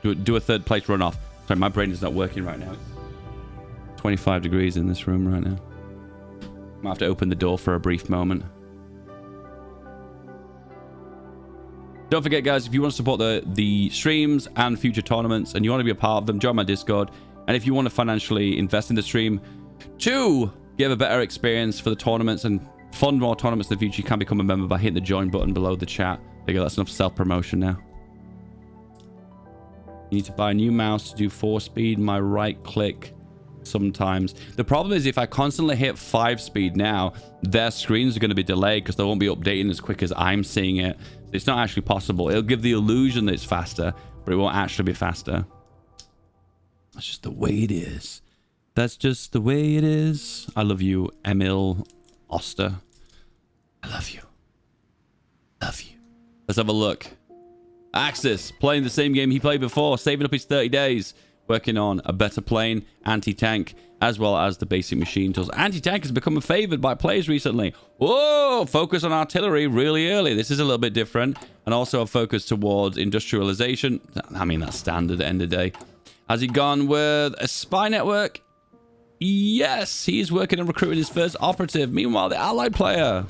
do a third place runoff. Sorry, my brain is not working right now. It's 25 degrees in this room right now. Might have to open the door for a brief moment. Don't forget, guys, if you want to support the streams and future tournaments and you want to be a part of them, join my Discord. And if you want to financially invest in the stream to give a better experience for the tournaments and fund more tournaments in the future, you can become a member by hitting the join button below the chat. There you go, that's enough self-promotion now. You need to buy a new mouse to do 4-speed. My right click sometimes. The problem is if I constantly hit 5-speed now, their screens are going to be delayed because they won't be updating as quick as I'm seeing it. It's not actually possible. It'll give the illusion that it's faster, but it won't actually be faster. That's just the way it is. That's just the way it is. I love you, Emil Oster. I love you. Love you. Let's have a look. Axis playing the same game he played before, saving up his 30 days, working on a better plane, anti-tank, as well as the basic machine tools. Anti-tank has become favored by players recently. Whoa, focus on artillery really early. This is a little bit different. And also a focus towards industrialization. I mean, that's standard at the end of the day. Has he gone with a spy network? Yes, he's working on recruiting his first operative. Meanwhile, the allied player.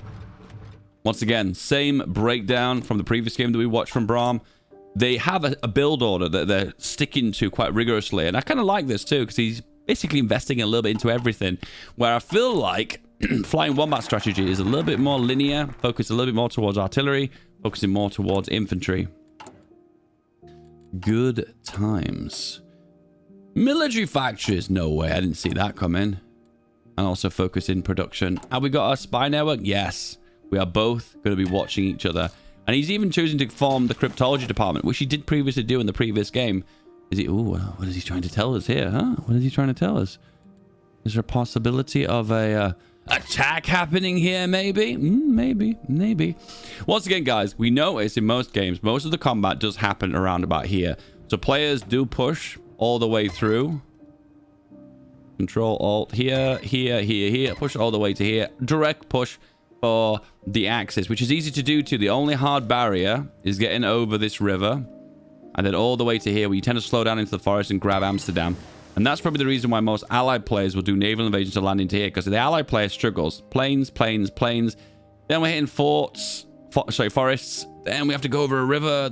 Once again, same breakdown from the previous game that we watched from Braum. They have a build order that they're sticking to quite rigorously. And I kind of like this too, because he's basically investing a little bit into everything. Where I feel like Flying Wombat strategy is a little bit more linear, focused a little bit more towards artillery, focusing more towards infantry. Good times. Military factories. No way, I didn't see that coming. And also focus in production. Have we got our spy network? Yes. We are both going to be watching each other. And he's even choosing to form the cryptology department, which he did previously do in the previous game. Is he... Ooh, what is he trying to tell us here, huh? What is he trying to tell us? Is there a possibility of a attack happening here, maybe? Maybe. Once again, guys, we notice in most games, most of the combat does happen around about here. So players do push all the way through. Control Alt here, push all the way to here. Direct push for the Axis, which is easy to do too. The only hard barrier is getting over this river and then all the way to here, where you tend to slow down into the forest and grab Amsterdam. And that's probably the reason why most allied players will do naval invasions to land into here, because the allied player struggles. Plains. Then we're hitting forests. Then we have to go over a river.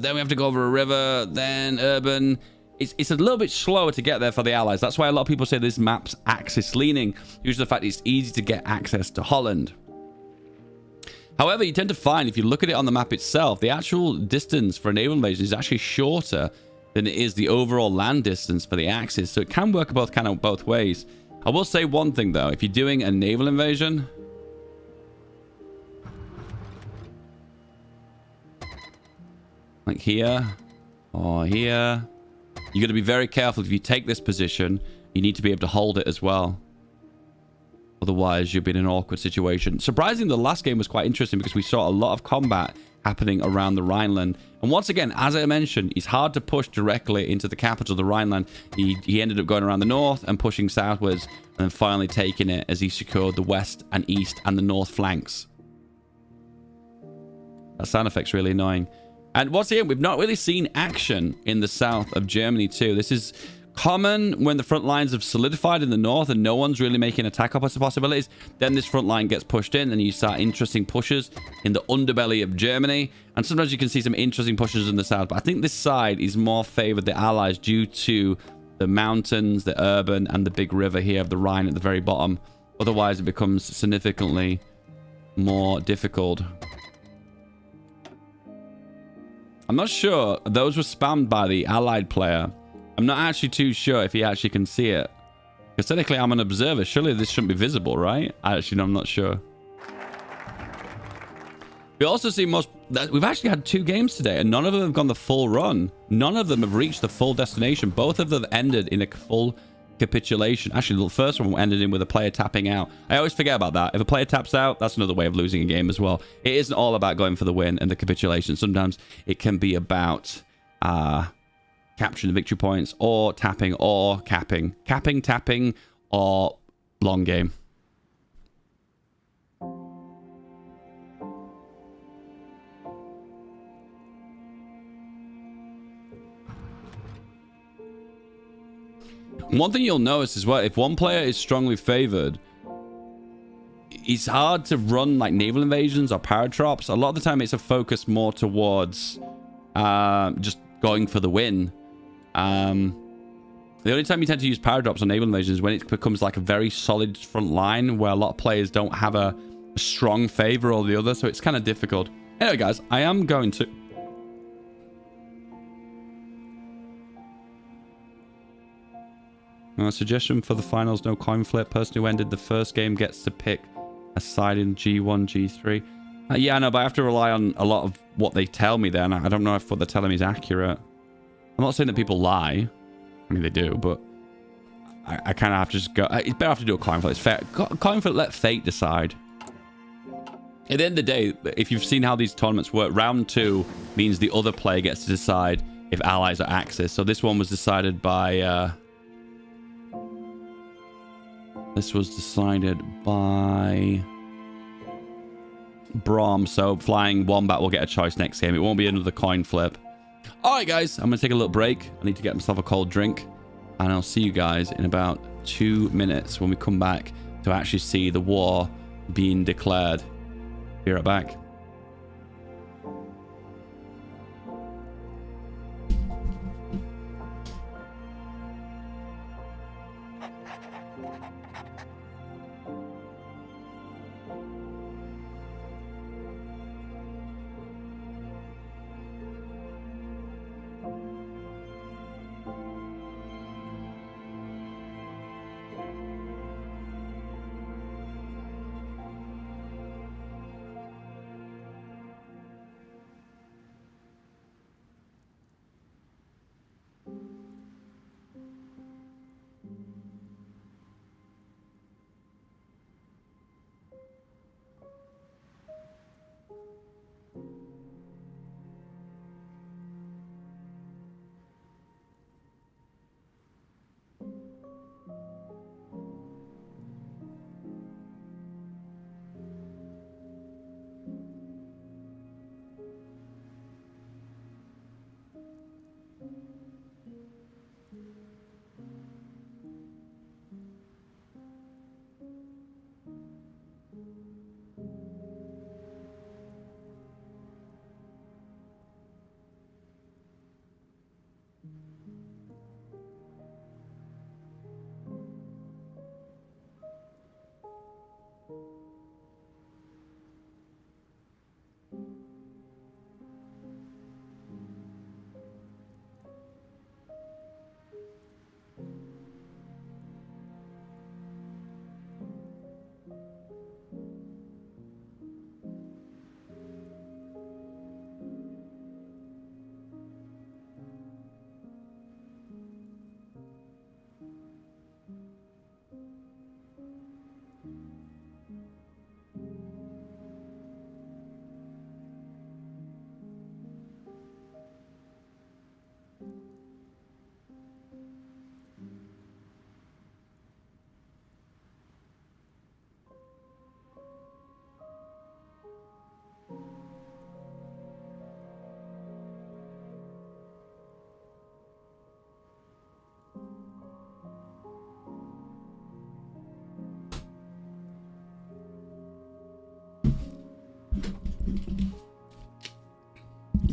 Then urban. It's a little bit slower to get there for the allies. That's why a lot of people say this map's Axis leaning, due to the fact it's easy to get access to Holland. However, you tend to find, if you look at it on the map itself, the actual distance for a naval invasion is actually shorter than it is the overall land distance for the Axis. So it can work both ways. I will say one thing, though. If you're doing a naval invasion, like here or here, you're going to be very careful. If you take this position, you need to be able to hold it as well. Otherwise, you'll be in an awkward situation. Surprisingly, the last game was quite interesting because we saw a lot of combat happening around the Rhineland. And once again, as I mentioned, it's hard to push directly into the capital, the Rhineland. He ended up going around the north and pushing southwards, and then finally taking it as he secured the west and east and the north flanks. That sound effect's really annoying. And once again, we've not really seen action in the south of Germany too. This is common when the front lines have solidified in the north and no one's really making attack possibilities. Then this front line gets pushed in and you start interesting pushes in the underbelly of Germany. And sometimes you can see some interesting pushes in the south. But I think this side is more favored the allies due to the mountains, the urban, and the big river here of the Rhine at the very bottom. Otherwise, it becomes significantly more difficult. I'm not sure. Those were spammed by the allied player. I'm not actually too sure if he actually can see it. Because technically I'm an observer. Surely this shouldn't be visible, right? Actually, no, I'm not sure. We also see we've actually had 2 games today and none of them have gone the full run. None of them have reached the full destination. Both of them ended in a full capitulation. Actually, the first one ended in with a player tapping out. I always forget about that. If a player taps out, that's another way of losing a game as well. It isn't all about going for the win and the capitulation. Sometimes it can be about capturing the victory points, or tapping, or capping. Capping, tapping, or long game. One thing you'll notice as well, if one player is strongly favored, it's hard to run like naval invasions or paratrops. A lot of the time it's a focus more towards just going for the win. The only time you tend to use paratrops on naval invasions is when it becomes like a very solid front line where a lot of players don't have a strong favor or the other, so it's kind of difficult. Anyway, guys, I am going to... suggestion for the finals, no coin flip. Person who ended the first game gets to pick a side in G1, G3. Yeah, I know, but I have to rely on a lot of what they tell me then. I don't know if what they're telling me is accurate. I'm not saying that people lie. I mean, they do, but I kind of have to just go... It's better have to do a coin flip. It's fair. Coin flip, let fate decide. At the end of the day, if you've seen how these tournaments work, round 2 means the other player gets to decide if allies are Axis. So this one was decided by... This was decided by Brahm, so Flying Wombat will get a choice next game. It won't be another coin flip. Alright, guys, I'm going to take a little break. I need to get myself a cold drink. And I'll see you guys in about 2 minutes when we come back to actually see the war being declared. Be right back.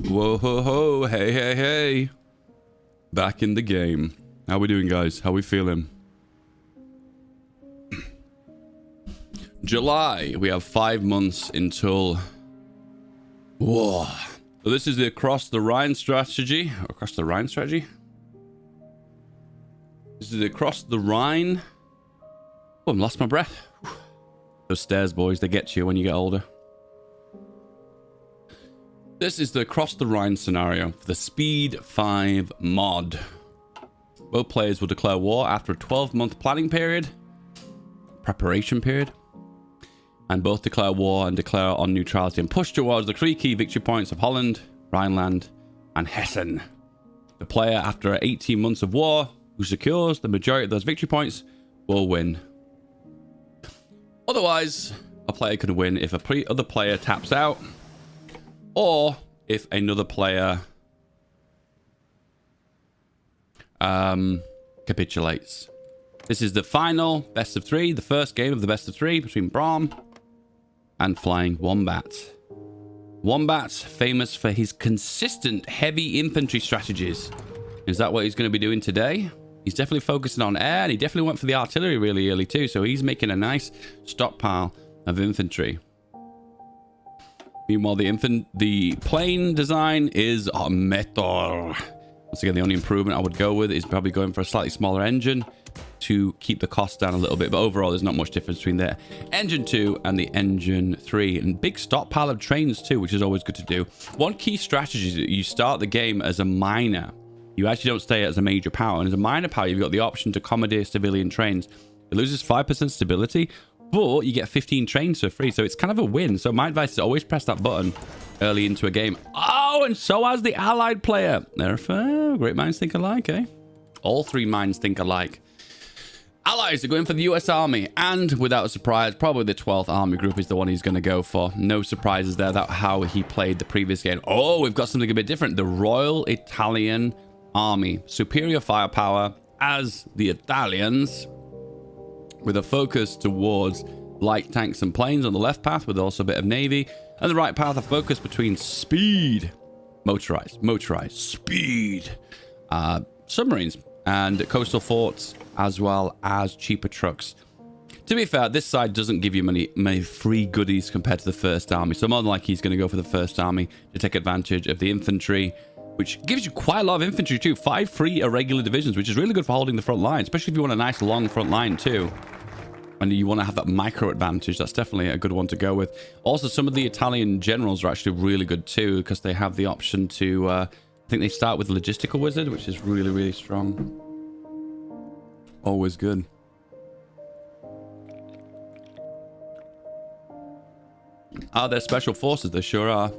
Whoa, ho, ho. Hey, hey, hey. Back in the game. How we doing, guys? How we feeling? July. We have 5 months until... Whoa. So this is the Across the Rhine strategy. Across the Rhine strategy? This is the Across the Rhine. Oh, I've lost my breath. Those stairs, boys, they get you when you get older. This is the Across the Rhine scenario for the Speed 5 mod. Both players will declare war after a 12-month planning period, preparation period, and both declare war and declare on neutrality and push towards the 3 key victory points of Holland, Rhineland, and Hessen. The player, after 18 months of war, who secures the majority of those victory points, will win. Otherwise, a player can win if a other player taps out, or if another player capitulates. This is the final best of 3, the first game of the best of 3 between Braum and Flying Wombat. Wombat, famous for his consistent heavy infantry strategies. Is that what he's going to be doing today? He's definitely focusing on air, and he definitely went for the artillery really early too, so he's making a nice stockpile of infantry. Meanwhile, the plane design is metal. Once again, the only improvement I would go with is probably going for a slightly smaller engine to keep the cost down a little bit, but overall there's not much difference between the engine 2 and the engine 3, and big stockpile of trains too, which is always good to do. One key strategy is that you start the game as a minor. You actually don't stay as a major power, and as a minor power you've got the option to commandeer civilian trains. It loses 5% stability, but you get 15 trains for free, so it's kind of a win. So my advice is always press that button early into a game. Oh, and so has the allied player. Therefore, great minds think alike, eh? All 3 minds think alike. Allies are going for the US Army, and without a surprise, probably the 12th Army Group is the one he's going to go for. No surprises there. That's how he played the previous game. Oh, we've got something a bit different. The Royal Italian Army. Superior firepower as the Italians, with a focus towards light tanks and planes on the left path, with also a bit of navy, and the right path a focus between speed, motorized, speed, submarines, and coastal forts, as well as cheaper trucks. To be fair, this side doesn't give you many free goodies compared to the first army, so more than likely he's going to go for the first army to take advantage of the infantry, which gives you quite a lot of infantry too. 5 free irregular divisions, which is really good for holding the front line, especially if you want a nice long front line too, and you want to have that micro advantage. That's definitely a good one to go with. Also, some of the Italian generals are actually really good too, because they have the option to I think they start with logistical wizard, which is really strong. Always good. Are there special forces? There sure are.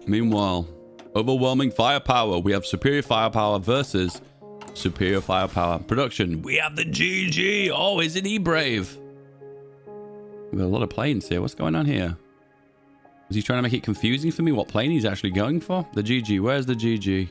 Meanwhile, overwhelming firepower. We have superior firepower versus superior firepower. Production. We have the GG. Oh, isn't he brave? We've got a lot of planes here. What's going on here? Is he trying to make it confusing for me what plane he's actually going for? The GG. Where's the GG?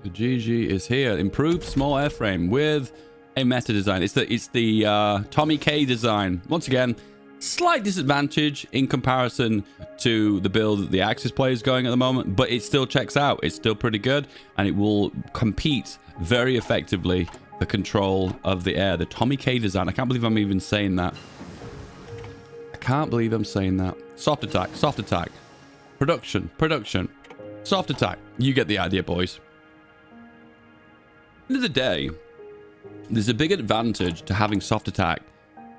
The GG is here. Improved small airframe with a meta design. It's the Tommy K design. Once again, slight disadvantage in comparison to the build that the Axis player is going at the moment, but it still checks out. It's still pretty good, and it will compete very effectively for control of the air. The Tommy K design. I can't believe I'm even saying that. I can't believe I'm saying that. Soft attack, soft attack. Production, soft attack. You get the idea, boys. At the end of the day, there's a big advantage to having soft attack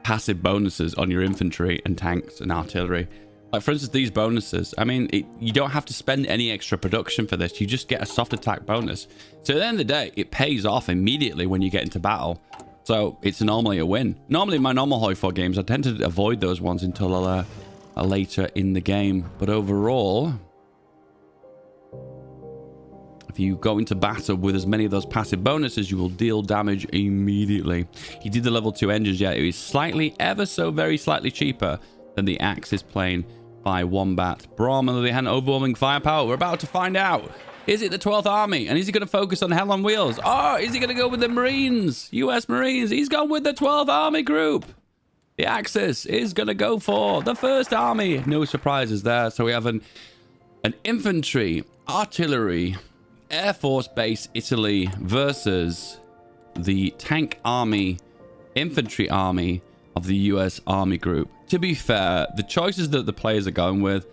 passive bonuses on your infantry and tanks and artillery. Like, for instance, these bonuses, I mean, you don't have to spend any extra production for this. You just get a soft attack bonus. So at the end of the day, it pays off immediately when you get into battle. So it's normally a win. Normally in my normal HOI4 games, I tend to avoid those ones until later in the game. But overall, if you go into battle with as many of those passive bonuses, you will deal damage immediately. He did the level 2 engines, yeah. It was slightly, ever so very slightly cheaper than the Axis plane by Wombat. Braum, on the other hand, overwhelming firepower. We're about to find out. Is it the 12th Army? And is he going to focus on Hell on Wheels? Oh, is he going to go with the Marines? US Marines. He's gone with the 12th Army group. The Axis is going to go for the 1st Army. No surprises there. So we have an infantry, artillery, Air Force Base Italy versus the tank army, infantry army of the US Army Group. To be fair, the choices that the players are going with,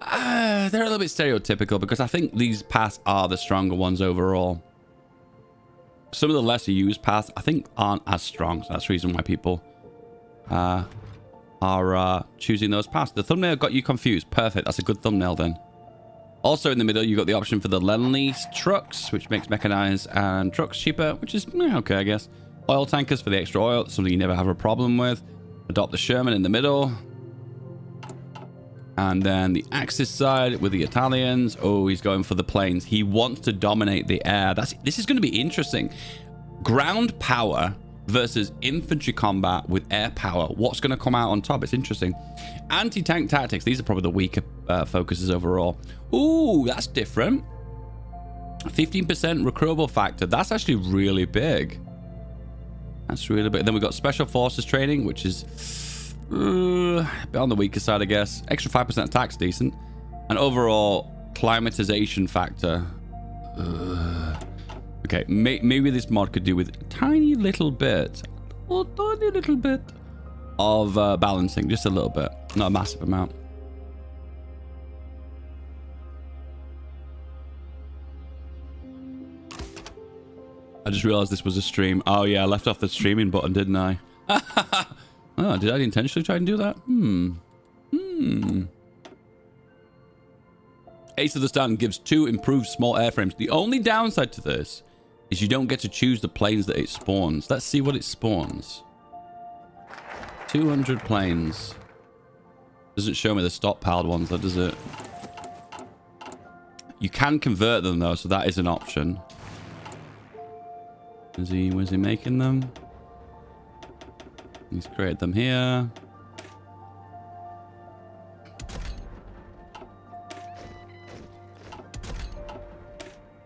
they're a little bit stereotypical, because I think these paths are the stronger ones overall. Some of the lesser used paths, I think, aren't as strong. So that's the reason why people are choosing those paths. The thumbnail got you confused. Perfect. That's a good thumbnail then. Also in the middle, you've got the option for the Lend-Lease trucks, which makes mechanized and trucks cheaper, which is okay, I guess. Oil tankers for the extra oil, something you never have a problem with. Adopt the Sherman in the middle. And then the Axis side with the Italians. Oh, he's going for the planes. He wants to dominate the air. This is going to be interesting. Ground power versus infantry combat with air power. What's going to come out on top? It's interesting. Anti-tank tactics. These are probably the weaker focuses overall. Ooh, that's different. 15% recruitable factor. That's actually really big. That's really big. Then we've got special forces training, which is a bit on the weaker side, I guess. Extra 5% attack's decent. And overall climatization factor. Okay, maybe this mod could do with a tiny little bit of balancing. Just a little bit. Not a massive amount. I just realized this was a stream. Oh yeah, I left off the streaming button, didn't I? Oh, did I intentionally try and do that? Ace of the Stand gives 2 improved small airframes. The only downside to this is you don't get to choose the planes that it spawns. Let's see what it spawns. 200 planes. Doesn't show me the stockpiled ones, though, does it? You can convert them, though, so that is an option. Was he making them? He's created them here.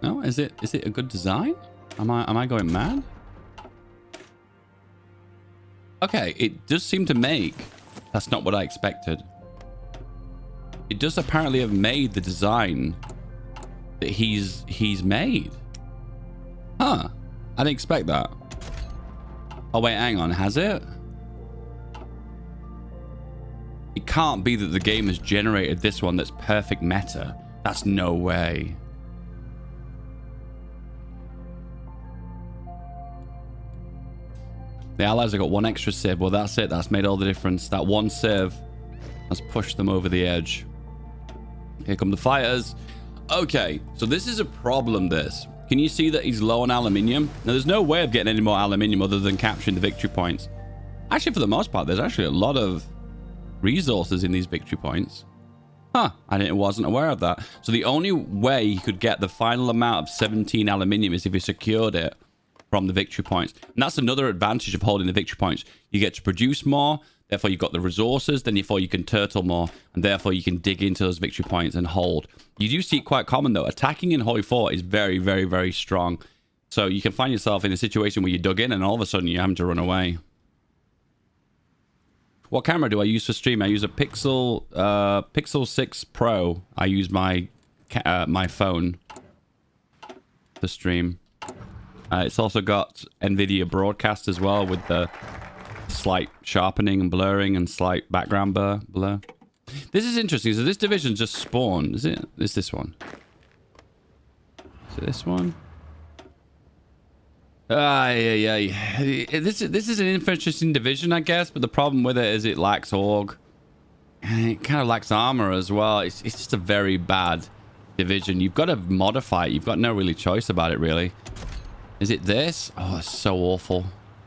No, is it a good design? Am I going mad? Okay, it does seem to make. That's not what I expected. It does apparently have made the design that he's made. Huh. I didn't expect that. Oh wait, hang on, has it? It can't be that the game has generated this one that's perfect meta. That's no way. The allies have got 1 extra civ. Well, that's it. That's made all the difference. That 1 civ has pushed them over the edge. Here come the fighters. Okay, so this is a problem, this. Can you see that he's low on aluminium? Now, there's no way of getting any more aluminium other than capturing the victory points. Actually, for the most part, there's actually a lot of resources in these victory points. Huh, I wasn't aware of that. So the only way he could get the final amount of 17 aluminium is if he secured it from the victory points. And that's another advantage of holding the victory points. You get to produce more, therefore you've got the resources, then therefore you can turtle more, and therefore you can dig into those victory points and hold. You do see it quite common, though. Attacking in HOI4 is very, very, very strong. So you can find yourself in a situation where you dug in and all of a sudden you're having to run away. What camera do I use for stream? I use a Pixel 6 Pro. I use my phone to stream. It's also got NVIDIA broadcast as well, with the slight sharpening and blurring and slight background blur. This is interesting. So this division just spawned. Is it? Is this one? Is it this one? Yeah. This is an interesting division, I guess, but the problem with it is it lacks org. And it kind of lacks armor as well. It's just a very bad division. You've got to modify it. You've got no really choice about it, really. Is it this? Oh, it's so awful.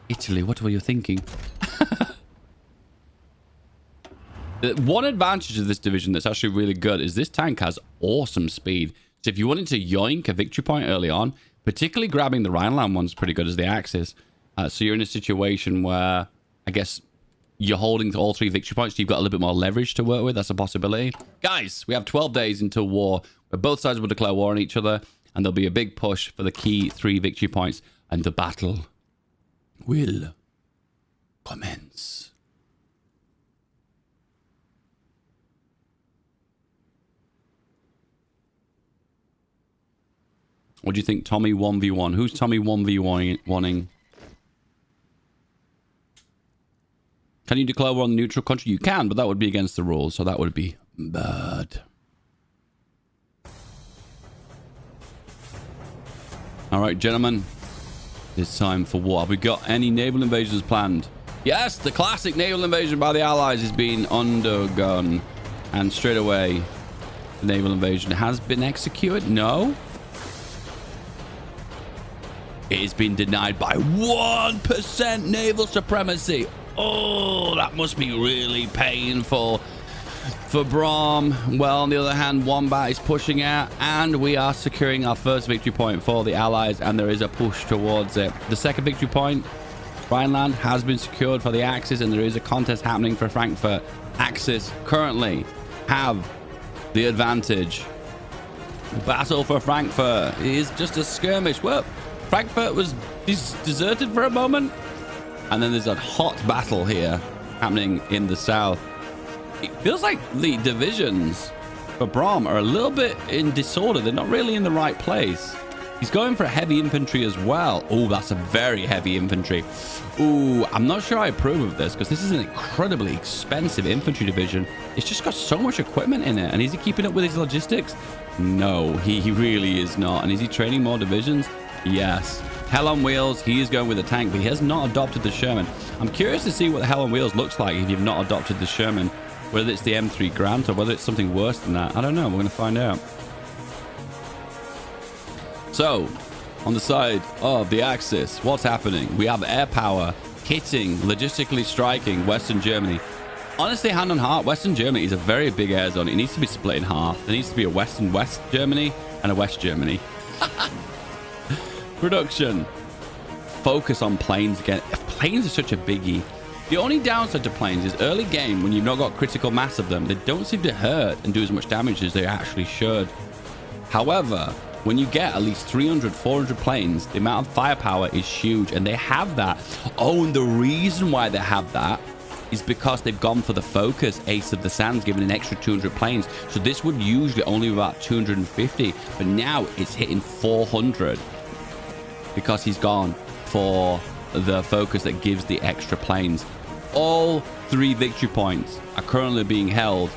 Italy, what were you thinking? One advantage of this division that's actually really good is this tank has awesome speed. So if you wanted to yoink a victory point early on, particularly grabbing the Rhineland one's pretty good as the Axis. So you're in a situation where, I guess, you're holding all 3 victory points. So you've got a little bit more leverage to work with. That's a possibility. Guys, we have 12 days until war, where both sides will declare war on each other. And there'll be a big push for the key 3 victory points. And the battle will commence. What do you think, Tommy 1v1? Who's Tommy 1v1ing? Can you declare war on the neutral country? You can, but that would be against the rules, so that would be bad. All right, gentlemen. It's time for war. Have we got any naval invasions planned? Yes, the classic naval invasion by the Allies is being undergone. And straight away, the naval invasion has been executed. No. It has been denied by 1% naval supremacy. Oh, that must be really painful for Brom. Well, on the other hand, Wombat is pushing out, and we are securing our first victory point for the Allies, and there is a push towards it. The second victory point, Rhineland, has been secured for the Axis, and there is a contest happening for Frankfurt. Axis currently have the advantage. Battle for Frankfurt is just a skirmish. Well, Frankfurt was deserted for a moment. And then there's a hot battle here happening in the south. It feels like the divisions for Braum are a little bit in disorder. They're not really in the right place. He's going for heavy infantry as well. Oh, that's a very heavy infantry. Ooh, I'm not sure I approve of this because this is an incredibly expensive infantry division. It's just got so much equipment in it. And is he keeping up with his logistics? No, he really is not. And is he training more divisions? Yes. Hell on Wheels, he is going with a tank, but he has not adopted the Sherman. I'm curious to see what the Hell on Wheels looks like if you've not adopted the Sherman. Whether it's the M3 Grant or whether it's something worse than that. I don't know. We're going to find out. So, on the side of the Axis, what's happening? We have air power hitting, logistically striking Western Germany. Honestly, hand on heart, Western Germany is a very big air zone. It needs to be split in half. There needs to be a Western West Germany and a West Germany. Production. Focus on planes again. Planes are such a biggie. The only downside to planes is early game, when you've not got critical mass of them, they don't seem to hurt and do as much damage as they actually should. However, when you get at least 300, 400 planes, the amount of firepower is huge, and they have that. Oh, and the reason why they have that is because they've gone for the focus Ace of the Sands, giving an extra 200 planes. So this would usually only be about 250, but now it's hitting 400 because he's gone for the focus that gives the extra planes. All 3 victory points are currently being held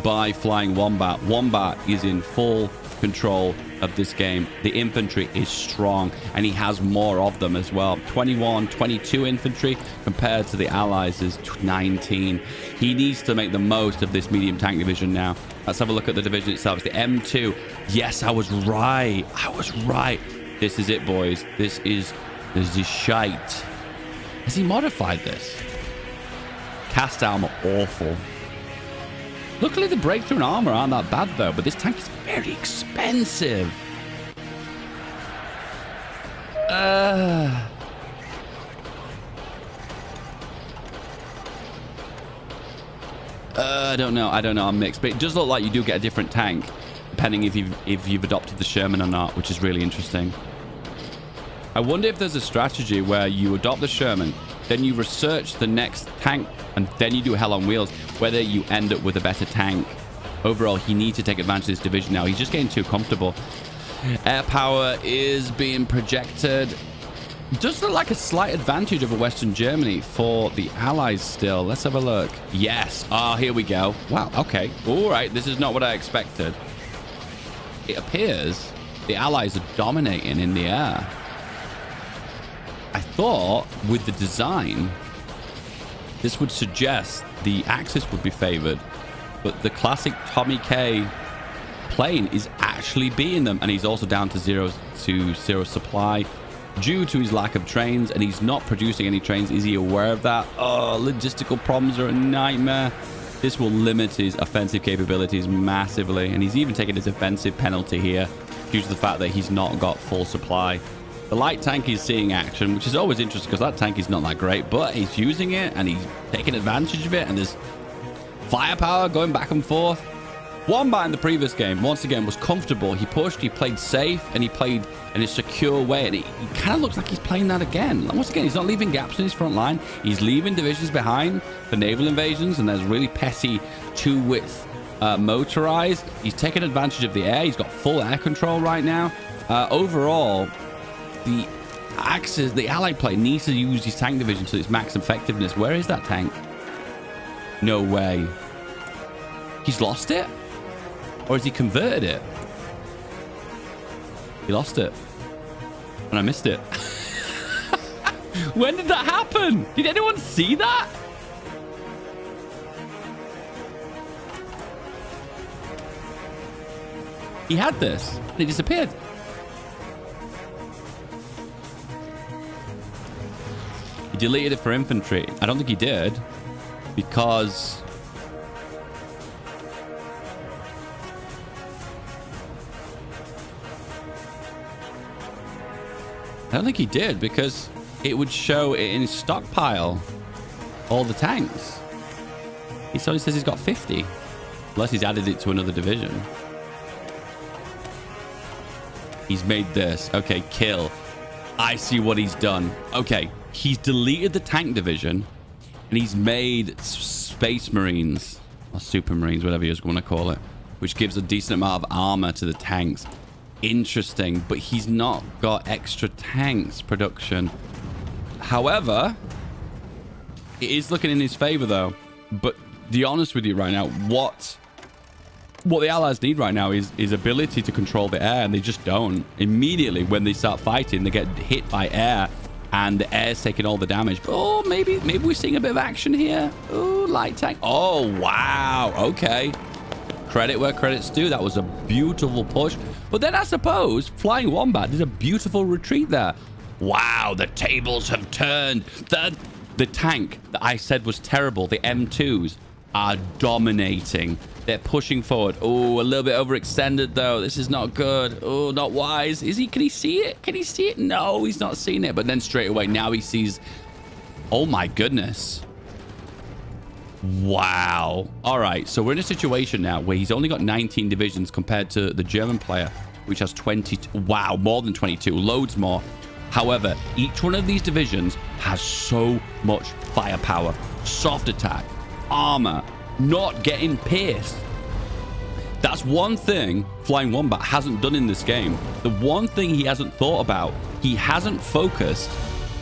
by Flying Wombat. Wombat is in full control of this game. The infantry is strong, and he has more of them as well. 21, 22 infantry compared to the Allies is 19. He needs to make the most of this medium tank division now. Let's have a look at the division itself. It's the M2. Yes, I was right. I was right. This is it, boys. This is shite. Has he modified this? Cast armor, awful. Luckily, the breakthrough and armor aren't that bad, though. But this tank is very expensive. I don't know. I'm mixed. But it does look like you do get a different tank, depending if you've adopted the Sherman or not, which is really interesting. I wonder if there's a strategy where you adopt the Sherman, then you research the next tank, and then you do Hell on Wheels, whether you end up with a better tank. Overall, he needs to take advantage of this division now. He's just getting too comfortable. Air power is being projected. Does look like a slight advantage over Western Germany for the Allies still. Let's have a look. Yes. Ah, here we go. Wow. Okay. All right. This is not what I expected. It appears the Allies are dominating in the air. I thought with the design, this would suggest the Axis would be favored, but the classic Tommy K plane is actually beating them, and he's also down to zero supply due to his lack of trains, and he's not producing any trains. Is he aware of that? Oh, logistical problems are a nightmare. This will limit his offensive capabilities massively, and he's even taking a defensive penalty here due to the fact that he's not got full supply. The light tank is seeing action, which is always interesting because that tank is not that great, but he's using it and he's taking advantage of it, and there's firepower going back and forth. Wombat in the previous game, once again, was comfortable. He pushed, he played safe, and he played in a secure way, and he kind of looks like he's playing that again. Once again, he's not leaving gaps in his front line. He's leaving divisions behind for naval invasions, and there's really petty two-width motorized. He's taking advantage of the air. He's got full air control right now. Overall, the Axis, the Allied play needs to use his tank division to its max effectiveness. Where is that tank? No way. He's lost it? Or has he converted it? He lost it. And I missed it. When did that happen? Did anyone see that? He had this. And it disappeared. He deleted it for infantry. I don't think he did, because it would show it in his stockpile all the tanks. He only says he's got 50, unless he's added it to another division. He's made this. Okay, kill. I see what he's done. Okay, he's deleted the tank division, and he's made Space Marines, or Super Marines, whatever you want to call it, which gives a decent amount of armor to the tanks. Interesting, but he's not got extra tanks production. However, it is looking in his favor, though. But to be honest with you right now, what the Allies need right now is ability to control the air, and they just don't. Immediately when they start fighting, they get hit by air, and the air's taking all the damage. Oh, maybe we're seeing a bit of action here. Oh, light tank. Oh, wow. Okay. Credit where credit's due. That was a beautiful push. But then I suppose Flying Wombat did a beautiful retreat there. Wow, the tables have turned. The tank that I said was terrible, the M2s, are dominating. They're pushing forward. Oh, a little bit overextended, though. This is not good. Oh, not wise. Is he? Can he see it? Can he see it? No, he's not seeing it. But then straight away, now he sees... Oh, my goodness. Wow. All right, so we're in a situation now where he's only got 19 divisions compared to the German player, which has 20. Wow, more than 22. Loads more. However, each one of these divisions has so much firepower, soft attack, armor, not getting pierced. That's one thing Flying Wombat hasn't done in this game. The one thing he hasn't thought about, he hasn't focused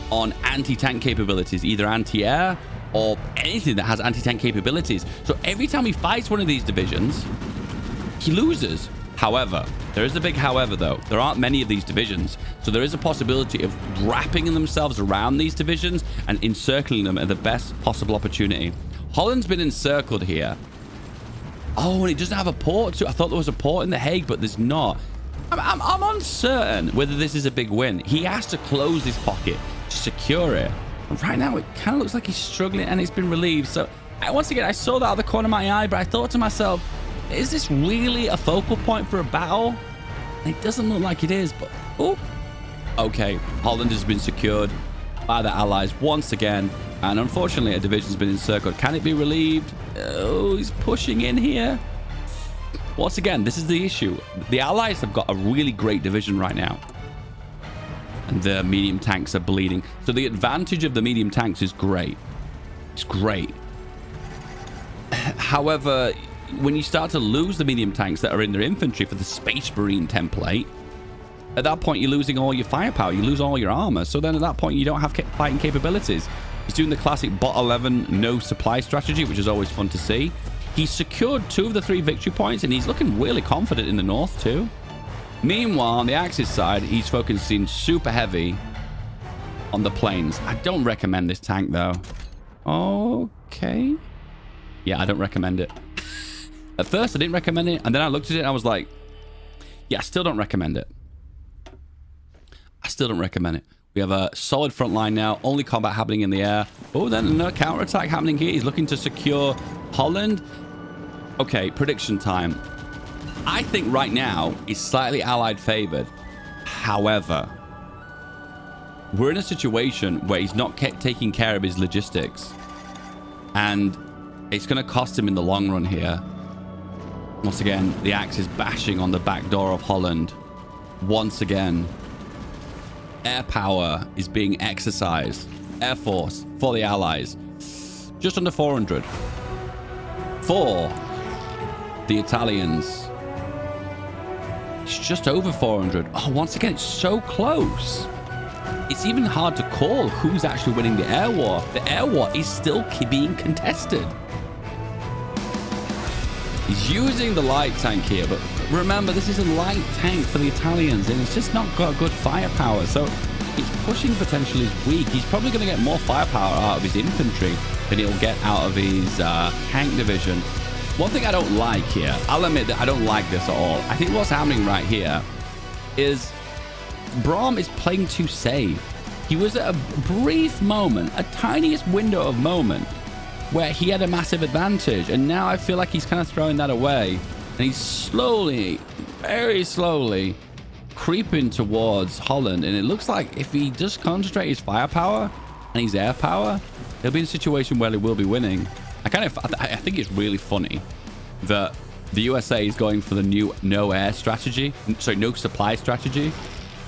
on anti-tank capabilities, either anti-air or anything that has anti-tank capabilities. So every time he fights one of these divisions, he loses. However, there is a big however, though. There aren't many of these divisions. So there is a possibility of wrapping themselves around these divisions and encircling them at the best possible opportunity. Holland's been encircled here. Oh, and it doesn't have a port too. I thought there was a port in The Hague, but there's not. I'm uncertain whether this is a big win. He has to close this pocket to secure it. And right now, it kind of looks like he's struggling, and it's been relieved. So once again, I saw that out of the corner of my eye, but I thought to myself, is this really a focal point for a battle? It doesn't look like it is, but... Oh, okay. Holland has been secured by the Allies once again. And unfortunately, a division's been encircled. Can it be relieved? Oh, he's pushing in here. Once again, this is the issue. The Allies have got a really great division right now. And the medium tanks are bleeding. So the advantage of the medium tanks is great. It's great. However, when you start to lose the medium tanks that are in their infantry for the Space Marine template, at that point, you're losing all your firepower. You lose all your armor. So then at that point, you don't have fighting capabilities. He's doing the classic bot 11 no supply strategy, which is always fun to see. He's secured 2 of the 3 victory points, and he's looking really confident in the north too. Meanwhile, on the Axis side, he's focusing super heavy on the planes. I don't recommend this tank, though. Okay. Yeah, I don't recommend it. At first, I didn't recommend it, and then I looked at it, and I was like, yeah, I still don't recommend it. I still don't recommend it. We have a solid front line now. Only combat happening in the air. Oh, then another counterattack happening here. He's looking to secure Holland. Okay, prediction time. I think right now is slightly Allied favored. However, we're in a situation where he's not taking care of his logistics. And it's going to cost him in the long run here. Once again, the axe is bashing on the back door of Holland. Once again, air power is being exercised. Air force for the Allies. Just under 400. For the Italians, it's just over 400. Oh, once again, it's so close. It's even hard to call who's actually winning the air war. The air war is still being contested. He's using the light tank here, but remember, this is a light tank for the Italians, and it's just not got good firepower. So his pushing potential is weak. He's probably going to get more firepower out of his infantry than he'll get out of his tank division. One thing I don't like here, I'll admit that I don't like this at all. I think what's happening right here is Braum is playing too safe. He was at a brief moment, a tiniest window of moment, where he had a massive advantage, and now I feel like he's kind of throwing that away, and he's slowly, very slowly creeping towards Holland. And it looks like if he just concentrates his firepower and his air power, he'll be in a situation where he will be winning. I think it's really funny that The USA is going for the new no air strategy. Sorry, no supply strategy.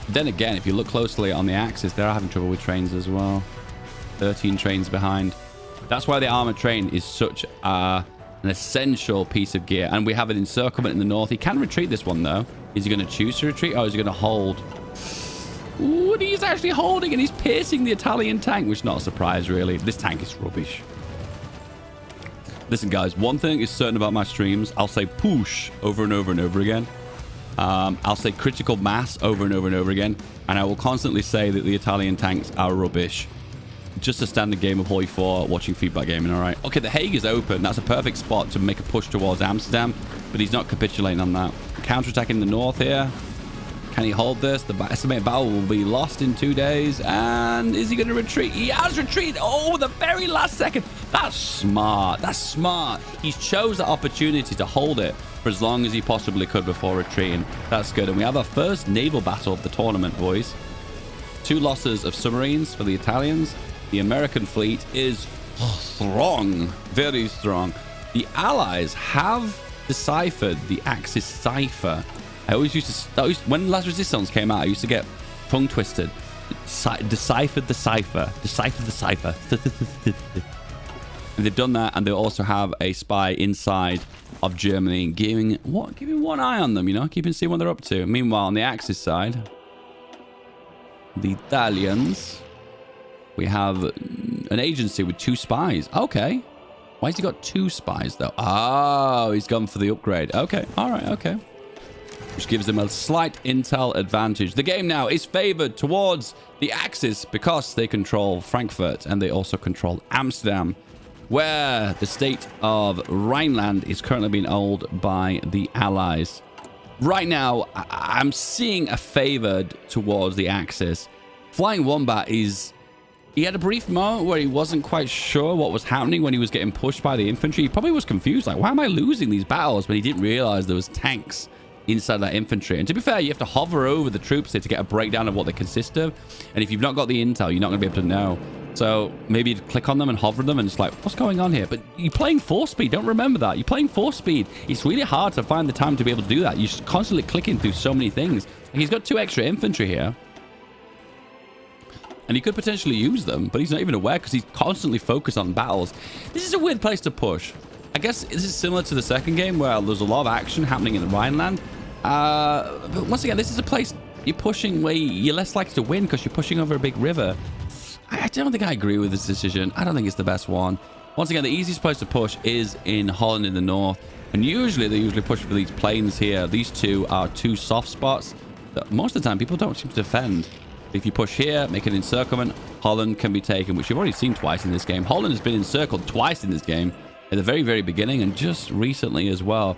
Then again, if you look closely on the Axis, they're having trouble with trains as well. 13 trains behind. That's why the armored train is such an essential piece of gear. And we have an encirclement in the north. He can retreat this one, though. Is he going to choose to retreat, or is he going to hold? Ooh, he's actually holding, and he's piercing the Italian tank, which is not a surprise, really. This tank is rubbish. Listen, guys, one thing is certain about my streams. I'll say push over and over and over again. I'll say critical mass over and over and over again. And I will constantly say that the Italian tanks are rubbish. Just a standard game of HOI4 watching Feedback Gaming, all right? Okay, the Hague is open. That's a perfect spot to make a push towards Amsterdam, but he's not capitulating on that. Counterattacking the north here. Can he hold this? The estimated battle will be lost in 2 days. And is he going to retreat? He has retreated. Oh, the very last second. That's smart. That's smart. He's chose that opportunity to hold it for as long as he possibly could before retreating. That's good. And we have our first naval battle of the tournament, boys. 2 losses of submarines for the Italians. The American fleet is strong. Very strong. The Allies have deciphered the Axis cipher. I always used to... when Las Resistance came out, I used to get tongue twisted. Deciphered the cipher. Deciphered the cipher. And they've done that, and they also have a spy inside of Germany, keeping one eye on them, you know, keeping seeing what they're up to. Meanwhile, on the Axis side, the Italians, we have an agency with 2 spies. Okay. Why has he got 2 spies, though? Oh, he's gone for the upgrade. Okay. All right. Okay. Which gives them a slight intel advantage. The game now is favored towards the Axis because they control Frankfurt and they also control Amsterdam, where the state of Rhineland is currently being held by the Allies. Right now, I'm seeing a favored towards the Axis. Flying Wombat is... He had a brief moment where he wasn't quite sure what was happening when he was getting pushed by the infantry. He probably was confused, like, why am I losing these battles? But he didn't realize there was tanks inside that infantry. And to be fair, you have to hover over the troops here to get a breakdown of what they consist of. And if you've not got the intel, you're not going to be able to know. So maybe you click on them and hover them and it's like, what's going on here? But you're playing 4-speed. Don't remember that. You're playing 4-speed. It's really hard to find the time to be able to do that. You're constantly clicking through so many things. He's got 2 extra infantry here. And he could potentially use them, but he's not even aware because he's constantly focused on battles. This is a weird place to push. I guess this is similar to the second game where there's a lot of action happening in the Rhineland. But once again, this is a place you're pushing where you're less likely to win because you're pushing over a big river. I don't think I agree with this decision. I don't think it's the best one. Once again, the easiest place to push is in Holland in the north. And usually, they usually push for these plains here. These 2 are 2 soft spots that most of the time people don't seem to defend. If you push here, make an encirclement, Holland can be taken, which you've already seen twice in this game. Holland has been encircled twice in this game, at the very, very beginning and just recently as well.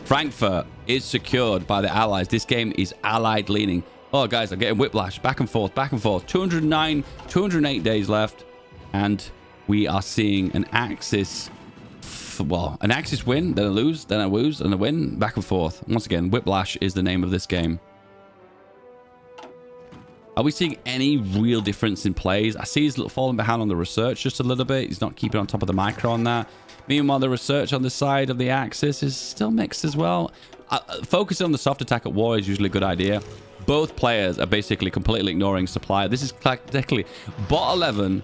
Frankfurt is secured by the Allies. This game is Allied leaning. Oh, guys, I'm getting whiplash. Back and forth, back and forth. 209, 208 days left. And we are seeing an Axis... Well, an Axis win, then a lose, then a lose, and a win. Back and forth. Once again, whiplash is the name of this game. Are we seeing any real difference in plays? I see he's falling behind on the research just a little bit. He's not keeping on top of the micro on that. Meanwhile, the research on the side of the Axis is still mixed as well. Focusing on the soft attack at war is usually a good idea. Both players are basically completely ignoring supply. This is technically bot 11.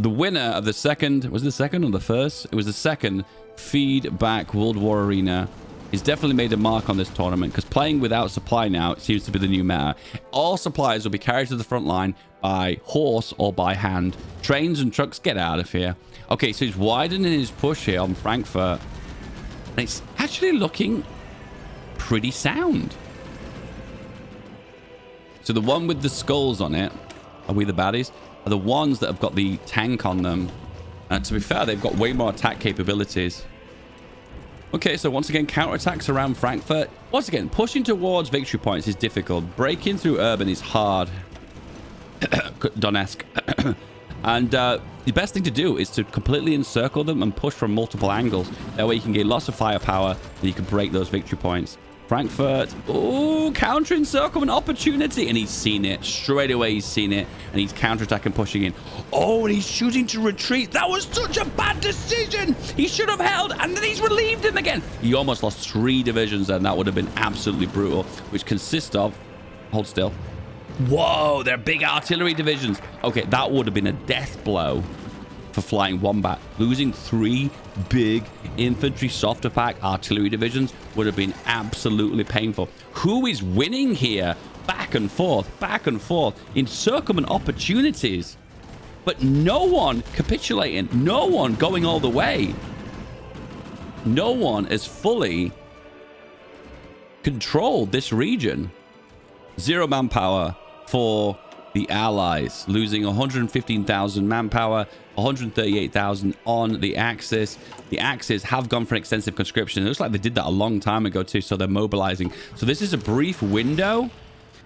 The winner of the second... Was it the second or the first? It was the second Feedback World War Arena. He's definitely made a mark on this tournament because playing without supply now seems to be the new meta. All supplies will be carried to the front line by horse or by hand. Trains and trucks, get out of here. Okay, so he's widening his push here on Frankfurt. And it's actually looking pretty sound. So the one with the skulls on it, are we the baddies? Are the ones that have got the tank on them. And to be fair, they've got way more attack capabilities. Okay, so once again, counterattacks around Frankfurt. Once again, pushing towards victory points is difficult. Breaking through urban is hard. Donetsk. And the best thing to do is to completely encircle them and push from multiple angles. That way you can get lots of firepower and you can break those victory points. Frankfurt. Oh, counter encirclement opportunity. And he's seen it. Straight away, he's seen it. And he's counterattacking, pushing in. Oh, and he's choosing to retreat. That was such a bad decision. He should have held. And then he's relieved him again. He almost lost 3 divisions then. That would have been absolutely brutal. Which consists of... Hold still. Whoa, they're big artillery divisions. Okay, that would have been a death blow for Flying Wombat. Losing 3 big infantry soft attack artillery divisions would have been absolutely painful. Who is winning here? Back and forth, encirclement opportunities, but no one capitulating, no one going all the way, no one has fully controlled this region. 0 manpower for the Allies, losing 115,000 manpower, 138,000 on the Axis. The Axis have gone for an extensive conscription. It looks like they did that a long time ago too, so they're mobilizing. So this is a brief window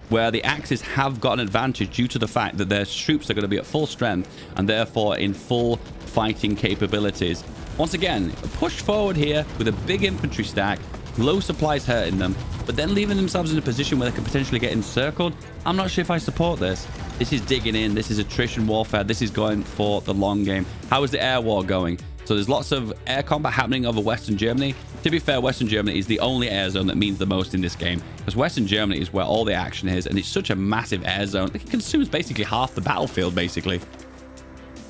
where the Axis have got an advantage due to the fact that their troops are going to be at full strength and therefore in full fighting capabilities. Once again, pushed forward here with a big infantry stack, low supplies hurting them, but then leaving themselves in a position where they could potentially get encircled. I'm not sure if I support this. This is digging in. This is attrition warfare. This is going for the long game. How is the air war going? So there's lots of air combat happening over Western Germany. To be fair, Western Germany is the only air zone that means the most in this game, because Western Germany is where all the action is, and it's such a massive air zone. It consumes basically half the battlefield, basically.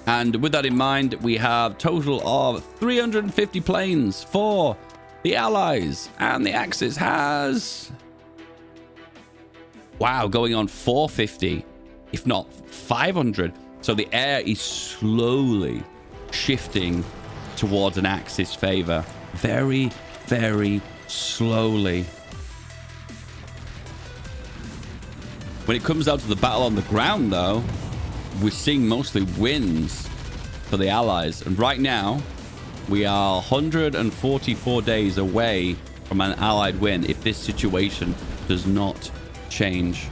And with that in mind, we have total of 350 planes for the Allies, and the Axis has, wow, going on 450, if not 500. So the air is slowly shifting towards an Axis favor, very, very slowly. When it comes down to the battle on the ground, though, we're seeing mostly wins for the Allies, and right now we are 144 days away from an Allied win if this situation does not change.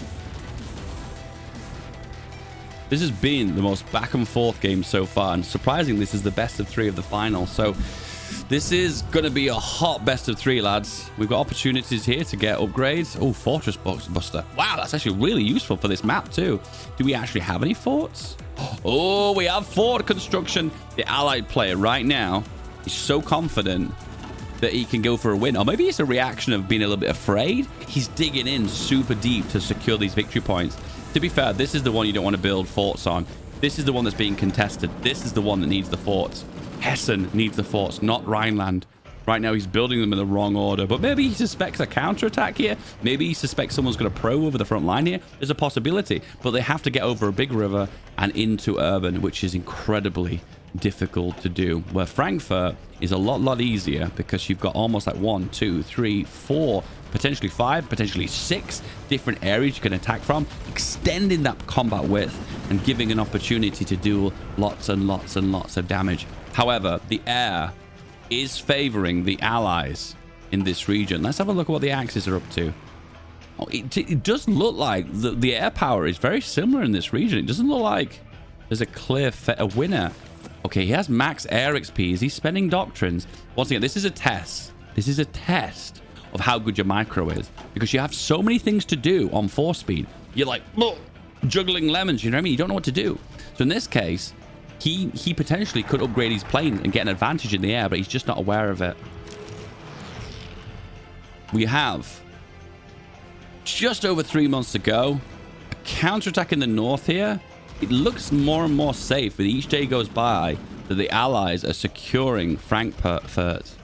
This has been the most back and forth game so far, and surprisingly, this is the best of 3 of the final. So this is going to be a hot best of 3, lads. We've got opportunities here to get upgrades. Oh, Fortress Buster. Wow, that's actually really useful for this map too. Do we actually have any forts? Oh, we have fort construction. The Allied player right now, he's so confident that he can go for a win. Or maybe it's a reaction of being a little bit afraid. He's digging in super deep to secure these victory points. To be fair, this is the one you don't want to build forts on. This is the one that's being contested. This is the one that needs the forts. Hessen needs the forts, not Rhineland. Right now, he's building them in the wrong order. But maybe he suspects a counterattack here. Maybe he suspects someone's going to probe over the front line here. There's a possibility. But they have to get over a big river and into urban, which is incredibly difficult to do. Where Frankfurt is a lot easier because you've got almost like 1, 2, 3, 4, potentially 5, potentially 6 different areas you can attack from, extending that combat width and giving an opportunity to do lots and lots and lots of damage. However, the air is favoring the Allies in this region. Let's have a look at what the Axis are up to. Oh, it does look like the air power is very similar in this region. It doesn't look like there's a clear winner. Okay, he has max air XP. Is he spending doctrines? Once again, this is a test. This is a test of how good your micro is, because you have so many things to do on 4-speed. You're like, oh, juggling lemons, you know what I mean? You don't know what to do. So in this case, he potentially could upgrade his plane and get an advantage in the air, but he's just not aware of it. We have just over 3 months to go. A counterattack in the north here. It looks more and more safe with each day goes by that the Allies are securing Frankfurt.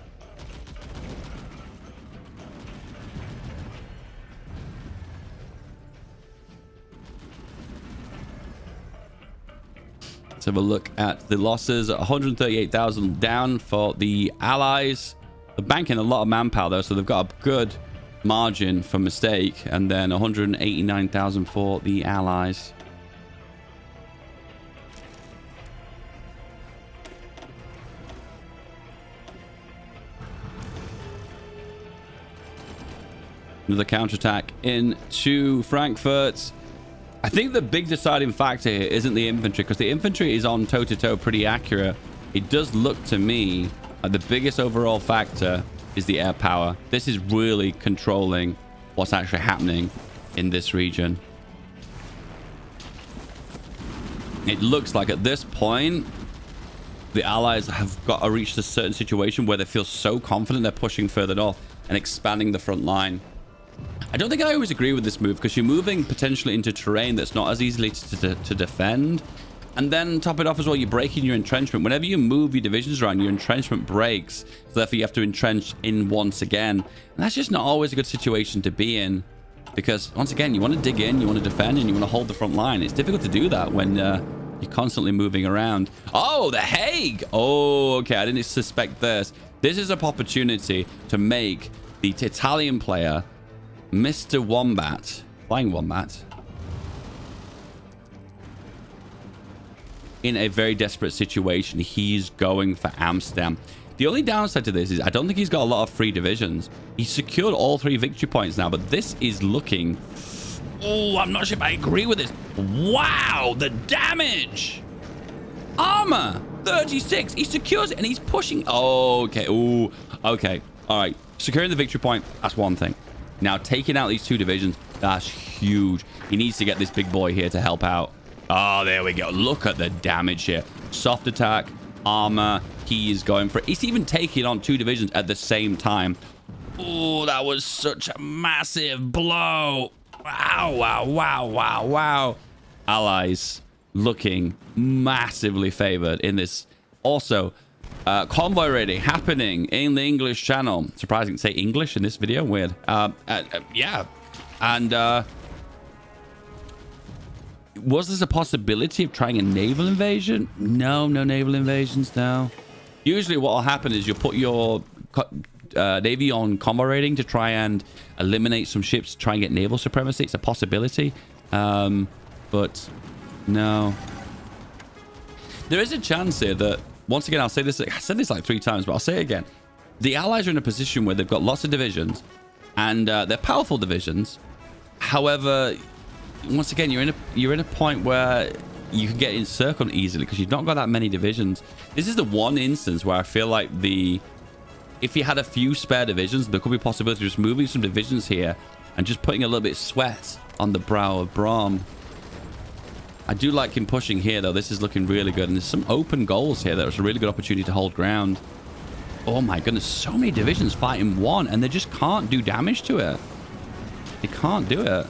Let's have a look at the losses. 138,000 down for the Allies. They're banking a lot of manpower though, so they've got a good margin for mistake. And then 189,000 for the Allies. Another counterattack into Frankfurt. I think the big deciding factor here isn't the infantry, because the infantry is on toe-to-toe pretty accurate. It does look to me like the biggest overall factor is the air power. This is really controlling what's actually happening in this region. It looks like at this point, the allies have got to reach a certain situation where they feel so confident they're pushing further north and expanding the front line. I don't think I always agree with this move because you're moving potentially into terrain that's not as easily to defend. And then top it off as well, you're breaking your entrenchment. Whenever you move your divisions around, your entrenchment breaks. So therefore, you have to entrench in once again. And that's just not always a good situation to be in. Because once again, you want to dig in, you want to defend, and you want to hold the front line. It's difficult to do that when you're constantly moving around. Oh, the Hague! Oh, okay, I didn't suspect this. This is an opportunity to make the Italian player, Mr. Wombat, Flying Wombat, in a very desperate situation. He's going for Amsterdam. The only downside to this is I don't think he's got a lot of free divisions. He's secured all 3 victory points now, but this is looking... Oh, I'm not sure if I agree with this. Wow, the damage! Armor, 36. He secures it and he's pushing. Oh, okay. Oh, okay. All right. Securing the victory point, that's one thing. Now, taking out these 2 divisions, that's huge. He needs to get this big boy here to help out. Oh, there we go. Look at the damage here. Soft attack, armor. He is going for it. He's even taking on 2 divisions at the same time. Oh, that was such a massive blow. Wow, wow, wow, wow, wow. Allies looking massively favored in this. Also, convoy raiding happening in the English channel. Surprising to say English in this video. Weird. Yeah. And was there a possibility of trying a naval invasion? No naval invasions now. Usually what will happen is you'll put your navy on convoy raiding to try and eliminate some ships, try and get naval supremacy. It's a possibility. But no. There is a chance here that, once again, I'll say this, I said this like 3 times, but I'll say it again. The allies are in a position where they've got lots of divisions and they're powerful divisions. However, once again, you're in a point where you can get encircled easily because you've not got that many divisions. This is the one instance where I feel like if you had a few spare divisions, there could be a possibility of just moving some divisions here and just putting a little bit of sweat on the brow of Brahm. I do like him pushing here, though. This is looking really good. And there's some open goals here. There's a really good opportunity to hold ground. Oh, my goodness. So many divisions fighting one, and they just can't do damage to it. They can't do it.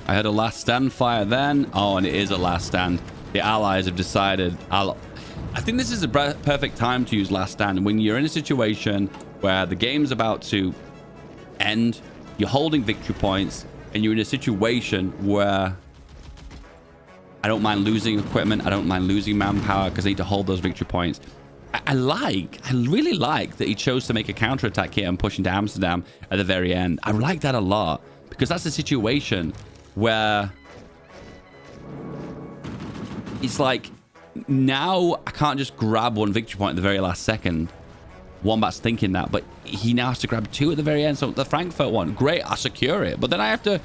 I had a last stand fire then. Oh, and it is a last stand. The allies have decided. I think this is a perfect time to use last stand. When you're in a situation where the game's about to end, you're holding victory points, and you're in a situation where I don't mind losing equipment. I don't mind losing manpower because I need to hold those victory points. I really like that he chose to make a counterattack here and push into Amsterdam at the very end. I like that a lot because that's a situation where it's like, now I can't just grab one victory point at the very last second. Wombat's thinking that, but he now has to grab 2 at the very end. So the Frankfurt one, great, I secure it. But then I have to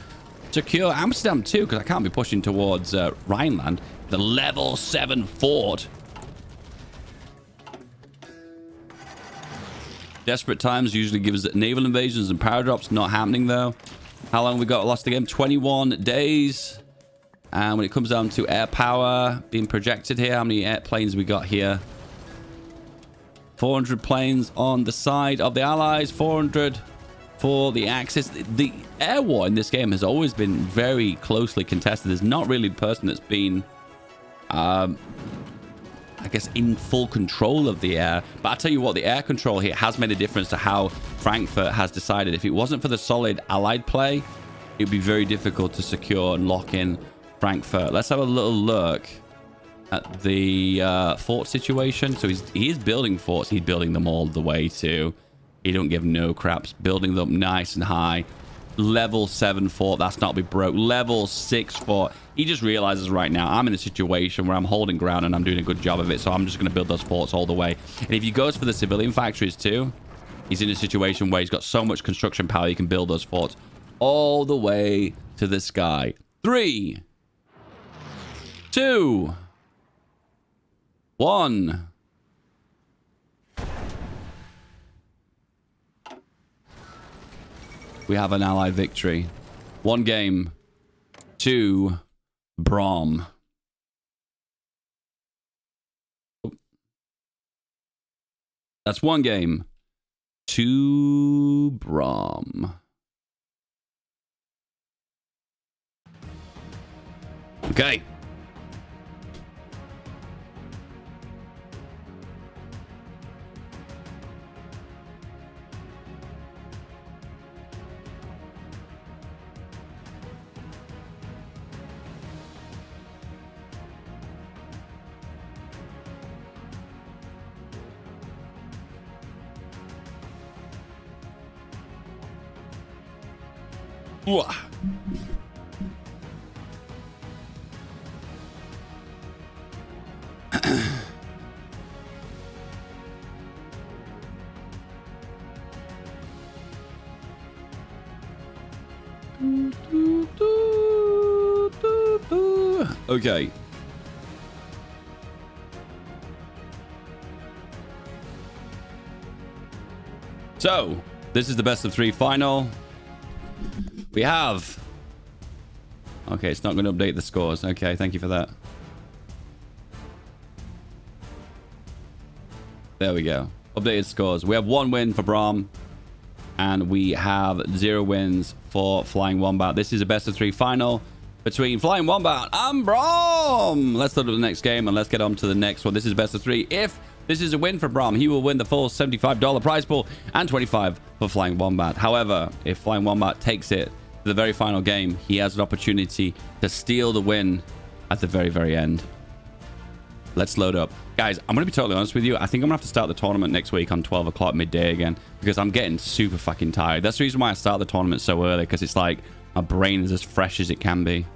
secure Amsterdam too, because I can't be pushing towards Rhineland. The level 7 fort. Desperate times usually gives naval invasions and power drops. Not happening though. How long we got lost the game? 21 days. And when it comes down to air power being projected here, how many airplanes we got here? 400 planes on the side of the allies, 400 for the Axis. The air war in this game has always been very closely contested. There's not really a person that's been, I guess, in full control of the air. But I'll tell you what, the air control here has made a difference to how Frankfurt has decided. If it wasn't for the solid allied play, it would be very difficult to secure and lock in Frankfurt. Let's have a little look at the fort situation. So he is building forts. He's building them all the way too. He don't give no craps. Building them nice and high. Level 7 fort. That's not be broke. Level 6 fort. He just realizes right now I'm in a situation where I'm holding ground and I'm doing a good job of it. So I'm just going to build those forts all the way. And if he goes for the civilian factories too, he's in a situation where he's got so much construction power, he can build those forts all the way to the sky. 3, 2, 1. We have an allied victory. 1 game to Brom. That's 1 game to Brom. Okay. Whoa. Okay. So, this is the best of 3 final. We have... Okay, it's not going to update the scores. Okay, thank you for that. There we go. Updated scores. We have 1 win for Brom. And we have 0 wins for Flying Wombat. This is a best of 3 final between Flying Wombat and Brom. Let's look at the next game and let's get on to the next one. This is best of 3. If this is a win for Brom, he will win the full $75 prize pool and $25 for Flying Wombat. However, if Flying Wombat takes it to the very final game, he has an opportunity to steal the win at the very, very end. Let's load up. Guys, I'm going to be totally honest with you. I think I'm going to have to start the tournament next week on 12 o'clock midday again because I'm getting super fucking tired. That's the reason why I start the tournament so early, because it's like my brain is as fresh as it can be.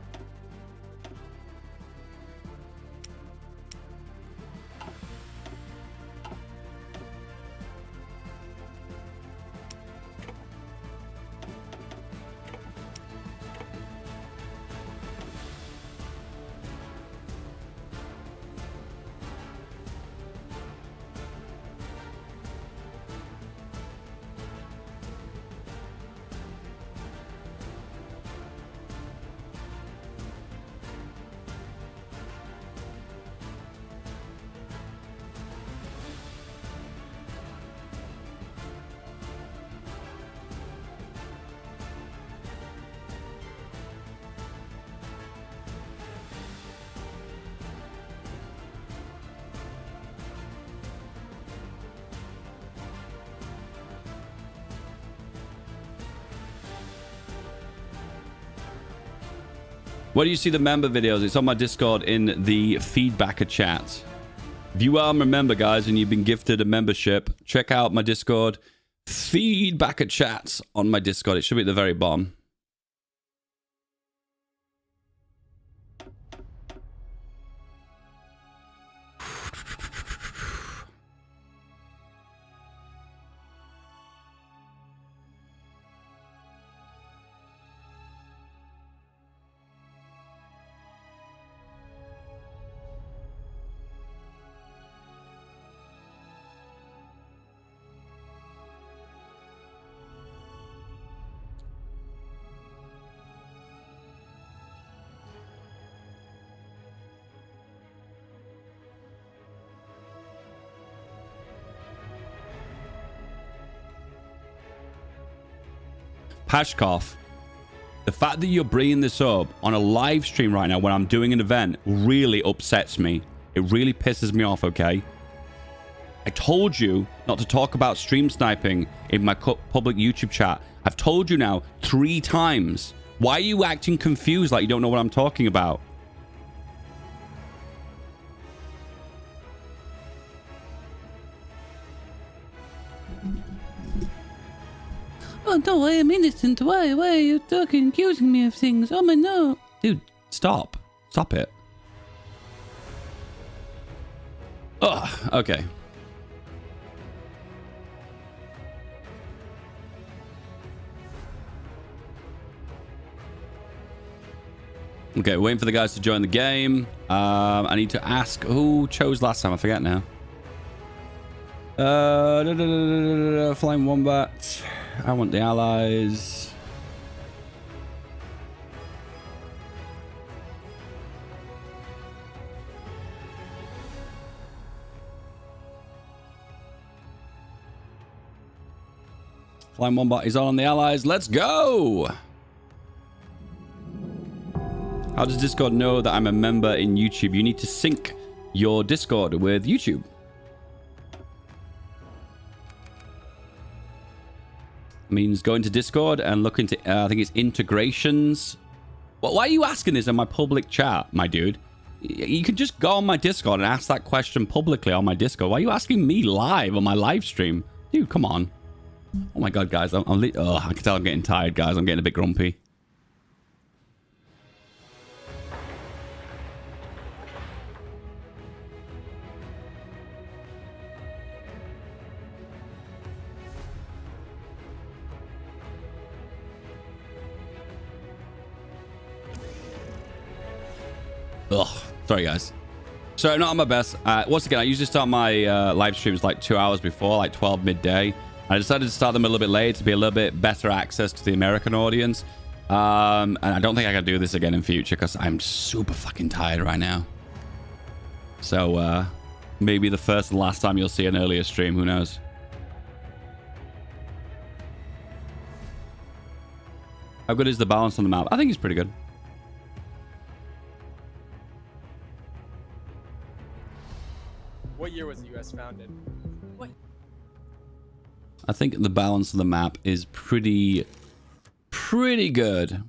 Where do you see the member videos? It's on my Discord in the Feedbacker chat. If you are a member, guys, and you've been gifted a membership, check out my Discord. Feedbacker chats on my Discord. It should be at the very bottom. Pashkov, the fact that you're bringing this up on a live stream right now when I'm doing an event really upsets me. It really pisses me off, okay? I told you not to talk about stream sniping in my public YouTube chat. I've told you now 3 times. Why are you acting confused like you don't know what I'm talking about? Oh no, I am innocent. Why are you talking, accusing me of things? Oh my no. Dude, stop. Stop it. Ugh, okay. Okay, waiting for the guys to join the game. I need to ask who chose last time. I forget now. Flying Wombat. I want the allies. Flying Wombat is on the allies. Let's go. How does Discord know that I'm a member in YouTube? You need to sync your Discord with YouTube. Means go into Discord and look into, I think it's integrations. Well, why are you asking this in my public chat, my dude? You could just go on my Discord and ask that question publicly on my Discord. Why are you asking me live on my live stream? Dude, come on. Oh my God, guys. I can tell I'm getting tired, guys. I'm getting a bit grumpy. Ugh. Sorry, guys. So, not on my best. Once again, I usually start my live streams like 2 hours before, like 12 midday. I decided to start them a little bit late to be a little bit better access to the American audience. And I don't think I can do this again in future because I'm super fucking tired right now. So, maybe the first and last time you'll see an earlier stream. Who knows? How good is the balance on the map? I think it's pretty good. What year was the US founded? What? I think the balance of the map is pretty good.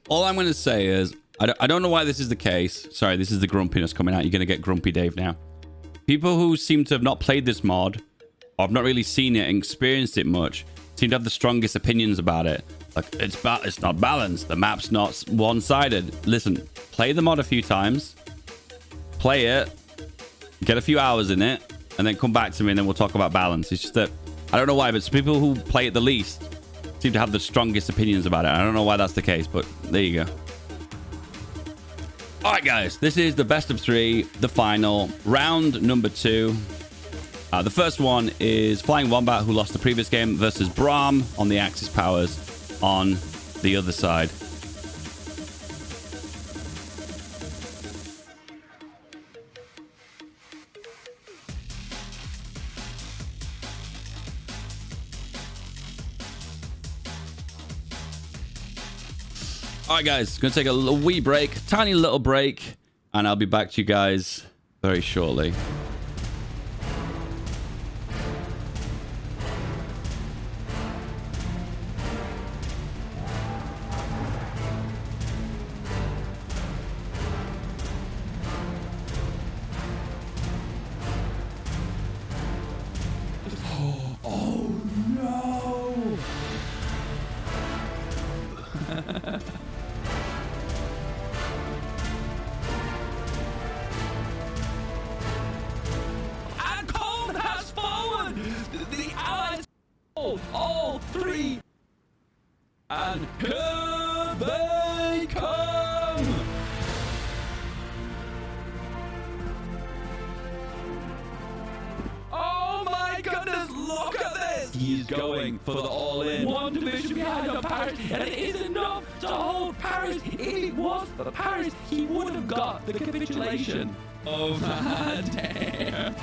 All I'm going to say is, I don't know why this is the case. Sorry, this is the grumpiness coming out. You're going to get grumpy Dave now. People who seem to have not played this mod, or have not really seen it and experienced it much, seem to have the strongest opinions about it. Like, it's not balanced. The map's not one-sided. Listen, play the mod a few times. Play it. Get a few hours in it. And then come back to me and then we'll talk about balance. It's just that, I don't know why, but people who play it the least seem to have the strongest opinions about it. I don't know why that's the case, but there you go. All right, guys. This is the best of 3, the final. Round number 2. The first one is Flying Wombat, who lost the previous game, versus Brahm on the Axis Powers on the other side. All right, guys, gonna take a little wee break, tiny little break, and I'll be back to you guys very shortly. All 3, and here they come. Oh my goodness, look at this. He's going for the all-in. One division behind on Paris, and it is enough to hold Paris. If it was for Paris, he would have got the capitulation. Oh man, damn.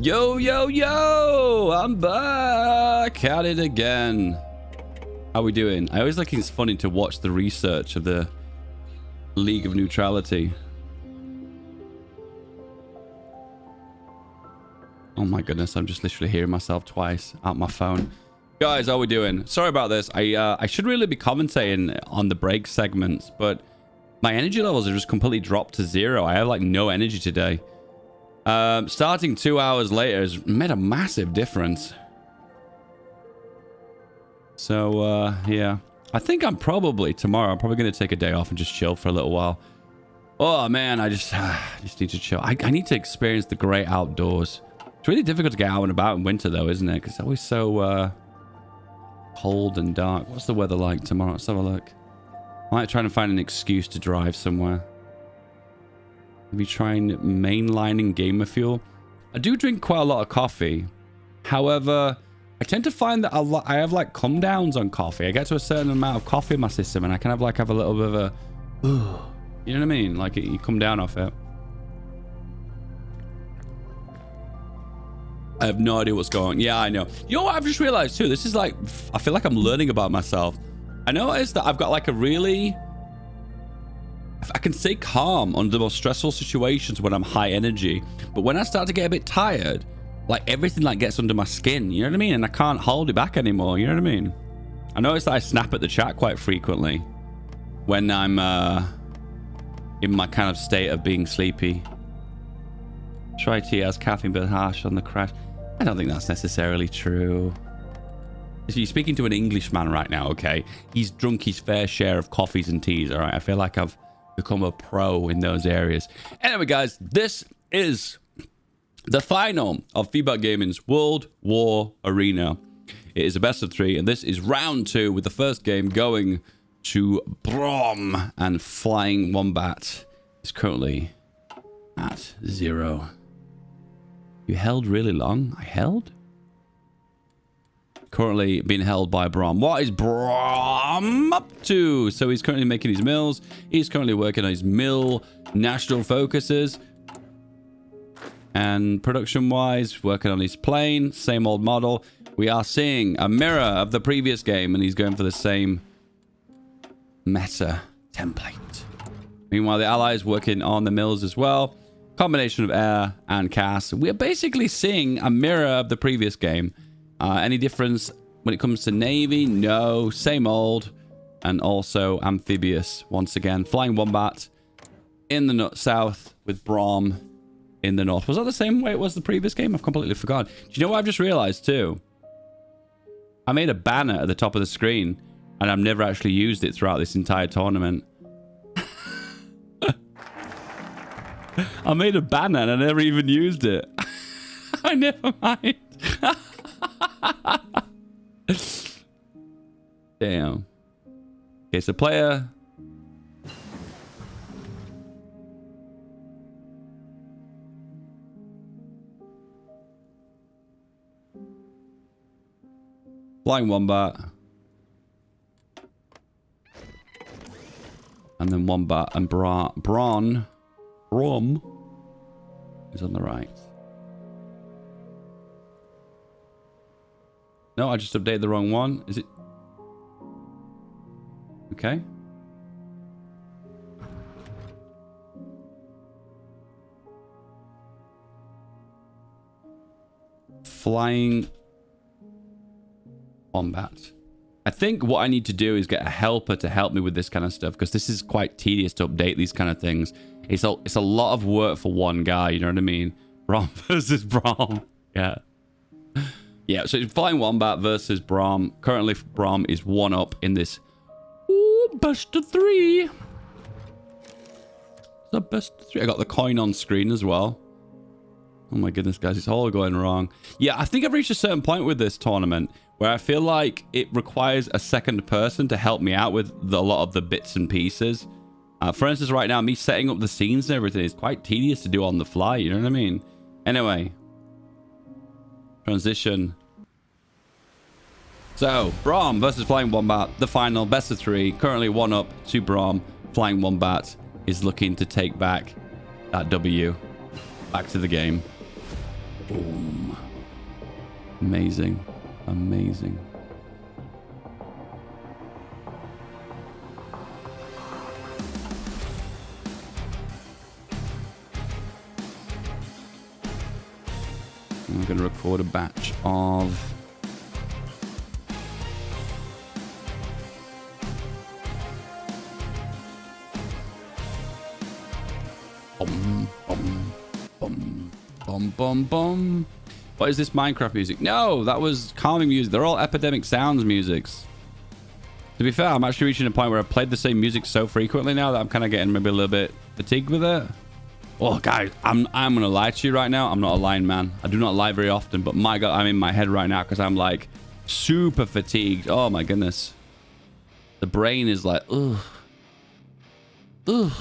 Yo, yo, yo! I'm back at it again. How we doing? I always think it's funny to watch the research of the League of Neutrality. Oh my goodness, I'm just literally hearing myself twice out my phone. Guys, how we doing? Sorry about this. I should really be commentating on the break segments, but my energy levels are just completely dropped to 0. I have like no energy today. Starting 2 hours later has made a massive difference. So, yeah. I think I'm probably, tomorrow, I'm probably going to take a day off and just chill for a little while. Oh, man, I just need to chill. I need to experience the great outdoors. It's really difficult to get out and about in winter, though, isn't it? Because it's always so cold and dark. What's the weather like tomorrow? Let's have a look. I might try and find an excuse to drive somewhere. Maybe trying mainlining gamer fuel. I do drink quite a lot of coffee. However, I tend to find that I have like come downs on coffee. I get to a certain amount of coffee in my system and I kind of like have a little bit of a, you know what I mean? Like you come down off it. I have no idea what's going on. Yeah, I know. You know what I've just realized too? This is like, I feel like I'm learning about myself. I noticed that I've got like a really, I can stay calm under the most stressful situations when I'm high energy. But when I start to get a bit tired, like everything like gets under my skin, you know what I mean? And I can't hold it back anymore, you know what I mean? I noticed that I snap at the chat quite frequently when I'm in my kind of state of being sleepy. Try tea has caffeine but harsh on the crash. I don't think that's necessarily true. So you're speaking to an Englishman right now, okay? He's drunk his fair share of coffees and teas, all right? I feel like I've become a pro in those areas. Anyway, guys, this is the final of FeedBackGaming's World War Arena. It is a best of 3, and this is round 2 with the first game going to Brom, and Flying Wombat is currently at 0. You held really long? I held? Currently being held by Brom. What is Brom up to? So he's currently making his mills. He's currently working on his mill national focuses. And production-wise, working on his plane. Same old model. We are seeing a mirror of the previous game, and he's going for the same meta template. Meanwhile, the allies working on the mills as well. Combination of air and CAS. We're basically seeing a mirror of the previous game. Any difference when it comes to Navy? No. Same old. And also amphibious. Once again, Flying Wombat in the south with Brom in the north. Was that the same way it was the previous game? I've completely forgotten. Do you know what I've just realized too? I made a banner at the top of the screen and I've never actually used it throughout this entire tournament. I made a banner and I never even used it. I never mind. Damn. Okay, so player. Flying Wombat. And then Wombat and Brom is on the right. No, I just updated the wrong one. Is it? Okay. Flying Wombat. I think what I need to do is get a helper to help me with this kind of stuff, because this is quite tedious to update these kind of things. It's a lot of work for one guy, you know what I mean? Brom versus Brom. Yeah. Yeah, so it's Flying Wombat versus Brom. Currently, Brom is 1-up in this. Ooh, best of 3. It's a best of 3. I got the coin on screen as well. Oh my goodness, guys, it's all going wrong. Yeah, I think I've reached a certain point with this tournament where I feel like it requires a second person to help me out with a lot of the bits and pieces. For instance, right now, me setting up the scenes and everything is quite tedious to do on the fly, you know what I mean? Anyway. Transition. So, Braum versus Flying Wombat, the final, best of 3. Currently 1-up to Braum. Flying Wombat is looking to take back that W. Back to the game. Boom. Amazing. Amazing. I'm going to record a batch of... Bum, bum, bum, bum, bum, bum. What is this Minecraft music? No, that was calming music. They're all Epidemic Sounds musics. To be fair, I'm actually reaching a point where I've played the same music so frequently now that I'm kind of getting maybe a little bit fatigued with it. Oh, guys, I'm going to lie to you right now. I'm not a lying man. I do not lie very often, but my God, I'm in my head right now because I'm like super fatigued. Oh, my goodness. The brain is like, ugh. Ugh.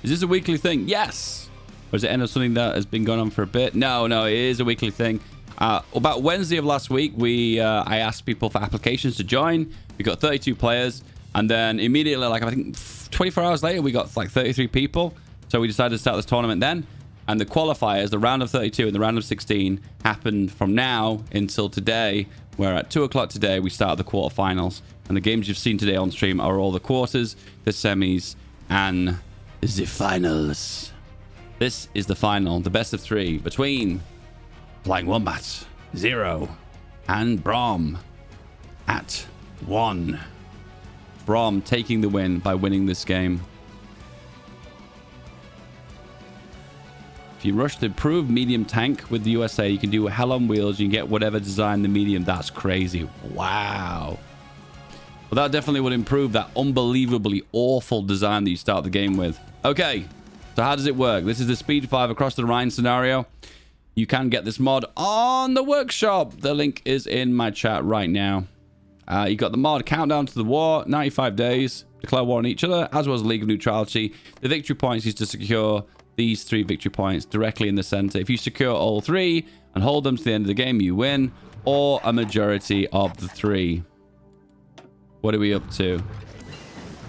Is this a weekly thing? Yes. Or is it end of something that has been going on for a bit? No, it is a weekly thing. About Wednesday of last week, I asked people for applications to join. We got 32 players. And then immediately, like I think 24 hours later, we got like 33 people. So we decided to start this tournament then. And the qualifiers, the round of 32 and the round of 16, happened from now until today, where at 2 o'clock today, we start the quarterfinals. And the games you've seen today on stream are all the quarters, the semis, and the finals. This is the final, the best of 3 between Flying Wombat 0 and Braum at 1. Braum taking the win by winning this game. If you rush the improved medium tank with the USA, you can do hell on wheels. You can get whatever design the medium. That's crazy. Wow. Well, that definitely would improve that unbelievably awful design that you start the game with. Okay, so how does it work? This is the Speed 5 across the Rhine scenario. You can get this mod on the workshop. The link is in my chat right now. You got the mod Countdown to the War, 95 days. Declare war on each other, as well as League of Neutrality. The victory points is to secure these 3 victory points directly in the center. If you secure all 3 and hold them to the end of the game, you win, or a majority of the 3. What are we up to?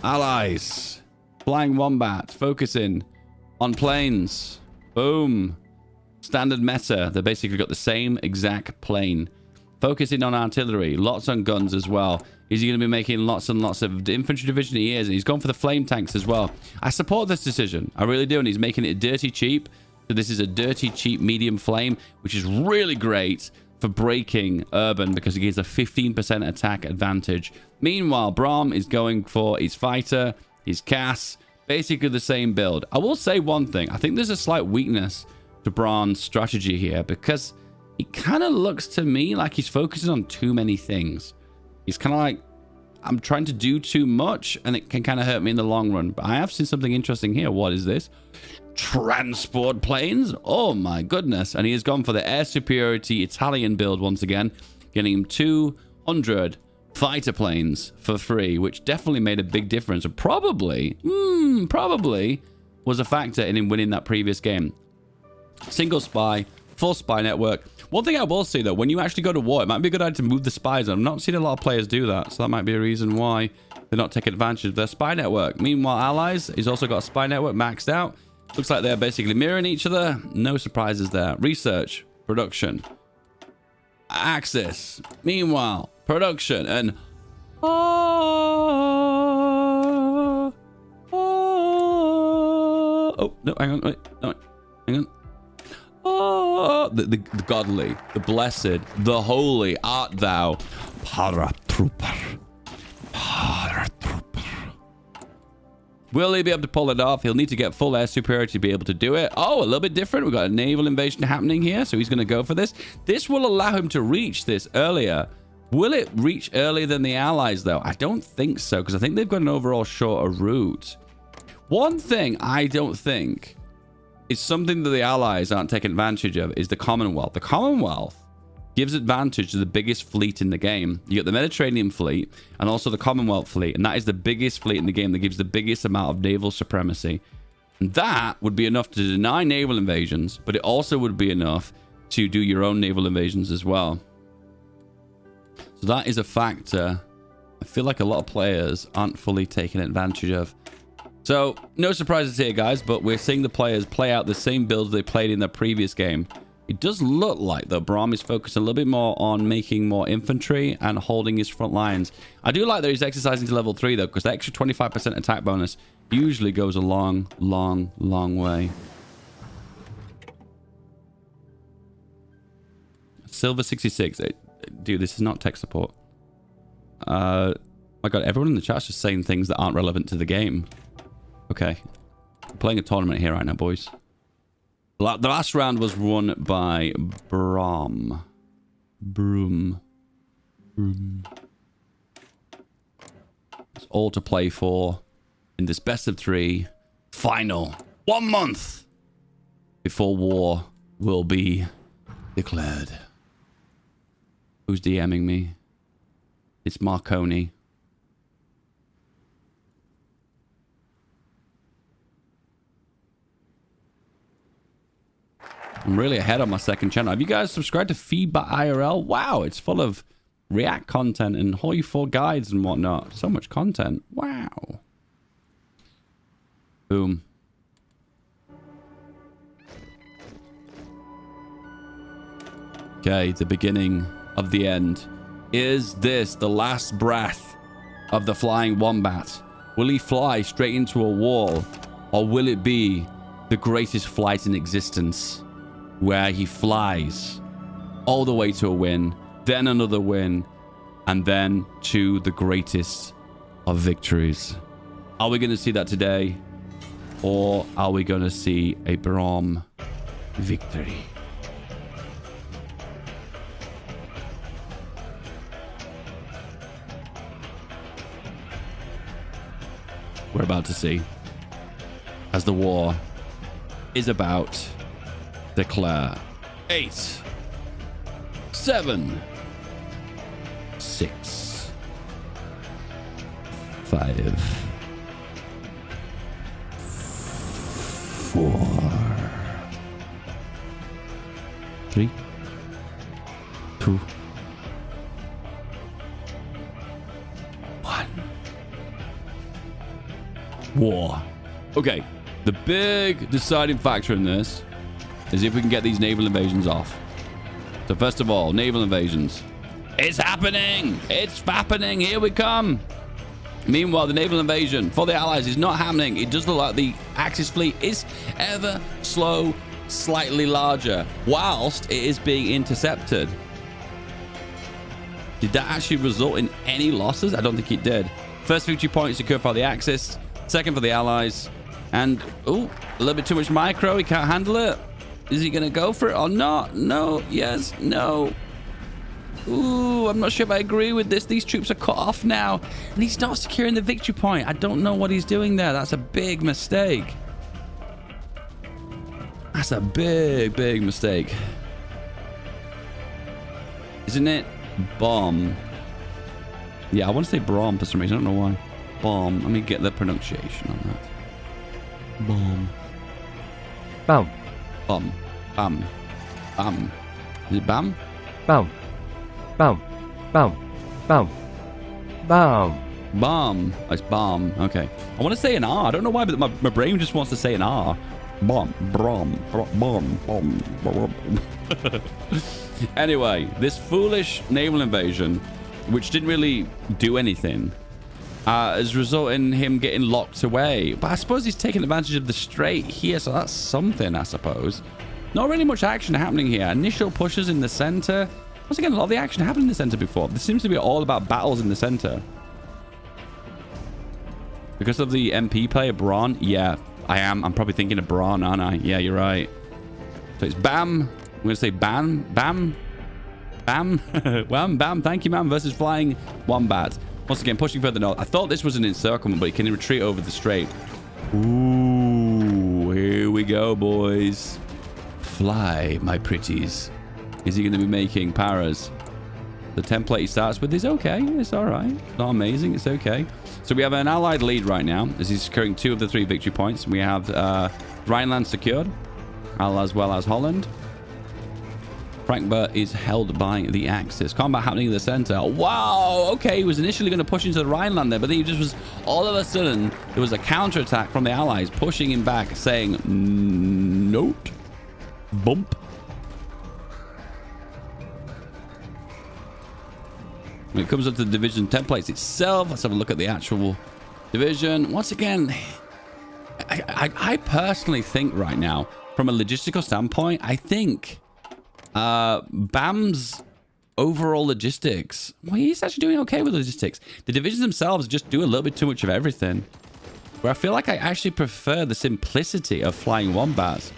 Allies. Flying Wombat. Focusing on planes. Boom. Standard meta. They basically got the same exact plane. Focusing on artillery. Lots on guns as well. Is he going to be making lots and lots of infantry division? He is. And he's gone for the flame tanks as well. I support this decision. I really do. And he's making it dirty cheap. So this is a dirty cheap medium flame, which is really great for breaking urban because it gives a 15% attack advantage. Meanwhile, Braum is going for his fighter, his Cass, basically the same build. I will say one thing. I think there's a slight weakness to Braum's strategy here because he kind of looks to me like he's focusing on too many things. He's kind of like, I'm trying to do too much and it can kind of hurt me in the long run. But I have seen something interesting here. What is this? Transport planes? Oh my goodness. And he has gone for the air superiority Italian build once again, getting him 200 fighter planes for free, which definitely made a big difference and probably was a factor in him winning that previous game. Single spy, full spy network. One thing I will say though, when you actually go to war, it might be a good idea to move the spies. I've not seen a lot of players do that, so that might be a reason why they're not taking advantage of their spy network. Meanwhile, allies, he's also got a spy network maxed out. Looks like they're basically mirroring each other. No surprises there. Research, production, Axis. Meanwhile, production and oh no, hang on, wait, no, hang on. Oh, the godly, the blessed, the holy art thou, paratrooper. Will he be able to pull it off? He'll need to get full air superiority to be able to do it. Oh, a little bit different. We've got a naval invasion happening here, so he's going to go for this. This will allow him to reach this earlier. Will it reach earlier than the allies, though? I don't think so, because I think they've got an overall shorter route. One thing I don't think is something that the allies aren't taking advantage of is the Commonwealth. The Commonwealth gives advantage to the biggest fleet in the game. You got the Mediterranean fleet and also the Commonwealth fleet, and that is the biggest fleet in the game that gives the biggest amount of naval supremacy. And that would be enough to deny naval invasions, but it also would be enough to do your own naval invasions as well. So that is a factor I feel like a lot of players aren't fully taking advantage of. So no surprises here, guys, but we're seeing the players play out the same builds they played in their previous game. It does look like, though, Braum is focused a little bit more on making more infantry and holding his front lines. I do like that he's exercising to level 3, though, because the extra 25% attack bonus usually goes a long, long, long way. Silver 66. Dude, this is not tech support. My God, everyone in the chat's just saying things that aren't relevant to the game. Okay. I'm playing a tournament here right now, boys. The last round was won by Broom. It's all to play for in this best of 3 final. 1 month before war will be declared. Who's DMing me? It's Marconi. I'm really ahead on my second channel. Have you guys subscribed to FeedBackIRL? Wow, it's full of React content and HOI4 guides and whatnot. So much content. Wow. Boom. Okay, the beginning of the end. Is this the last breath of the flying wombat? Will he fly straight into a wall? Or will it be the greatest flight in existence, where he flies all the way to a win, then another win, and then to the greatest of victories? Are we going to see that today? Or are we going to see a Braum victory? We're about to see, as the war is about declare. 8, 7, 6, 5, 4, 3, 2, 1. War. Okay, the big deciding factor in this is if we can get these naval invasions off. So first of all, naval invasions. It's happening! It's happening! Here we come! Meanwhile, the naval invasion for the Allies is not happening. It does look like the Axis fleet is ever slow, slightly larger, whilst it is being intercepted. Did that actually result in any losses? I don't think it did. First victory point secured for the Axis. Second for the Allies. And, oh, a little bit too much micro. He can't handle it. Is he going to go for it or not? No. Yes. No. Ooh, I'm not sure if I agree with this. These troops are cut off now. And he's not securing the victory point. I don't know what he's doing there. That's a big mistake. That's a big, big mistake. Isn't it? Bomb. Yeah, I want to say Braum for some reason. I don't know why. Bomb. Let me get the pronunciation on that. Bomb. Bam. Bum. Bam. Bam. Is it bam? Bam. Bam. Bam. Bam. Bam. Bomb. Oh, it's bomb. Okay. I want to say an R. I don't know why, but my brain just wants to say an R. Bomb. Brom. Bomb. Bomb. Anyway, this foolish naval invasion, which didn't really do anything, has resulted in him getting locked away. But I suppose he's taking advantage of the strait here, so that's something, I suppose. Not really much action happening here. Initial pushes in the center. Once again, a lot of the action happened in the center before. This seems to be all about battles in the center. Because of the MP player, Braun? Yeah, I am. I'm probably thinking of Braun, aren't I? Yeah, you're right. So it's Bam. I'm going to say Bam. Bam. Bam. Wham. Bam. Thank you, man. Versus Flying Wombat. Once again, pushing further north. I thought this was an encirclement, but he can retreat over the strait. Ooh, here we go, boys. Fly, my pretties. is he going to be making paras? The template he starts with is okay. It's all right. Not amazing. It's okay. So we have an allied lead right now as he's securing 2 of the 3 victory points. We have Rhineland secured, as well as Holland. Frankfurt is held by the Axis. Combat happening in the center. Wow. Okay, he was initially going to push into the Rhineland there, but then he just was, all of a sudden, there was a counterattack from the Allies pushing him back, saying, note, bump. When it comes up to the division templates itself, let's have a look at the actual division. Once again, I personally think right now, from a logistical standpoint, I think BAM's overall logistics, well, he's actually doing okay with logistics. The divisions themselves just do a little bit too much of everything. Where I feel like I actually prefer the simplicity of flying wombats.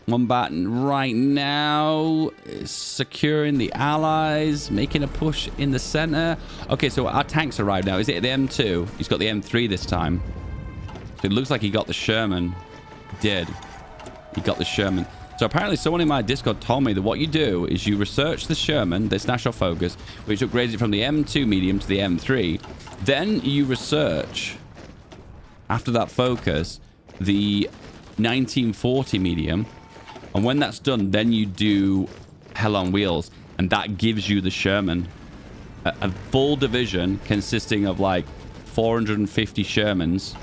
Wombat right now is securing the allies, making a push in the center. Okay, so our tanks arrived now. Is it the M2? He's got the M3 this time. So it looks like he got the Sherman. He did. He got the Sherman. So apparently someone in my Discord told me that what you do is you research the Sherman, this national focus, which upgrades it from the M2 medium to the M3. Then you research, after that focus, the 1940 medium. And when that's done, then you do Hell on Wheels. And that gives you the Sherman. A full division consisting of like 450 Shermans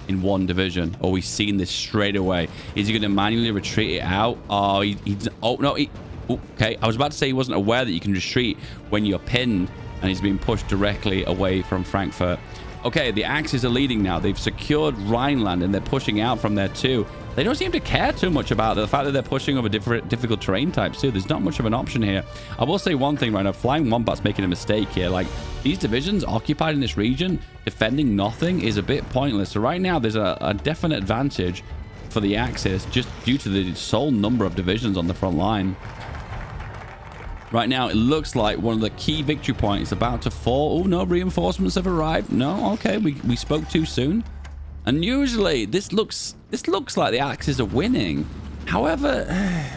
in one division. Oh, we've seen this straight away. Is he going to manually retreat it out? Oh, oh no. Okay, I was about to say he wasn't aware that you can retreat when you're pinned and he's being pushed directly away from Frankfurt. Okay, the Axis are leading now. They've secured Rhineland and they're pushing out from there too. They don't seem to care too much about the fact that they're pushing over difficult terrain types too. There's not much of an option here. I will say one thing right now. Flying Wombat's making a mistake here. Like, these divisions occupied in this region, defending nothing is a bit pointless. So right now, there's a definite advantage for the Axis just due to the sole number of divisions on the front line. Right now, it looks like one of the key victory points is about to fall. Oh, no, reinforcements have arrived. No, okay, we spoke too soon. And usually, this looks like the Axis are winning. However,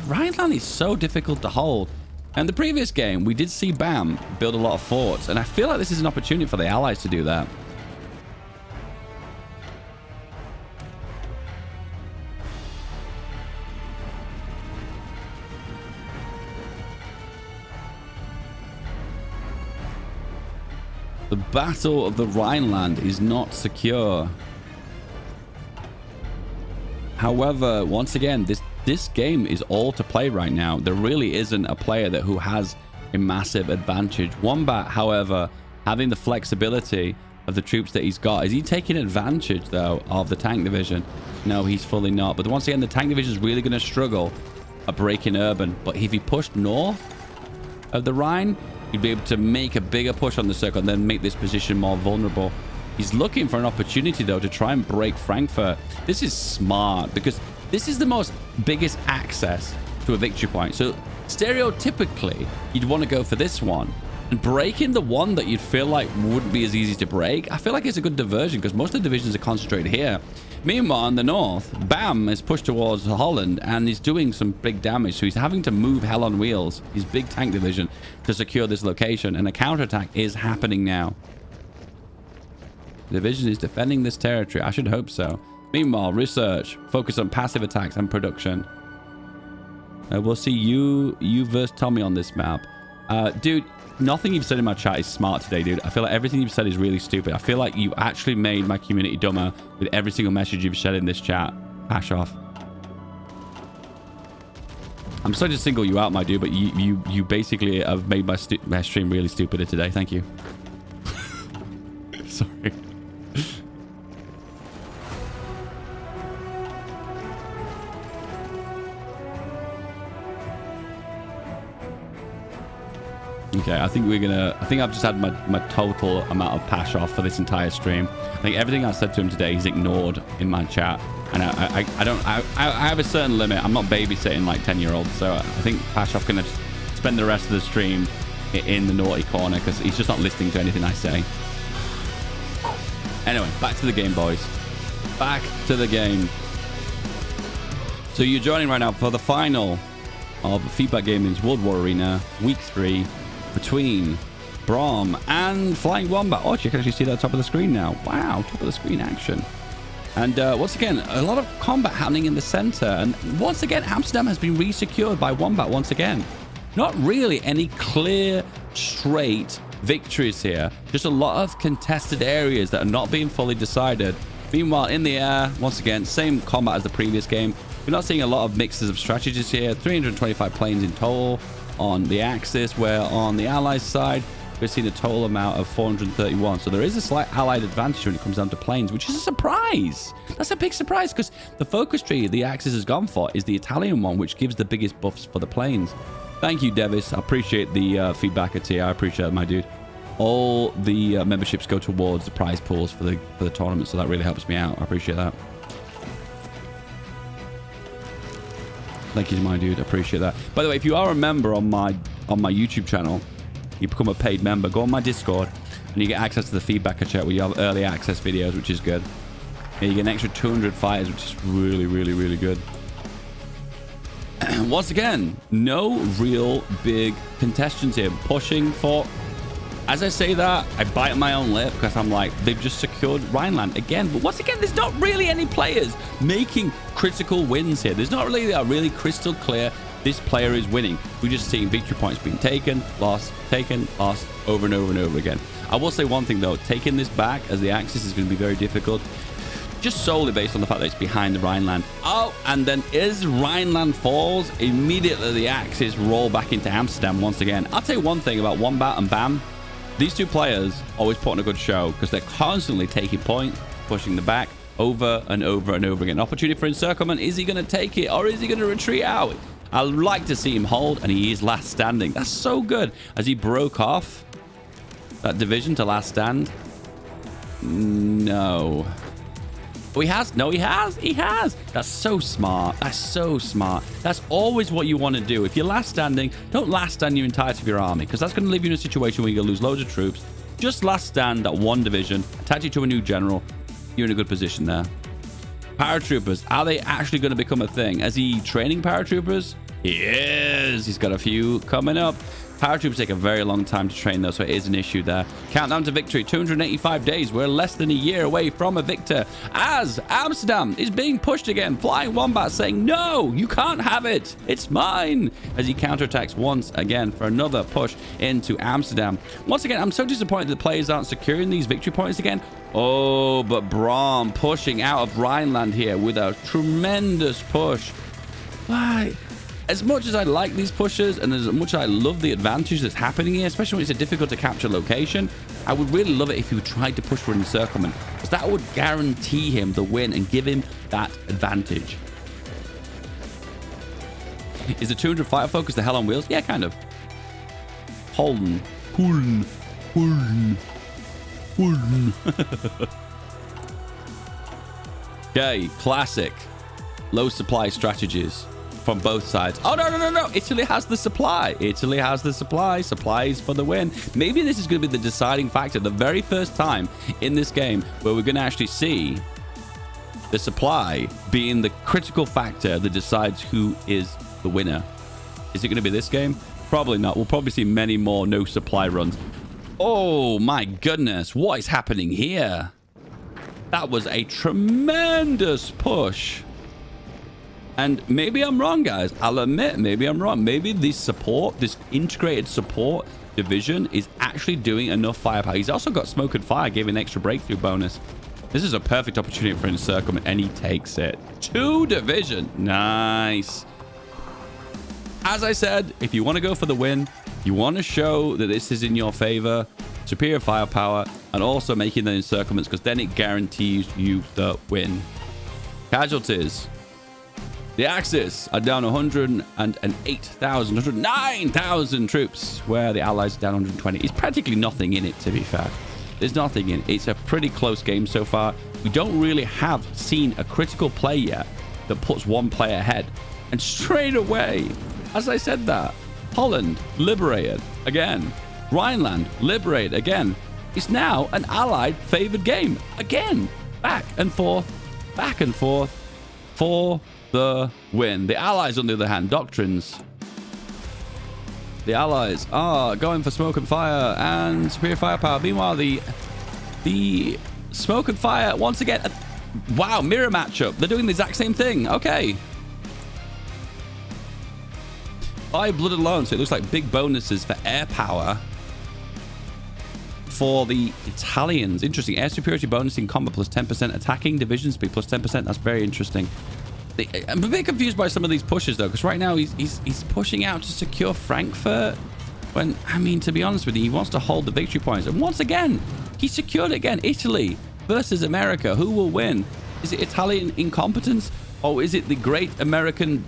Rhineland is so difficult to hold. And the previous game, we did see BAM build a lot of forts. And I feel like this is an opportunity for the Allies to do that. The Battle of the Rhineland is not secure. However, once again, this game is all to play right now. There really isn't a player who has a massive advantage. Wombat, however, having the flexibility of the troops that he's got. Is he taking advantage, though, of the tank division? No, he's fully not. But once again, the tank division is really going to struggle at breaking urban. But if he pushed north of the Rhine, he'd be able to make a bigger push on the circle and then make this position more vulnerable. He's looking for an opportunity, though, to try and break Frankfurt. This is smart because this is the biggest access to a victory point. So stereotypically, you'd want to go for this one. And breaking the one that you'd feel like wouldn't be as easy to break, I feel like it's a good diversion because most of the divisions are concentrated here. Meanwhile, in the north, BAM is pushed towards Holland and he's doing some big damage. So he's having to move Hell on Wheels, his big tank division, to secure this location. And a counterattack is happening now. The division is defending this territory. I should hope so. Meanwhile, research. Focus on passive attacks and production. We'll see you versus Tommy on this map. Dude, nothing you've said in my chat is smart today, dude. I feel like everything you've said is really stupid. I feel like you actually made my community dumber with every single message you've said in this chat. Hash off. I'm sorry to single you out, my dude, but you basically have made my stream really stupider today. Thank you. Sorry. Okay, I think I've just had my total amount of pash off for this entire stream. I think everything I said to him today he's ignored in my chat. And I have a certain limit. I'm not babysitting like 10-year-olds. So I think Pashoff can spend the rest of the stream in the naughty corner because he's just not listening to anything I say. Anyway, back to the game, boys. Back to the game. So you're joining right now for the final of Feedback Gaming's World War Arena Week 3 between Braum and Flying Wombat. Oh, you can actually see that top of the screen now. Wow, top of the screen action. And once again, a lot of combat happening in the center. And once again, Amsterdam has been re-secured by Wombat once again. Not really any clear, straight victories here. Just a lot of contested areas that are not being fully decided. Meanwhile, in the air, once again, same combat as the previous game. We're not seeing a lot of mixes of strategies here. 325 planes in total on the Axis, where on the Allies side, we're seeing a total amount of 431. So there is a slight Allied advantage when it comes down to planes, which is a surprise. That's a big surprise because the focus tree the Axis has gone for is the Italian one, which gives the biggest buffs for the planes. Thank you, Devis. I appreciate the feedbacker tier. I appreciate it, my dude. All the memberships go towards the prize pools for the tournament, so that really helps me out. I appreciate that. Thank you, my dude. I appreciate that. By the way, if you are a member on my YouTube channel, you become a paid member, go on my Discord, and you get access to the feedbacker chat where you have early access videos, which is good. And you get an extra 200 fighters, which is really, really, really good. Once again, no real big contestants here. Pushing for... As I say that, I bite my own lip because I'm like, they've just secured Rhineland again. But once again, there's not really any players making critical wins here. There's not really a really crystal clear, this player is winning. We're just seeing victory points being taken, lost, over and over and over again. I will say one thing though, taking this back as the Axis is going to be very difficult. Just solely based on the fact that it's behind the Rhineland. Oh, and then as Rhineland falls, immediately the Axis roll back into Amsterdam once again. I'll tell you one thing about Wombat and Bam. These two players always put on a good show because they're constantly taking points, pushing the back over and over and over again. Opportunity for encirclement. Is he going to take it or is he going to retreat out? I'd like to see him hold, and he is last standing. That's so good. As he broke off that division to last stand. No. Oh, he has. No, he has. He has. That's so smart. That's so smart. That's always what you want to do. If you're last standing, don't last stand your entirety of your army, because that's going to leave you in a situation where you're going to lose loads of troops. Just last stand that one division, attach it to a new general. You're in a good position there. Paratroopers, are they actually going to become a thing? Is he training paratroopers? He is. He's got a few coming up. Paratroopers take a very long time to train though, so it is an issue there. Countdown to victory, 285 days. We're less than a year away from a victor. As Amsterdam is being pushed again, Flying Wombat saying, no, you can't have it. It's mine. As he counterattacks once again for another push into Amsterdam. Once again, I'm so disappointed that players aren't securing these victory points again. Oh, but Braum pushing out of Rhineland here with a tremendous push. Why? As much as I like these pushes and as much as I love the advantage that's happening here, especially when it's a difficult to capture location, I would really love it if he would try to push for encirclement, because that would guarantee him the win and give him that advantage. Is the 200 fighter focus the hell on wheels? Yeah, kind of. Pullen. Okay, classic. Low supply strategies from both sides. Oh, no. Italy has the supply. Italy has the supply. Supplies for the win. Maybe this is going to be the deciding factor. The very first time in this game where we're going to actually see the supply being the critical factor that decides who is the winner. Is it going to be this game? Probably not. We'll probably see many more no supply runs. Oh, my goodness. What is happening here? That was a tremendous push. And maybe I'm wrong, guys. I'll admit, maybe I'm wrong. Maybe this integrated support division is actually doing enough firepower. He's also got smoke and fire, giving an extra breakthrough bonus. This is a perfect opportunity for encirclement, and he takes it. 2 division. Nice. As I said, if you want to go for the win, you want to show that this is in your favor, superior firepower, and also making the encirclements, because then it guarantees you the win. Casualties. The Axis are down 108,000, 109,000 troops, where the Allies are down 120. It's practically nothing in it, to be fair. There's nothing in it. It's a pretty close game so far. We don't really have seen a critical play yet that puts one player ahead. And straight away, as I said that, Holland liberated again. Rhineland liberated again. It's now an Allied favored game again. Back and forth for the win. The Allies, on the other hand, doctrines. The allies are going for smoke and fire and superior firepower. Meanwhile, the smoke and fire once again. Wow, mirror matchup. They're doing the exact same thing. Okay. By blood alone, so it looks like big bonuses for air power for the Italians. Interesting. Air superiority bonus in combat plus 10%. Attacking division speed plus 10%. That's very interesting. I'm a bit confused by some of these pushes though, because right now he's pushing out to secure Frankfurt. When, I mean, to be honest with you, he wants to hold the victory points. And once again, he secured it again. Italy versus America. Who will win? Is it Italian incompetence? Or is it the great American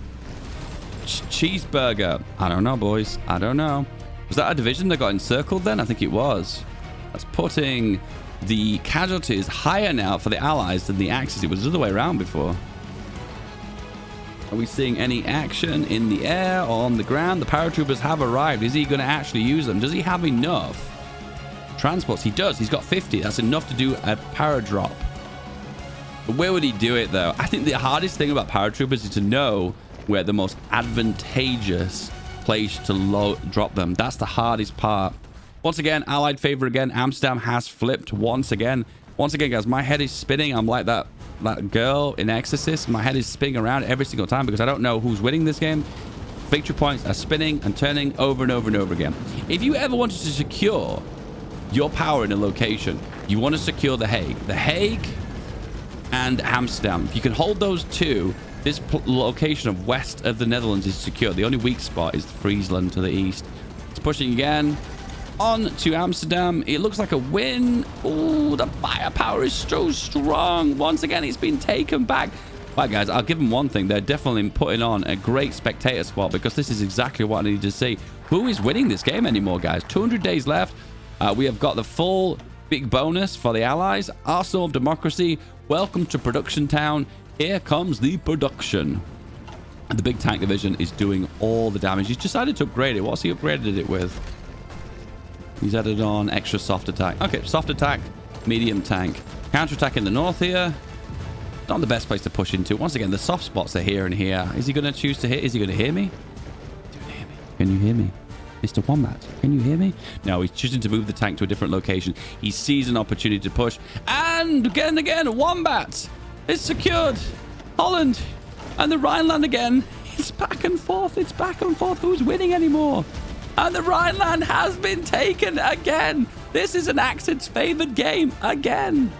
cheeseburger? I don't know, boys. I don't know. Was that a division that got encircled then? I think it was. That's putting the casualties higher now for the Allies than the Axis. It was the other way around before. Are we seeing any action in the air or on the ground? The paratroopers have arrived. Is he going to actually use them? Does he have enough transports? He does. He's got 50. That's enough to do a paradrop. But where would he do it, though? I think the hardest thing about paratroopers is to know where the most advantageous place to drop them. That's the hardest part. Once again, Allied favor again. Amsterdam has flipped once again. Once again, guys, my head is spinning. I'm like that girl in Exorcist. My head is spinning around every single time because I don't know who's winning this game. Victory points are spinning and turning over and over and over again. If you ever wanted to secure your power in a location, you want to secure The Hague. The Hague and Amsterdam. If you can hold those two, this location of west of the Netherlands is secure. The only weak spot is Friesland to the east. It's pushing again. On to Amsterdam. It looks like a win. Oh, the firepower is so strong. Once again, it's been taken back. Right, guys, I'll give them one thing. They're definitely putting on a great spectator spot because this is exactly what I need to see. Who is winning this game anymore, guys? 200 days left. We have got the full big bonus for the Allies. Arsenal of Democracy. Welcome to Production Town. Here comes the production. And the big tank division is doing all the damage. He's decided to upgrade it. What's he upgraded it with? He's added on extra soft attack. Okay, soft attack, medium tank. Counter-attack in the north here. Not the best place to push into. Once again, the soft spots are here and here. Is he going to choose to hit? Is he going to hear me? Can you hear me? Mr. Wombat, can you hear me? No, he's choosing to move the tank to a different location. He sees an opportunity to push. And again, Wombat is secured. Holland and the Rhineland again. It's back and forth. It's back and forth. Who's winning anymore? And the Rhineland has been taken again. This is an Axis favored game again.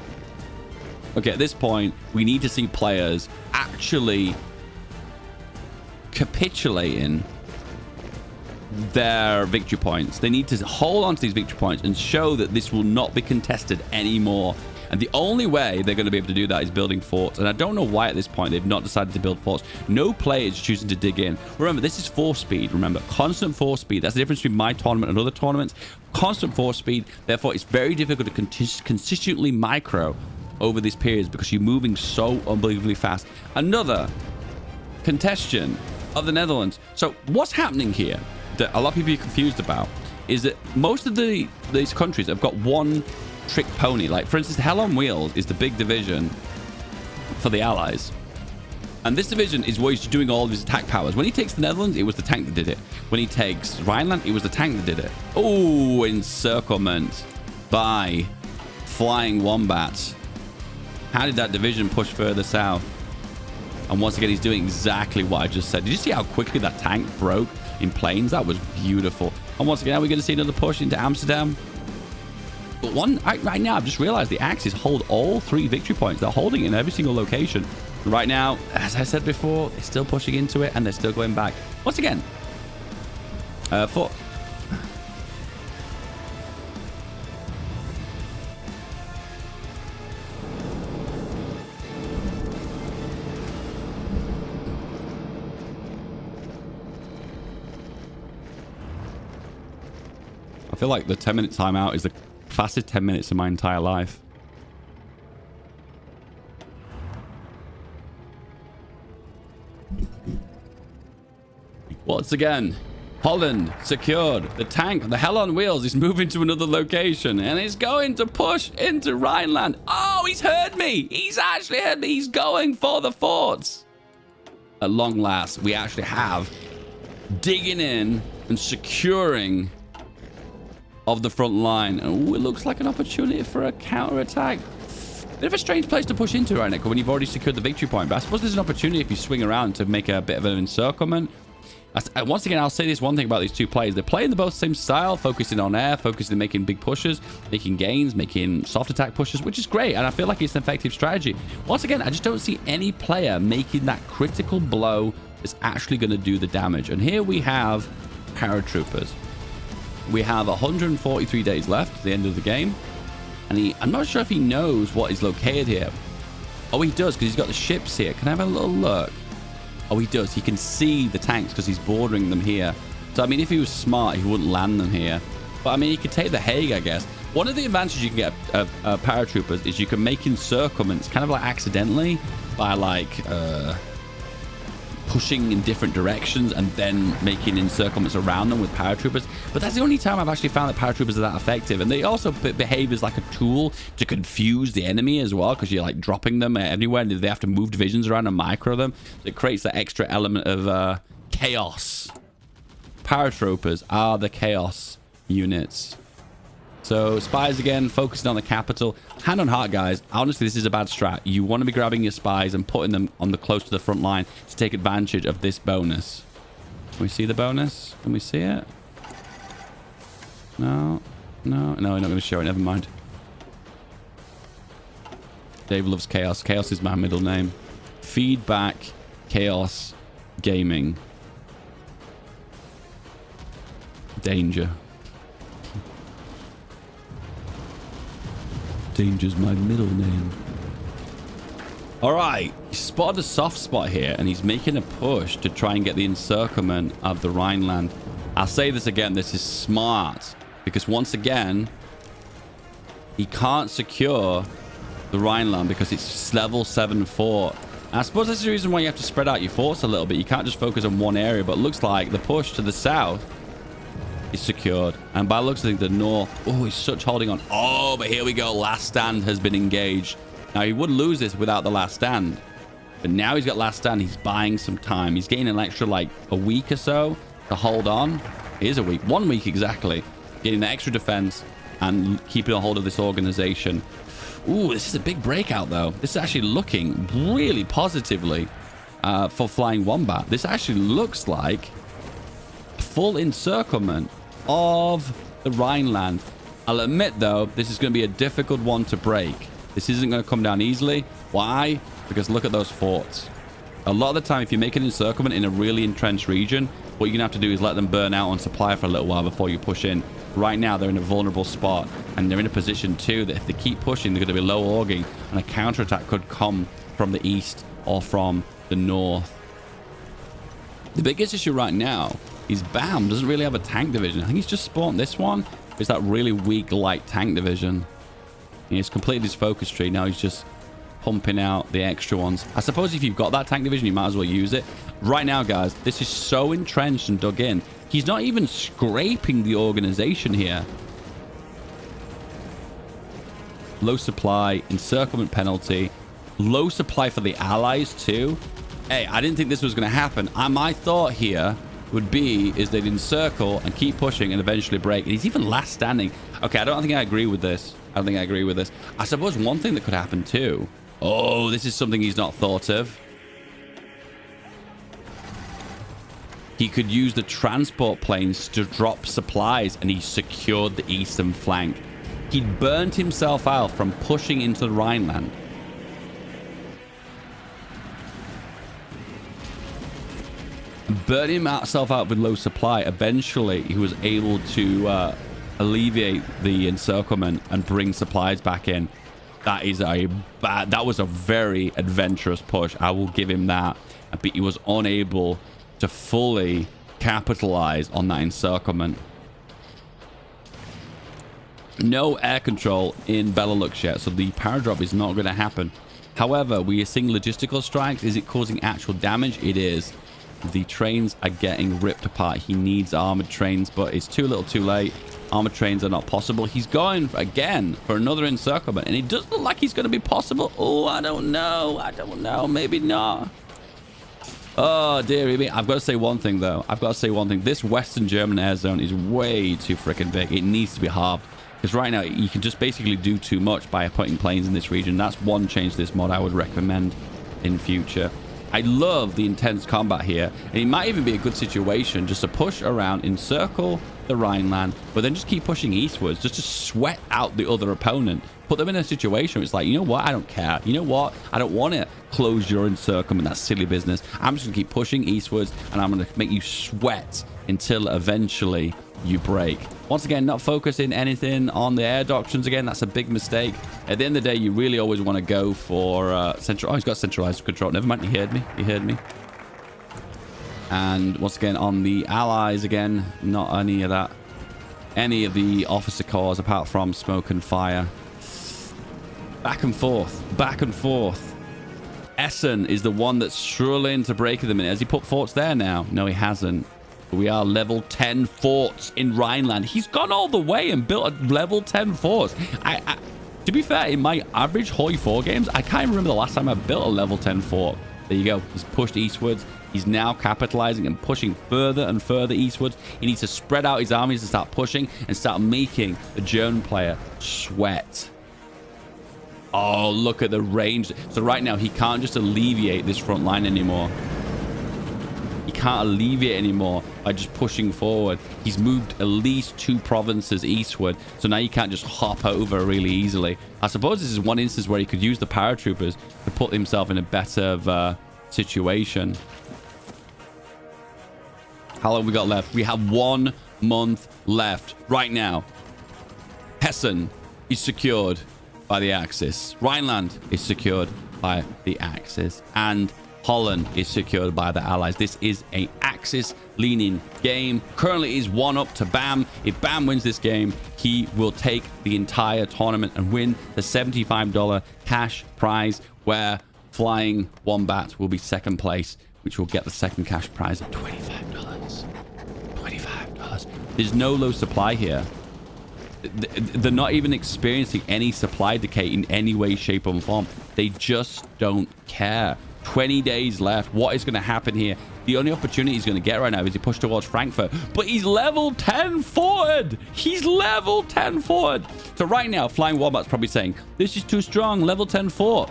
Okay, at this point, we need to see players actually capitulating their victory points. They need to hold on to these victory points and show that this will not be contested anymore. And the only way they're going to be able to do that is building forts. And I don't know why at this point they've not decided to build forts. No player is choosing to dig in. Remember, this is force speed. Remember, constant force speed. That's the difference between my tournament and other tournaments. Constant force speed. Therefore, it's very difficult to consistently micro over these periods because you're moving so unbelievably fast. Another contestation of the Netherlands. So what's happening here that a lot of people are confused about is that most of these countries have got one trick pony. Like, for instance, Hell on Wheels is the big division for the Allies. And this division is where he's doing all of his attack powers. When he takes the Netherlands, it was the tank that did it. When he takes Rhineland, it was the tank that did it. Oh, encirclement by Flying Wombat. How did that division push further south? And once again, he's doing exactly what I just said. Did you see how quickly that tank broke in planes? That was beautiful. And once again, are we going to see another push into Amsterdam? But right now, I've just realized the Axis hold all 3 victory points. They're holding it in every single location. Right now, as I said before, they're still pushing into it and they're still going back. Once again, for... I feel like the 10-minute timeout is the fastest 10 minutes of my entire life. Once again, Holland secured. The tank, the Hell on Wheels, is moving to another location and it's going to push into Rhineland. Oh, he's heard me. He's actually heard me. He's going for the forts. At long last, we actually have digging in and securing of the front line. And ooh, it looks like an opportunity for a counter-attack. Bit of a strange place to push into right now when you've already secured the victory point. But I suppose there's an opportunity if you swing around to make a bit of an encirclement. Once again, I'll say this one thing about these two players. They're playing the both same style, focusing on air, focusing on making big pushes, making gains, making soft attack pushes, which is great. And I feel like it's an effective strategy. Once again, I just don't see any player making that critical blow that's actually going to do the damage. And here we have paratroopers. We have 143 days left to the end of the game. And I'm not sure if he knows what is located here. Oh, he does, because he's got the ships here. Can I have a little look? Oh, he does. He can see the tanks because he's bordering them here. So, I mean, if he was smart, he wouldn't land them here. But, I mean, he could take the Hague, I guess. One of the advantages you can get of paratroopers is you can make encirclements kind of like accidentally by, like, pushing in different directions and then making encirclements around them with paratroopers. But that's the only time I've actually found that paratroopers are that effective. And they also behave as like a tool to confuse the enemy as well, because you're like dropping them everywhere and they have to move divisions around and micro them. So it creates that extra element of chaos. Paratroopers are the chaos units. So spies again, focusing on the capital. Hand on heart, guys. Honestly, this is a bad strat. You want to be grabbing your spies and putting them on the close to the front line to take advantage of this bonus. Can we see the bonus? Can we see it? No. No, we're not going to show it. Never mind. Dave loves chaos. Chaos is my middle name. Feedback Chaos Gaming. Danger. Danger's my middle name. All right, he spotted a soft spot here and he's making a push to try and get the encirclement of the Rhineland. I'll say this again, this is smart, because once again he can't secure the Rhineland because it's level 7 fort. I suppose that's the reason why you have to spread out your forts a little bit. You can't just focus on one area, but it looks like the push to the south is secured, and by the looks of the north, oh, he's such holding on. Oh, but here we go. Last stand has been engaged. Now he would lose this without the last stand, but now he's got last stand. He's buying some time. He's getting an extra like a week or so to hold on. It is a week, 1 week exactly, getting the extra defense and keeping a hold of this organization. Ooh, this is a big breakout though. This is actually looking really positively for Flying Wombat. This actually looks like full encirclement of the Rhineland. I'll admit though, this is going to be a difficult one to break. This isn't going to come down easily. Why? Because look at those forts. A lot of the time, if you make an encirclement in a really entrenched region, what you're going to have to do is let them burn out on supply for a little while before you push in. Right now, they're in a vulnerable spot, and they're in a position too that if they keep pushing, they're going to be low auging, and a counterattack could come from the east or from the north. The biggest issue right now is BAM doesn't really have a tank division. I think he's just spawned this one. It's that really weak light tank division. And he's completed his focus tree. Now he's just pumping out the extra ones. I suppose if you've got that tank division, you might as well use it. Right now, guys, this is so entrenched and dug in. He's not even scraping the organization here. Low supply, encirclement penalty, low supply for the allies too. Hey, I didn't think this was going to happen. My thought here would be is they'd encircle and keep pushing and eventually break. And he's even last standing. Okay, I don't think I agree with this. I suppose one thing that could happen too. Oh, this is something he's not thought of. He could use the transport planes to drop supplies, and he secured the eastern flank. He'd burnt himself out from pushing into the Rhineland. Burnt himself out with low supply. Eventually, he was able to alleviate the encirclement and bring supplies back in. That was a very adventurous push. I will give him that. But he was unable to fully capitalize on that encirclement. No air control in Benelux yet, so the power drop is not going to happen. However, we are seeing logistical strikes. Is it causing actual damage? It is. The trains are getting ripped apart. He needs armored trains, but it's too little too late. Armored trains are not possible. He's going again for another encirclement, and it does look like he's going to be possible. Oh, I don't know. Maybe not. Oh, dear me. I've got to say one thing, though. I've got to say one thing. This Western German air zone is way too freaking big. It needs to be halved. Because right now, you can just basically do too much by putting planes in this region. That's one change to this mod I would recommend in future. I love the intense combat here. And it might even be a good situation just to push around, encircle the Rhineland, but then just keep pushing eastwards, just to sweat out the other opponent. Put them in a situation where it's like, you know what? I don't care. You know what? I don't want to close your encirclement. That's silly business. I'm just going to keep pushing eastwards, and I'm going to make you sweat until eventually you break. Once again, not focusing anything on the air doctrines again. That's a big mistake. At the end of the day, you really always want to go for central. Oh, he's got centralized control. Never mind. He heard me. He heard me. And once again, on the allies again, not any of that. Any of the officer corps apart from smoke and fire. Back and forth. Back and forth. Essen is the one that's struggling to break at the minute. Has he put forts there now? No, he hasn't. We are level 10 forts in Rhineland. He's gone all the way and built a level 10 forts. To be fair, in my average HOI4 games, I can't remember the last time I built a level 10 fort. There you go. He's pushed eastwards. He's now capitalizing and pushing further and further eastwards. He needs to spread out his armies and start pushing and start making the German player sweat. Oh, look at the range. So right now, he can't just alleviate this front line anymore. He can't alleviate anymore by just pushing forward. He's moved at least 2 provinces eastward. So now you can't just hop over really easily. I suppose this is one instance where he could use the paratroopers to put himself in a better situation. How long we got left? We have 1 month left right now. Hessen is secured by the Axis. Rhineland is secured by the Axis. And Holland is secured by the Allies. This is a Axis-leaning game. Currently is 1-up to Bam. If Bam wins this game, he will take the entire tournament and win the $75 cash prize, where Flying Wombat will be second place, which will get the second cash prize of $25. $25. There's no low supply here. They're not even experiencing any supply decay in any way, shape, or form. They just don't care. 20 days left. What is going to happen here? The only opportunity he's going to get right now is he push towards Frankfurt. But he's level 10 forward. He's level 10 forward. So right now, Flying Wombat's probably saying, this is too strong. Level 10 fort.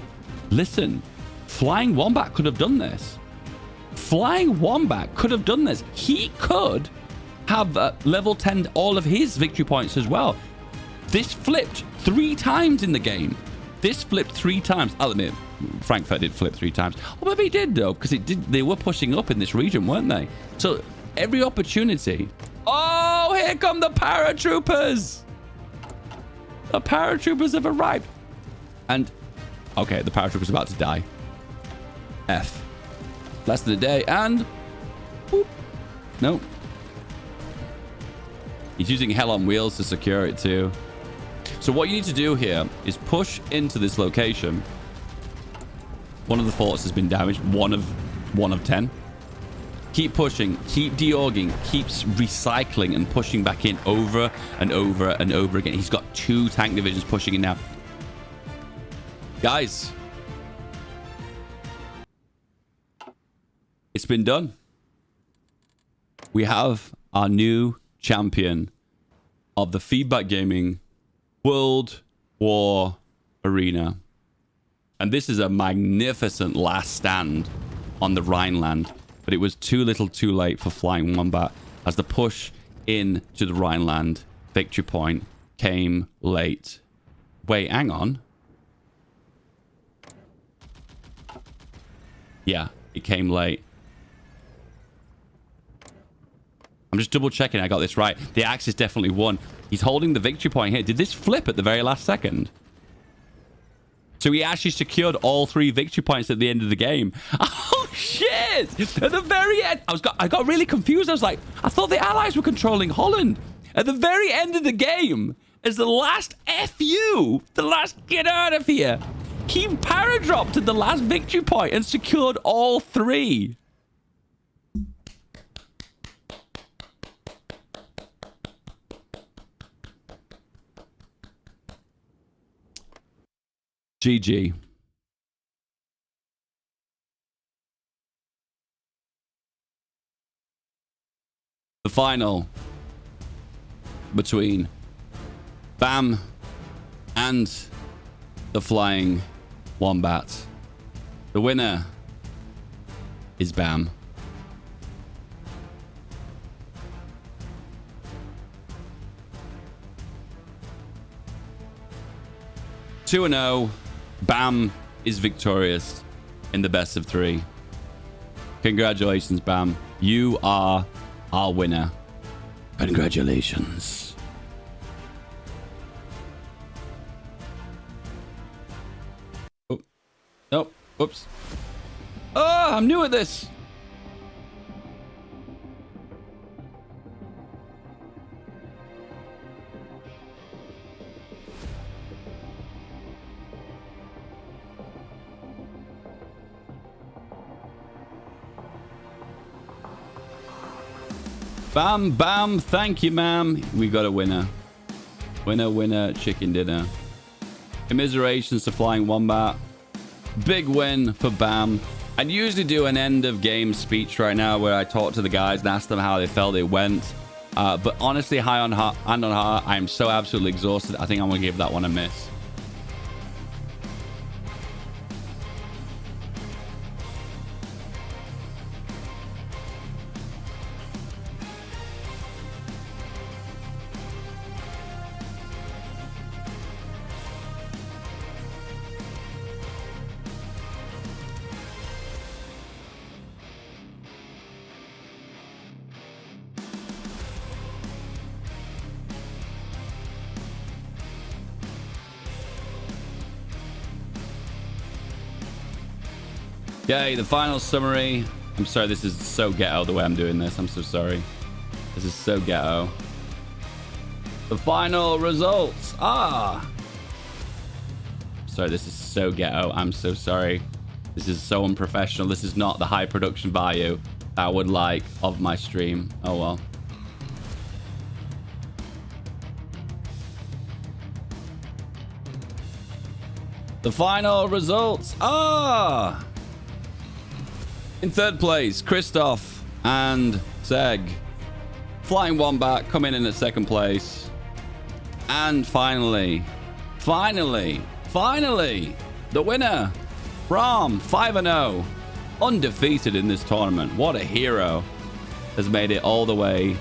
Listen, Flying Wombat could have done this. Flying Wombat could have done this. He could have level 10 all of his victory points as well. This flipped 3 times in the game. This flipped 3 times. I'll admit, Frankfurt did flip 3 times. Oh, maybe he did, though, because it did. They were pushing up in this region, weren't they? So every opportunity. Oh, here come the paratroopers. The paratroopers have arrived. And, okay, the paratroopers are about to die. F. Less than a day, and... Whoop. Nope. He's using hell on wheels to secure it, too. So what you need to do here is push into this location. One of the forts has been damaged. One of 10. Keep pushing. Keep deorging. Keeps recycling and pushing back in over and over and over again. He's got 2 tank divisions pushing in now. Guys. It's been done. We have our new champion of the FeedBackGaming World War Arena. And this is a magnificent last stand on the Rhineland. But it was too little too late for Flying Wombat, as the push in to the Rhineland victory point came late. Wait, hang on. Yeah, it came late. I'm just double checking I got this right. The Axis definitely won. He's holding the victory point here. Did this flip at the very last second? So he actually secured all 3 victory points at the end of the game. Oh, shit! At the very end, I got really confused. I was like, I thought the Allies were controlling Holland. At the very end of the game, as the last FU, the last get out of here, he paradropped at the last victory point and secured all 3. GG. The final between Bam and the Flying Wombat. The winner is Bam. Two and 0. Bam is victorious in the best of 3. Congratulations, Bam. You are our winner. Congratulations. Oh. Oh. Whoops. Oh, I'm new at this. Bam, bam. Thank you, ma'am. We got a winner. Winner, winner, chicken dinner. Commiserations to Flying Wombat. Big win for Bam. I'd usually do an end of game speech right now where I talk to the guys and ask them how they felt it went. But honestly, hand on heart, I'm so absolutely exhausted. I think I'm going to give that one a miss. Okay, the final summary. I'm sorry, this is so ghetto the way I'm doing this. I'm so sorry. This is so ghetto. The final results are... Sorry, this is so ghetto. I'm so sorry. This is so unprofessional. This is not the high production value I would like of my stream. Oh well. The final results are... In third place, Christoph and Seg. Flying Wombat coming in at second place. And finally, the winner from 5-0, undefeated in this tournament. What a hero. Has made it all the way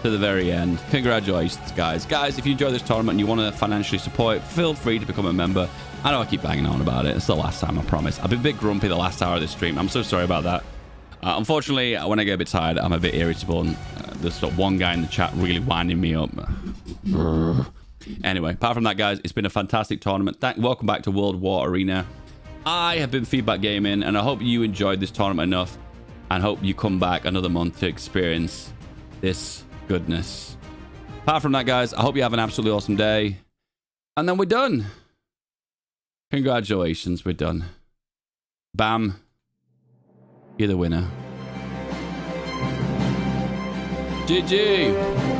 to the very end. Congratulations, guys. Guys, if you enjoy this tournament and you want to financially support it, feel free to become a member. I know I keep banging on about it. It's the last time, I promise. I've been a bit grumpy the last hour of this stream. I'm so sorry about that. Unfortunately, when I get a bit tired, I'm a bit irritable. And there's one guy in the chat really winding me up. Anyway, apart from that, guys, it's been a fantastic tournament. Welcome back to World War Arena. I have been Feedback Gaming, and I hope you enjoyed this tournament enough, and hope you come back another month to experience this goodness. Apart from that, guys, I hope you have an absolutely awesome day. And then we're done. Congratulations, we're done. Bam. You're the winner. GG.